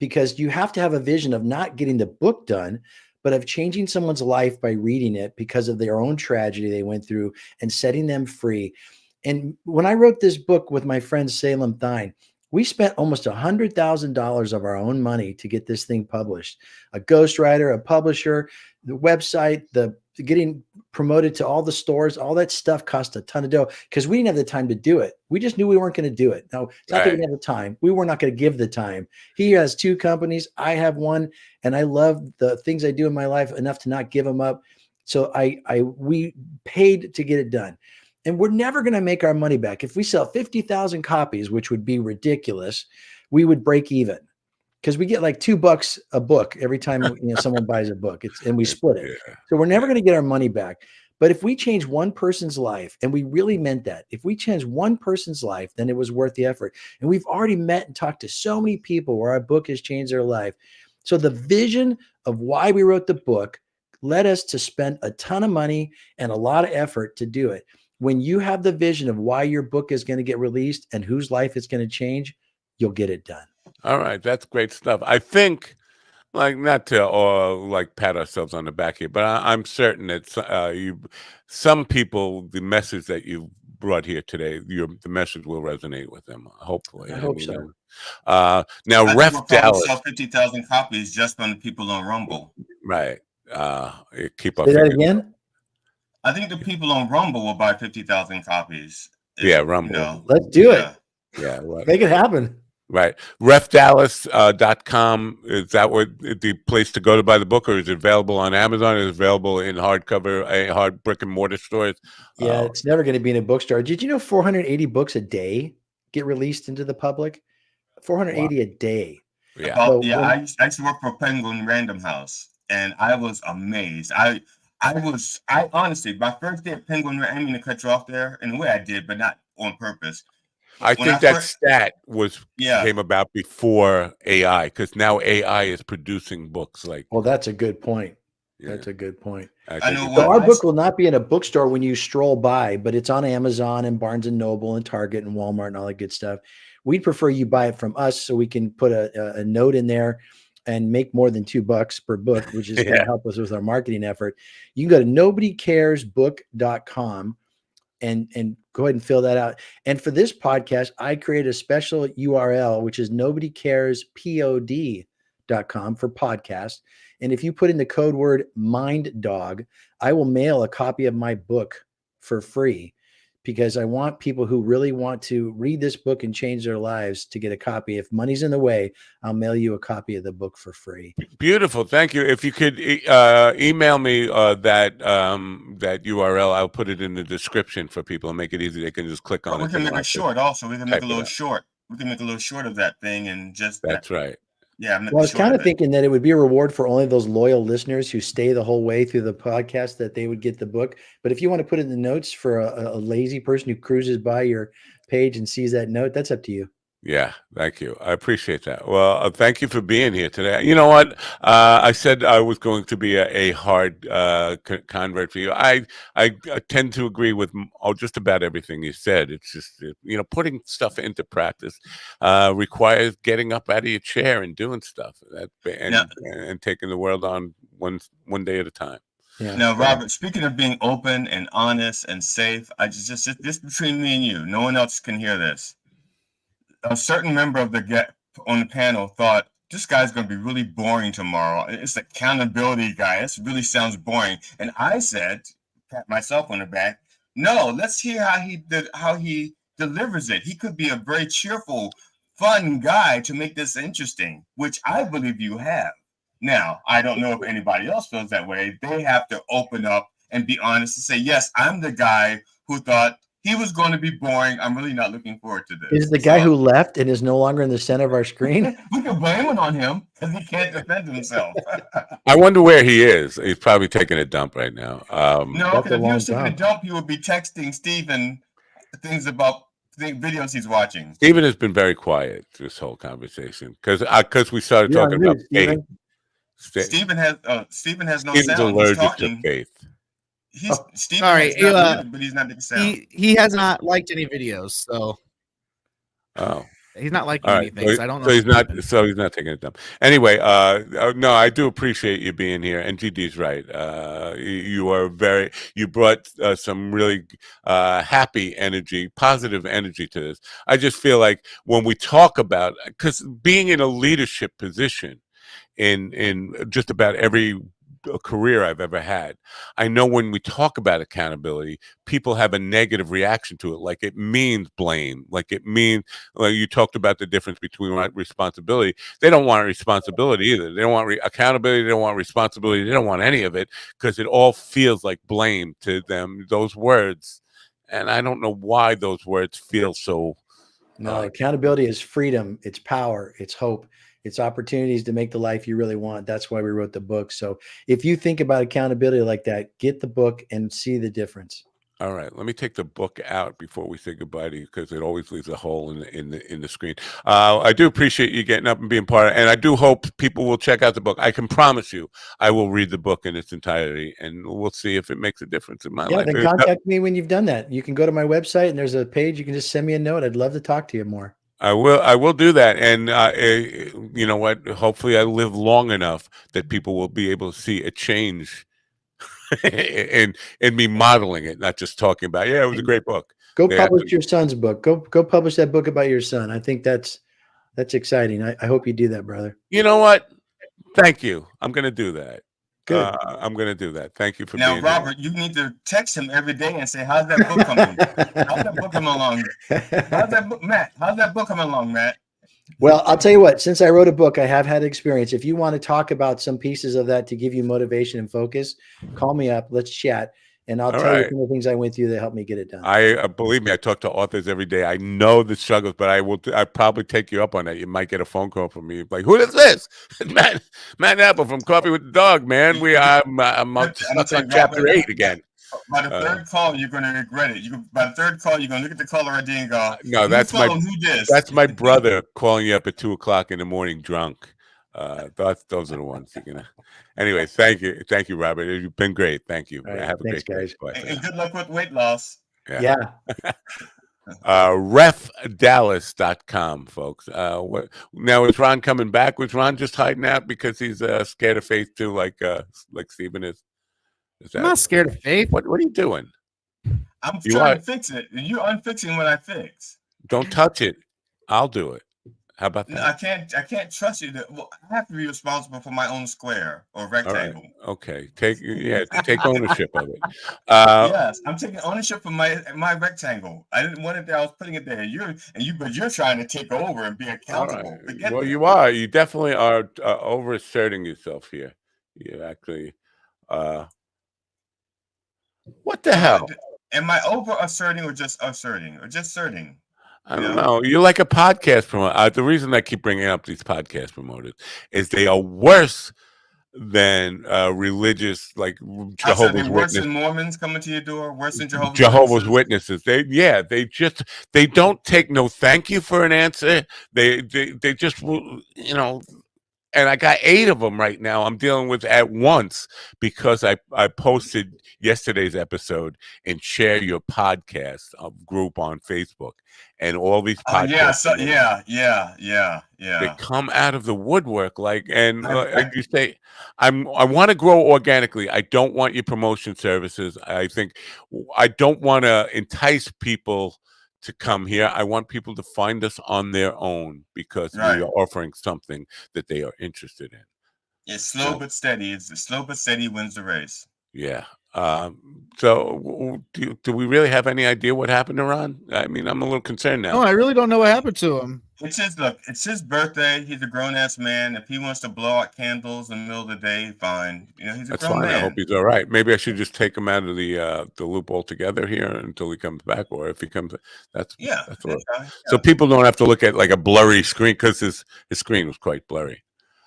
because you have to have a vision of not getting the book done, but of changing someone's life by reading it because of their own tragedy they went through and setting them free. And when I wrote this book with my friend Salem Thine, we spent almost $100,000 of our own money to get this thing published. A ghostwriter, a publisher, the website, the getting promoted to all the stores, all that stuff cost a ton of dough because we didn't have the time to do it. We just knew we weren't going to do it. No, it's not that we didn't have the time. We were not going to give the time. He has 2 companies. I have one, and I love the things I do in my life enough to not give them up. So we paid to get it done. And we're never going to make our money back. If we sell 50,000 copies, which would be ridiculous, we would break even because we get like $2 a book every time someone buys a book. And we split it. So we're never going to get our money back. But if we change one person's life, and we really meant that, if we change one person's life, then it was worth the effort. And we've already met and talked to so many people where our book has changed their life. So the vision of why we wrote the book led us to spend a ton of money and a lot of effort to do it. When you have the vision of why your book is going to get released and whose life it's going to change, you'll get it done. All right. That's great stuff. I think, not to pat ourselves on the back here, but I'm certain that some people, the message that you brought here today, the message will resonate with them, hopefully. I hope so. Now, Ref Dallas. Sell 50,000 copies just from the people on Rumble. Right. Keep up. Say that again? I think the people on Rumble will buy 50,000 copies. Rumble. Let's do it. Yeah. Right. Make it happen. Right. refdallas.com. Is that the place to go to buy the book, or is it available on Amazon? Is it available in hardcover, hard brick and mortar stores? Yeah, it's never going to be in a bookstore. Did you know 480 books a day get released into the public? 480 a day. Yeah. I used to work for Penguin Random House, and I was amazed. I honestly, my first day at Penguin, I didn't mean to cut you off there. In a way I did, but not on purpose. I think that stat came about before AI, because now AI is producing books like. Well, that's a good point. Yeah. That's a good point. So our book will not be in a bookstore when you stroll by, but it's on Amazon and Barnes and Noble and Target and Walmart and all that good stuff. We'd prefer you buy it from us so we can put a note in there and make more than $2 per book, which is going to help us with our marketing effort. You can go to nobodycaresbook.com and go ahead and fill that out. And for this podcast, I created a special URL, which is nobodycarespod.com for podcast. And if you put in the code word Mind Dog, I will mail a copy of my book for free, because I want people who really want to read this book and change their lives to get a copy. If money's in the way, I'll mail you a copy of the book for free. Beautiful. Thank you. If you could email me that URL, I'll put it in the description for people and make it easy. They can just click on it. We can make a short also. We can make a little short. We can make a little short of that thing and just. That's right. Yeah. Well, I was kind of thinking that it would be a reward for only those loyal listeners who stay the whole way through the podcast, that they would get the book. But if you want to put in the notes for a lazy person who cruises by your page and sees that note, that's up to you. Yeah, thank you. I appreciate that. Well, thank you for being here today. You know what? I said I was going to be a hard convert for you. I tend to agree with just about everything you said. It's just, putting stuff into practice requires getting up out of your chair and doing stuff and taking the world on one day at a time. Yeah. Now, Robert, speaking of being open and honest and safe, I just this between me and you, no one else can hear this. A certain member of the on the panel thought, this guy's going to be really boring tomorrow. It's accountability guy. This really sounds boring. And I said, pat myself on the back, no, let's hear how he delivers it. He could be a very cheerful, fun guy to make this interesting, which I believe you have. Now, I don't know if anybody else feels that way. They have to open up and be honest and say, yes, I'm the guy who thought he was going to be boring. I'm really not looking forward to this. Is the guy who left and is no longer in the center of our screen? We can blame it on him because he can't defend himself. I wonder where he is. He's probably taking a dump right now. No, because if he was taking a dump, he would be texting Steven things about videos he's watching. Steven has been very quiet this whole conversation because we started talking about faith. Steven has no Steven's sound. allergic to faith. Sorry, but he's not making sound. He has not liked any videos, so he's not liking anything. So I don't know. So he's not taking it down. Anyway, no, I do appreciate you being here, and GD's right. You brought some really happy energy, positive energy to this. I just feel like when we talk about, because being in a leadership position in just about every career I've ever had, I know when we talk about accountability, people have a negative reaction to it, like it means blame, like it means, like you talked about the difference between responsibility. They don't want responsibility either. They don't want accountability. They don't want responsibility. They don't want any of it because it all feels like blame to them, those words. And I don't know why those words feel so. No, accountability is freedom. It's power. It's hope. It's opportunities to make the life you really want. That's why we wrote the book. So if you think about accountability like that, get the book and see the difference. All right, let me take the book out before we say goodbye to you because it always leaves a hole in the screen. I do appreciate you getting up and being part of it, and I do hope people will check out the book. I can promise you, I will read the book in its entirety, and we'll see if it makes a difference in my life. Yeah, then contact me when you've done that. You can go to my website, and there's a page. You can just send me a note. I'd love to talk to you more. I will do that, and you know what? Hopefully, I live long enough that people will be able to see a change in me modeling it, not just talking about. Yeah, it was a great book. Go publish your son's book. Go publish that book about your son. I think that's exciting. I hope you do that, brother. You know what? Thank you. I'm going to do that. Good. I'm going to do that. Thank you for being here. Now, Robert, you need to text him every day and say, how's that book coming? How's that book coming along? How's that book, Matt? How's that book coming along, Matt? Well, I'll tell you what, since I wrote a book, I have had experience. If you want to talk about some pieces of that to give you motivation and focus, call me up. Let's chat. And I'll tell you some of the things I went through that helped me get it done. Believe me, I talk to authors every day. I know the struggles, but I probably take you up on that. You might get a phone call from me like, "Who is this?" Matt Apple from Coffee with the Dog. Man, I'm on chapter 8 again. By the third call, you're going to regret it. By the third call, you're going to look at the caller ID and go, "No, that's my brother calling you up at 2:00 in the morning, drunk." Those are the ones you're gonna. Anyway, thank you, Robert. You've been great. Thank you. Right, have a thanks, great guys. And good luck with weight loss. Yeah. refdallas.com, folks. Now is Ron coming back? Was Ron just hiding out because he's scared of faith too, like Steven is? I'm not scared of faith. What are you doing? I'm You trying are. to fix it. You're unfixing what I fix. Don't touch it. I'll do it. How about No, I that? can't trust you. Well, I have to be responsible for my own square or All right. rectangle. Okay. Take ownership of it. Yes, I'm taking ownership for my rectangle. I didn't want it there. I was putting it there. But you're trying to take over and be All right. accountable. Forget Well, that. you are. You definitely are overasserting yourself here. You actually. What the hell? Am I over asserting or just asserting I don't know. You're like a podcast promoter. The reason I keep bringing up these podcast promoters is they are worse than religious, like Jehovah's Worse Witnesses. than Mormons coming to your door? Worse than Jehovah's Witnesses. They don't take no thank you for an answer. They just, and I got 8 of them right now I'm dealing with at once because I posted yesterday's episode and Share Your Podcast group on Facebook, and all these podcasts. They come out of the woodwork, like you say, I want to grow organically. I don't want your promotion services. I don't want to entice people to come here. I want people to find us on their own because we are offering something that they are interested in. It's slow but steady. It's the slow but steady wins the race. Yeah. So do we really have any idea what happened to Ron? I mean, I'm a little concerned now. No, I really don't know what happened to him. It's his birthday. He's a grown-ass man. If he wants to blow out candles in the middle of the day, fine. He's a grown man. I hope he's all right. Maybe I should just take him out of the loop altogether here until he comes back, or if he comes, that's so people don't have to look at like a blurry screen, because his screen was quite blurry.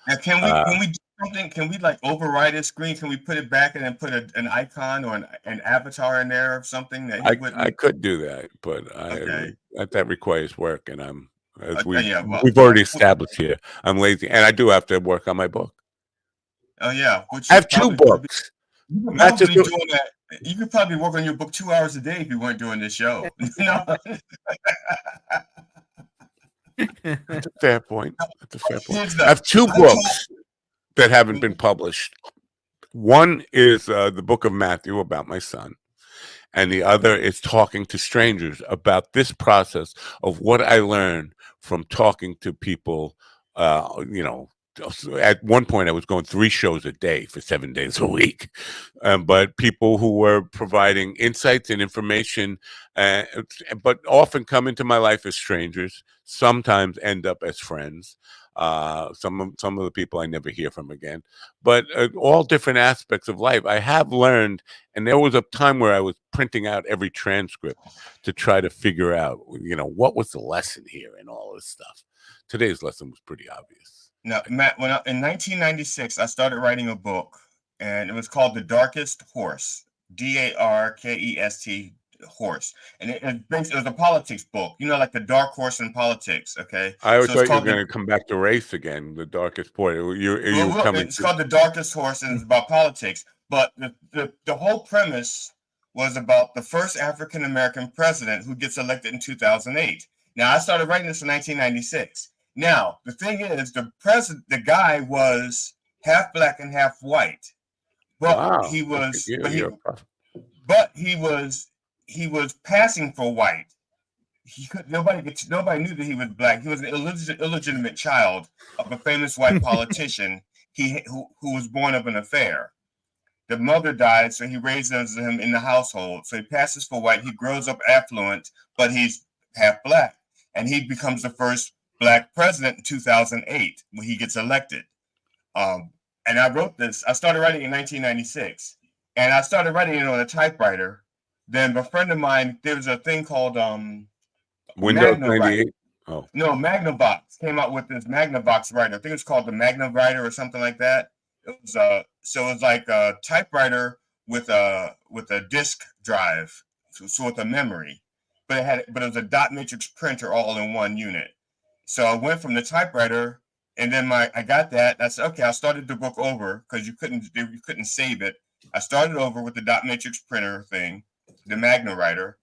Now, can we do something? Can we like override his screen? Can we put it back and then put an icon or an avatar in there or something that he wouldn't? I could do that, but that requires work, and we've already established here, I'm lazy, and I do have to work on my book. Oh yeah, I have 2 books. You could probably work on your book 2 hours a day if you weren't doing this show. That's a fair point. I have 2 books that haven't been published. One is the book of Matthew about my son, and the other is talking to strangers about this process of what I learned from talking to people. At one point I was going 3 shows a day for 7 days a week, but people who were providing insights and information, but often come into my life as strangers, sometimes end up as friends. Some of the people I never hear from again, but all different aspects of life. I have learned, and there was a time where I was printing out every transcript to try to figure out, what was the lesson here and all this stuff. Today's lesson was pretty obvious. Now, Matt, in 1996, I started writing a book, and it was called The Darkest Horse, DARKEST horse, and it was a politics book, like the dark horse in politics. Okay, I always thought you were going to come back to race again. The darkest point. It's called The Darkest Horse, and it's about politics. But the whole premise was about the first African American president who gets elected in 2008. Now, I started writing this in 1996. Now, the thing is, the guy was half black and half white, but he was passing for white. Nobody knew that he was black. He was an illegitimate child of a famous white politician. Who was born of an affair. The mother died, so he raises him in the household. So he passes for white. He grows up affluent, but he's half black, and he becomes the first black president in 2008 when he gets elected. And I wrote this. I started writing in 1996, and I started writing it on a typewriter. Then a friend of mine, there was a thing called Windows 98. Oh no, Magnavox came out with this Magnavox writer. I think it's called the Magna Writer or something like that. It was so it was like a typewriter with a disk drive, so with a memory, but it was a dot matrix printer all in one unit. So I went from the typewriter, and then I got that. I said, okay, I started the book over because you couldn't save it. I started over with the dot matrix printer thing, the Magna Writer,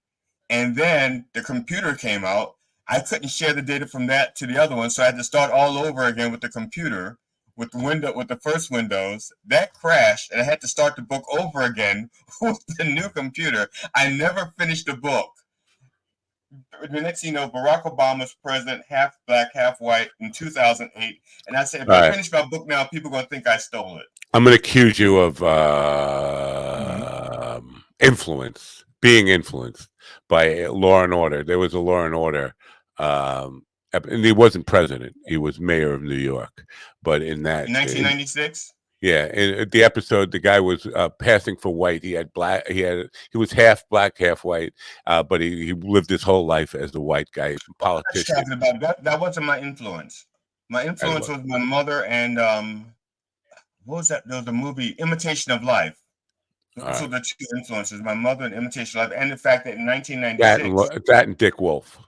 and then the computer came out. I couldn't share the data from that to the other one, so I had to start all over again with the computer, with the first Windows. That crashed, and I had to start the book over again with the new computer. I never finished the book. The next thing you know, Barack Obama's president, half black, half white, in 2008. And I said, if I finish my book now, people are going to think I stole it. I'm going to accuse you of being influenced by Law and Order. There was a Law and Order, and he wasn't president; he was mayor of New York. But in 1996. Yeah, in the episode, the guy was passing for white. He was half black, half white, but he lived his whole life as a white guy, politician. That wasn't my influence. My influence was my mother and what was that? There was a movie, Imitation of Life. Those were the two influences: my mother and Imitation of Life, and the fact that in 1996, that and Dick Wolf.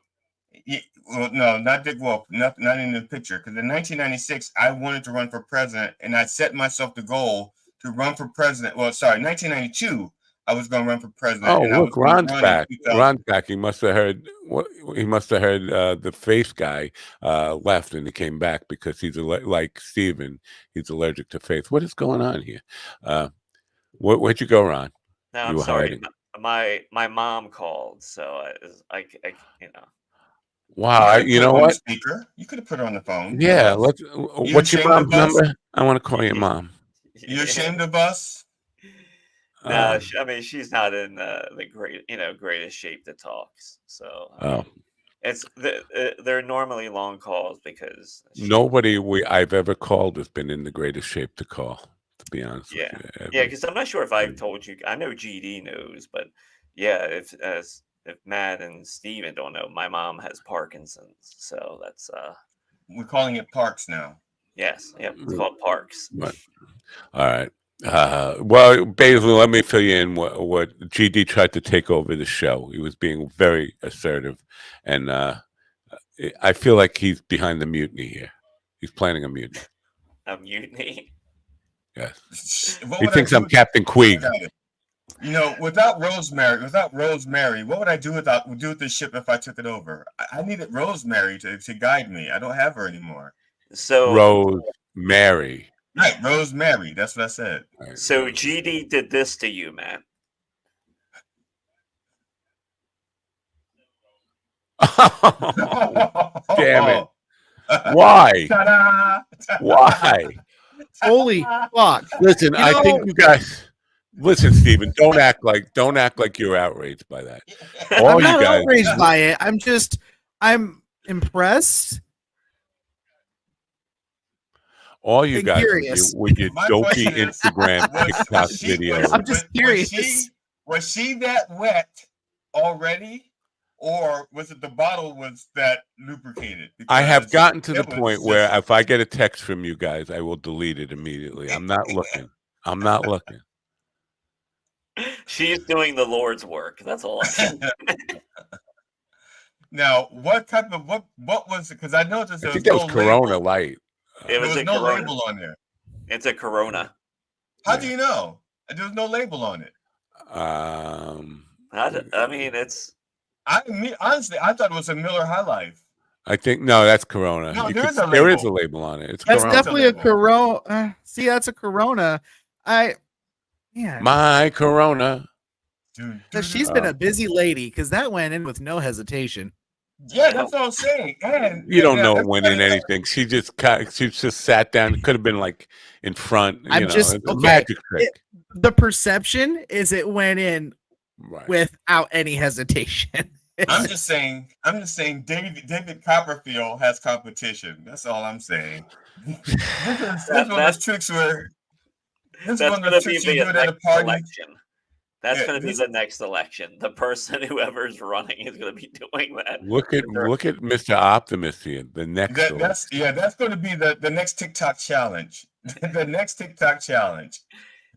Well, no, not Dick Wolf, not in the picture. Because in 1996, I wanted to run for president, and I set myself the goal to run for president. Well, sorry, 1992, I was going to run for president. Oh, and look, Ron's back. Ron's back. He must have heard the face guy left, and he came back because he's like Steven. He's allergic to face. What is going on here? Where'd you go, Ron? No, I'm sorry. My mom called, so I you know. Wow, you know what? Speaker. You could have put her on the phone. Yeah, what's your mom's number? I want to call your mom. You ashamed of us? No, I mean she's not in the greatest shape to talk. So they're normally long calls because nobody I've ever called has been in the greatest shape to call. To be honest, yeah, because I'm not sure if I've told you. I know GD knows, but yeah, if Matt and Steven don't know, my mom has Parkinson's, so that's we're calling it Parks now. Yes, yep, it's called Parks. Right. All right. Well, basically, let me fill you in what GD tried to take over the show. He was being very assertive, and I feel like he's behind the mutiny here. He's planning a mutiny. A mutiny? Yes. He thinks I'm Captain Queeg. You know, without Rosemary, what would I do with the ship if I took it over? I needed Rosemary to guide me. I don't have her anymore. So Rosemary. Right, Rosemary. That's what I said. Right. So GD did this to you, Matt. Damn it. Why? Why? Holy fuck. Listen, I think you guys listen, Steven, don't act like you're outraged by that. I'm not outraged by it. I'm impressed. All you guys with your dopey Instagram, TikTok videos. I'm just curious. Was she that wet already? Or was it the bottle was that lubricated? I have gotten to the point where if I get a text from you guys, I will delete it immediately. I'm not looking. She's doing the Lord's work. That's all. Now, what was it? Because I noticed I think that was Corona Light. There was no label on there. It's a Corona. How do you know? There was no label on it. I mean, it's. Honestly, I thought it was a Miller High Life. I think no, that's Corona. No, there is a label on it. It's that's Corona. Definitely a Corona. See, that's a Corona. My Corona. She's been a busy lady because that went in with no hesitation. Yeah, that's what I'm saying. And you don't know it went in anything. She just sat down. It could have been like in front. It's a magic trick. The perception is it went in without any hesitation. I'm just saying David Copperfield has competition. That's all I'm saying. That's one of those tricks where that's going to be the next election. That's going to be the next election. The person whoever's running is going to be doing that. Look at Mr. Optimist here. The next that's going to be the next TikTok challenge. The next TikTok challenge.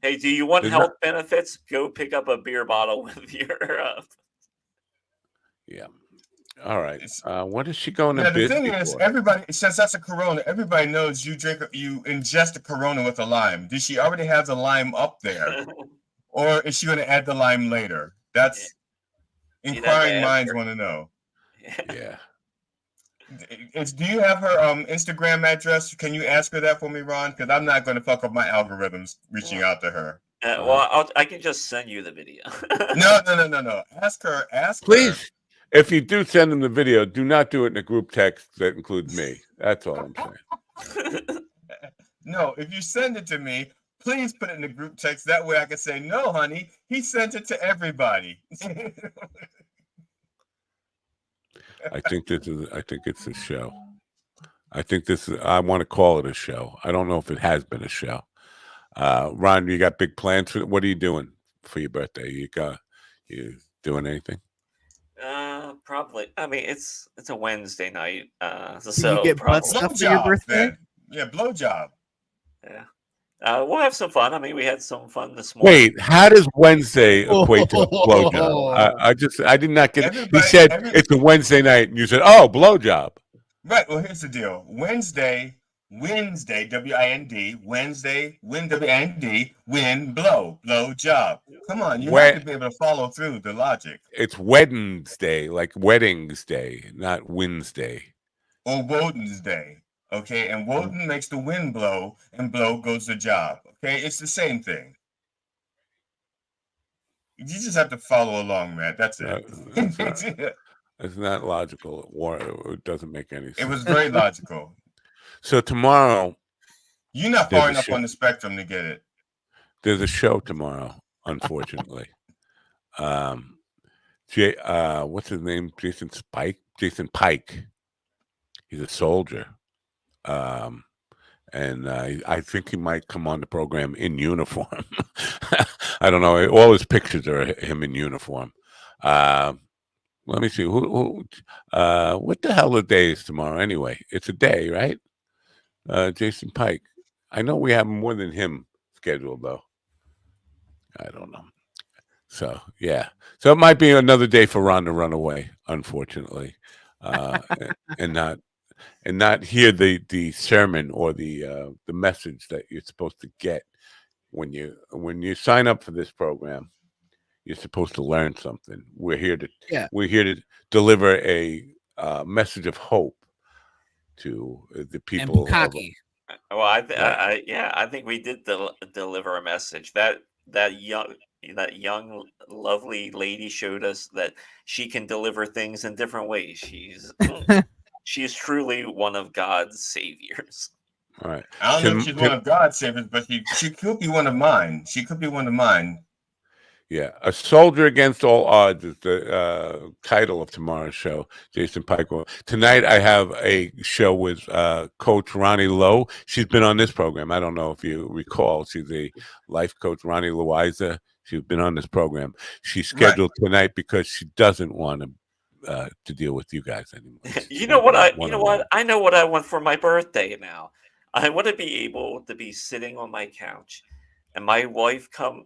Hey, do you want health benefits? Go pick up a beer bottle with your. Yeah. All right. What is she going to? The thing is, everybody since that's a Corona, everybody knows you ingest a Corona with a lime. Did she already have the lime up there, or is she going to add the lime later? That's inquiring minds want to know. Yeah. Do you have her Instagram address? Can you ask her that for me, Ron? Because I'm not going to fuck up my algorithms reaching out to her. I can just send you the video. No. Ask her. Please, if you do send them the video, do not do it in a group text that includes me. That's all I'm saying. No, if you send it to me, please put it in the group text. That way I can say, no, honey, he sent it to everybody. I think it's a show. I want to call it a show. I don't know if it has been a show. Ron, you got big plans what are you doing for your birthday? You doing anything? Probably. I mean, it's a Wednesday night. So you get butt stuff for your birthday? Yeah, blowjob. Yeah. We'll have some fun. I mean, we had some fun this morning. Wait, how does Wednesday equate to a blowjob? I did not get it. He said it's a Wednesday night, and you said, "Oh, blowjob." Right. Well, here's the deal. Wednesday, W-I-N-D, Wednesday, W-I-N-D, blow job. Come on, you have to be able to follow through the logic. It's Wednesday, like weddings day, not Wednesday. Or Woden's Day. Okay, and Woden makes the wind blow, and blow goes the job. Okay, it's the same thing. You just have to follow along, man. That's it. It's not logical. It doesn't make any sense. It was very logical. So tomorrow, you're not far enough on the spectrum to get it. There's a show tomorrow, unfortunately. What's his name? Jason Pike. He's a soldier. And I think he might come on the program in uniform. I don't know. All his pictures are him in uniform. Let me see. What the hell the day is tomorrow anyway? It's a day, right? Jason Pike. I know we have more than him scheduled, though. I don't know. So, yeah. So it might be another day for Ron to run away, unfortunately, and not hear the sermon or the message that you're supposed to get when you sign up for this program. You're supposed to learn something. We're here to deliver a message of hope to the people. Well, I think we did deliver a message. That young lovely lady showed us that she can deliver things in different ways. She's truly one of God's saviors. All right. I don't know if she's one of God's saviors, but she could be one of mine. She could be one of mine. Yeah, A Soldier Against All Odds is the title of tomorrow's show. Jason Pike. Tonight I have a show with Coach Ronnie Lowe. She's been on this program. I don't know if you recall. She's a life coach, Ronnie Loiza. She's been on this program. She's scheduled tonight because she doesn't want to deal with you guys anymore. You know what? I know what I want for my birthday now. I want to be able to be sitting on my couch, and my wife comes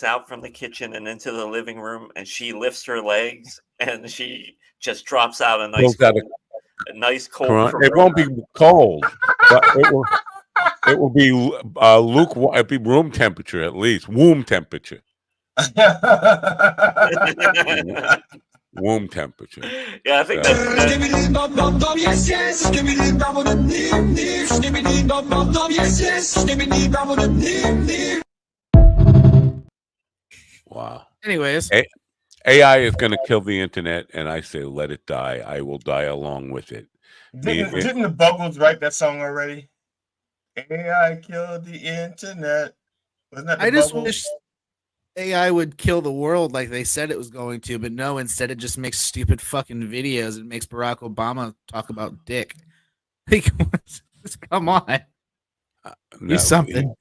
out from the kitchen and into the living room, and she lifts her legs and she just drops out a nice cold. It won't be cold, but it will be lukewarm. It'll be room temperature at least, womb temperature. Womb temperature. Yeah, I think Wow. Anyways, AI is going to kill the internet, and I say let it die. I will die along with it. Didn't the Buggles write that song already? AI killed the internet. Wasn't that the I just Buggles? wish AI would kill the world like they said it was going to, but no, instead it just makes stupid fucking videos and makes Barack Obama talk about dick. Like, come on. Do something.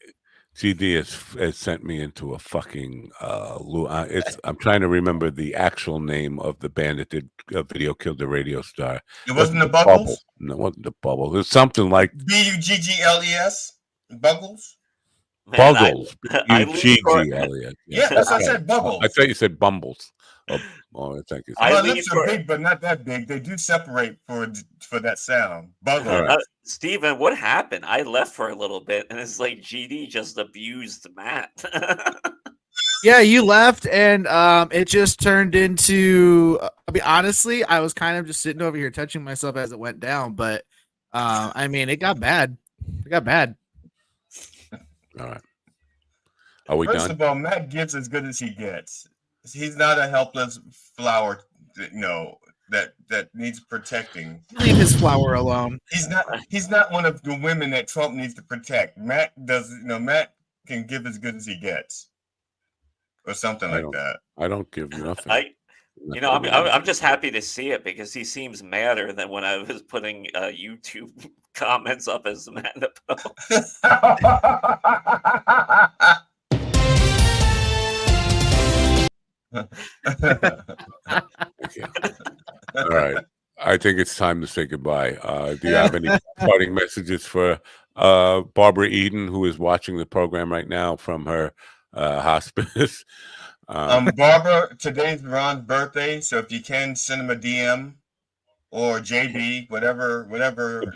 GD has sent me into a fucking I'm trying to remember the actual name of the band that did a video killed the radio star. It wasn't the Buggles? No, it wasn't the Bubble. It was something like Buggles? Buggles. Buggles. Yeah, that's what I said, Buggles. I thought you said Bumbles. Oh, thank you. My lips are big, but not that big. They do separate for that sound. Buggles. Right. Steven, what happened? I left for a little bit, and it's like GD just abused Matt. Yeah, you left, and it just turned into. I mean, honestly, I was kind of just sitting over here touching myself as it went down, but I mean, it got bad. It got bad. All right. Are we First done? of all, Matt gets as good as he gets. He's not a helpless flower, that needs protecting. Leave his flower alone. He's not one of the women that Trump needs to protect. Matt Matt can give as good as he gets, or something like that. I don't give nothing. I'm just happy to see it because he seems madder than when I was putting YouTube comments up as Amanda Poe. All right. I think it's time to say goodbye. Do you have any parting messages for Barbara Eden, who is watching the program right now from her hospice? Barbara, today's Ron's birthday, so if you can, send him a DM or JB, whatever.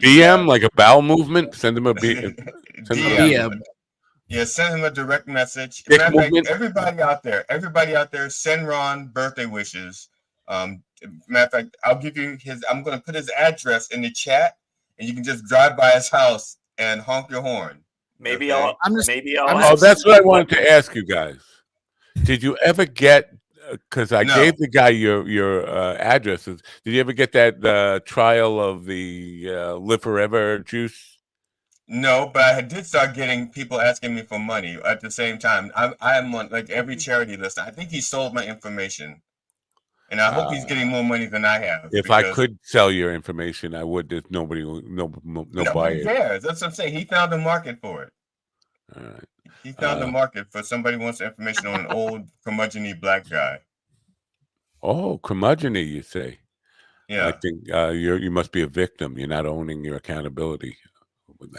DM, like a bowel movement? Send him a DM. Yeah, send him a direct message. Matter of fact, everybody out there, send Ron birthday wishes. Matter of fact, I'll give you I'm going to put his address in the chat, and you can just drive by his house and honk your horn. Maybe okay? Oh, that's what I wanted to ask you guys. Did you ever get? Because I gave the guy your addresses. Did you ever get that trial of the Live Forever juice? No, but I did start getting people asking me for money at the same time. I am on like every charity list. I think he sold my information, and I hope he's getting more money than I have. If I could sell your information, I would. There's nobody Nobody cares. That's what I'm saying. He found a market for it. All right. He found a market for somebody who wants information on an old curmudgeon-y black guy. Oh, curmudgeon-y, you say? Yeah. I think you must be a victim. You're not owning your accountability.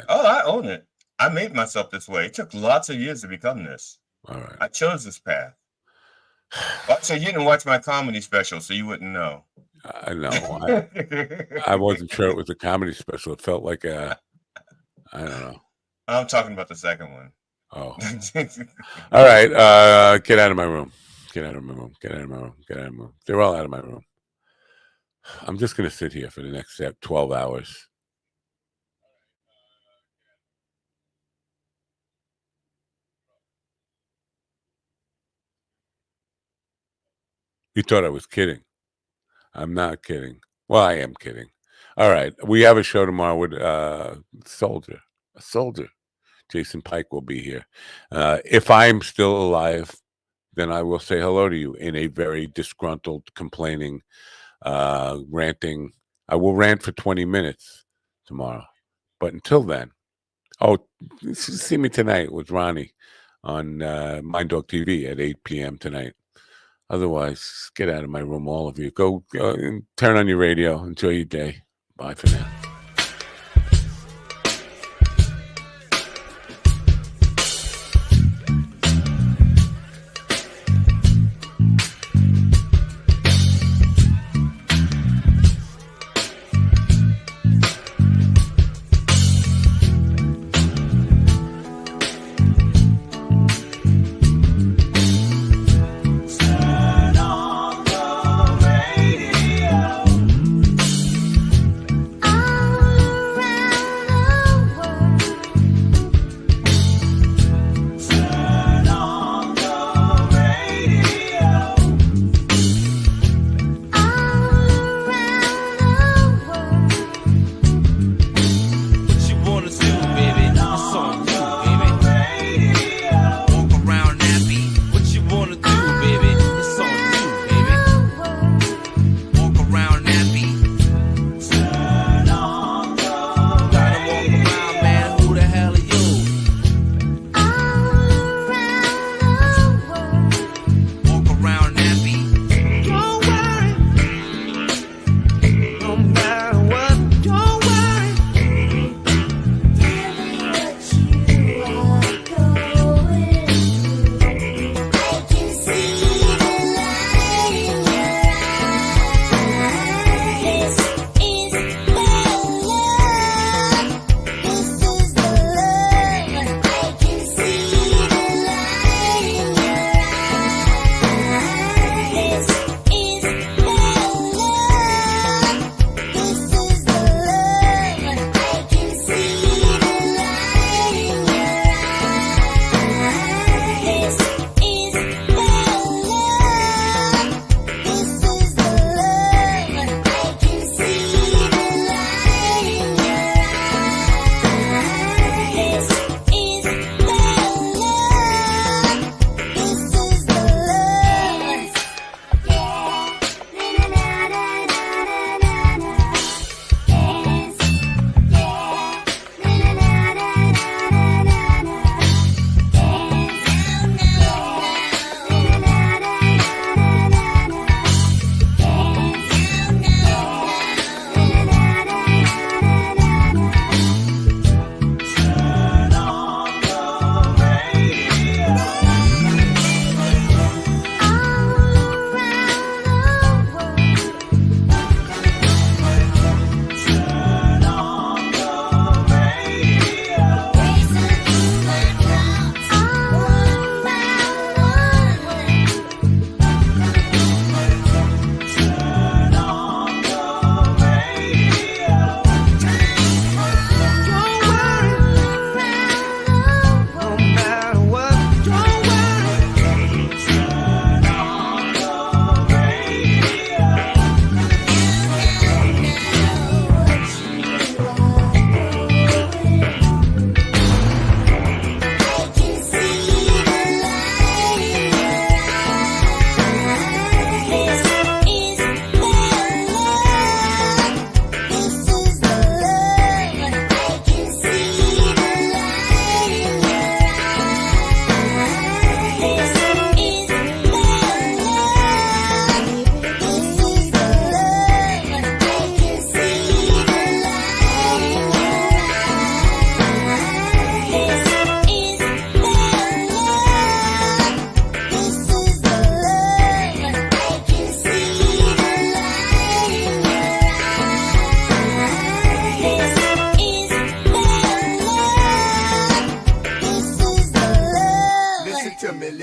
Oh, I own it. I made myself this way. It took lots of years to become this. All right. I chose this path. So you didn't watch my comedy special, so you wouldn't know. I know. I wasn't sure it was a comedy special. It felt like I don't know. I'm talking about the second one. Oh. All right. Get out of my room. Get out of my room. Get out of my room. Get out of my room. They're all out of my room. I'm just going to sit here for the next 12 hours. You thought I was kidding. I'm not kidding. Well, I am kidding. All right. We have a show tomorrow with a soldier. Jason Pike will be here. If I'm still alive, then I will say hello to you in a very disgruntled, complaining, ranting. I will rant for 20 minutes tomorrow. But until then, see me tonight with Ronnie on Mind Dog TV at 8 p.m. tonight. Otherwise, get out of my room, all of you. Go and turn on your radio. Enjoy your day. Bye for now. I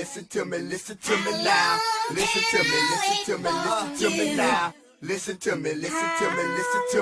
listen to me, listen to me now. Listen to me, listen to me, listen to me now. Listen to me, listen to me, listen to me.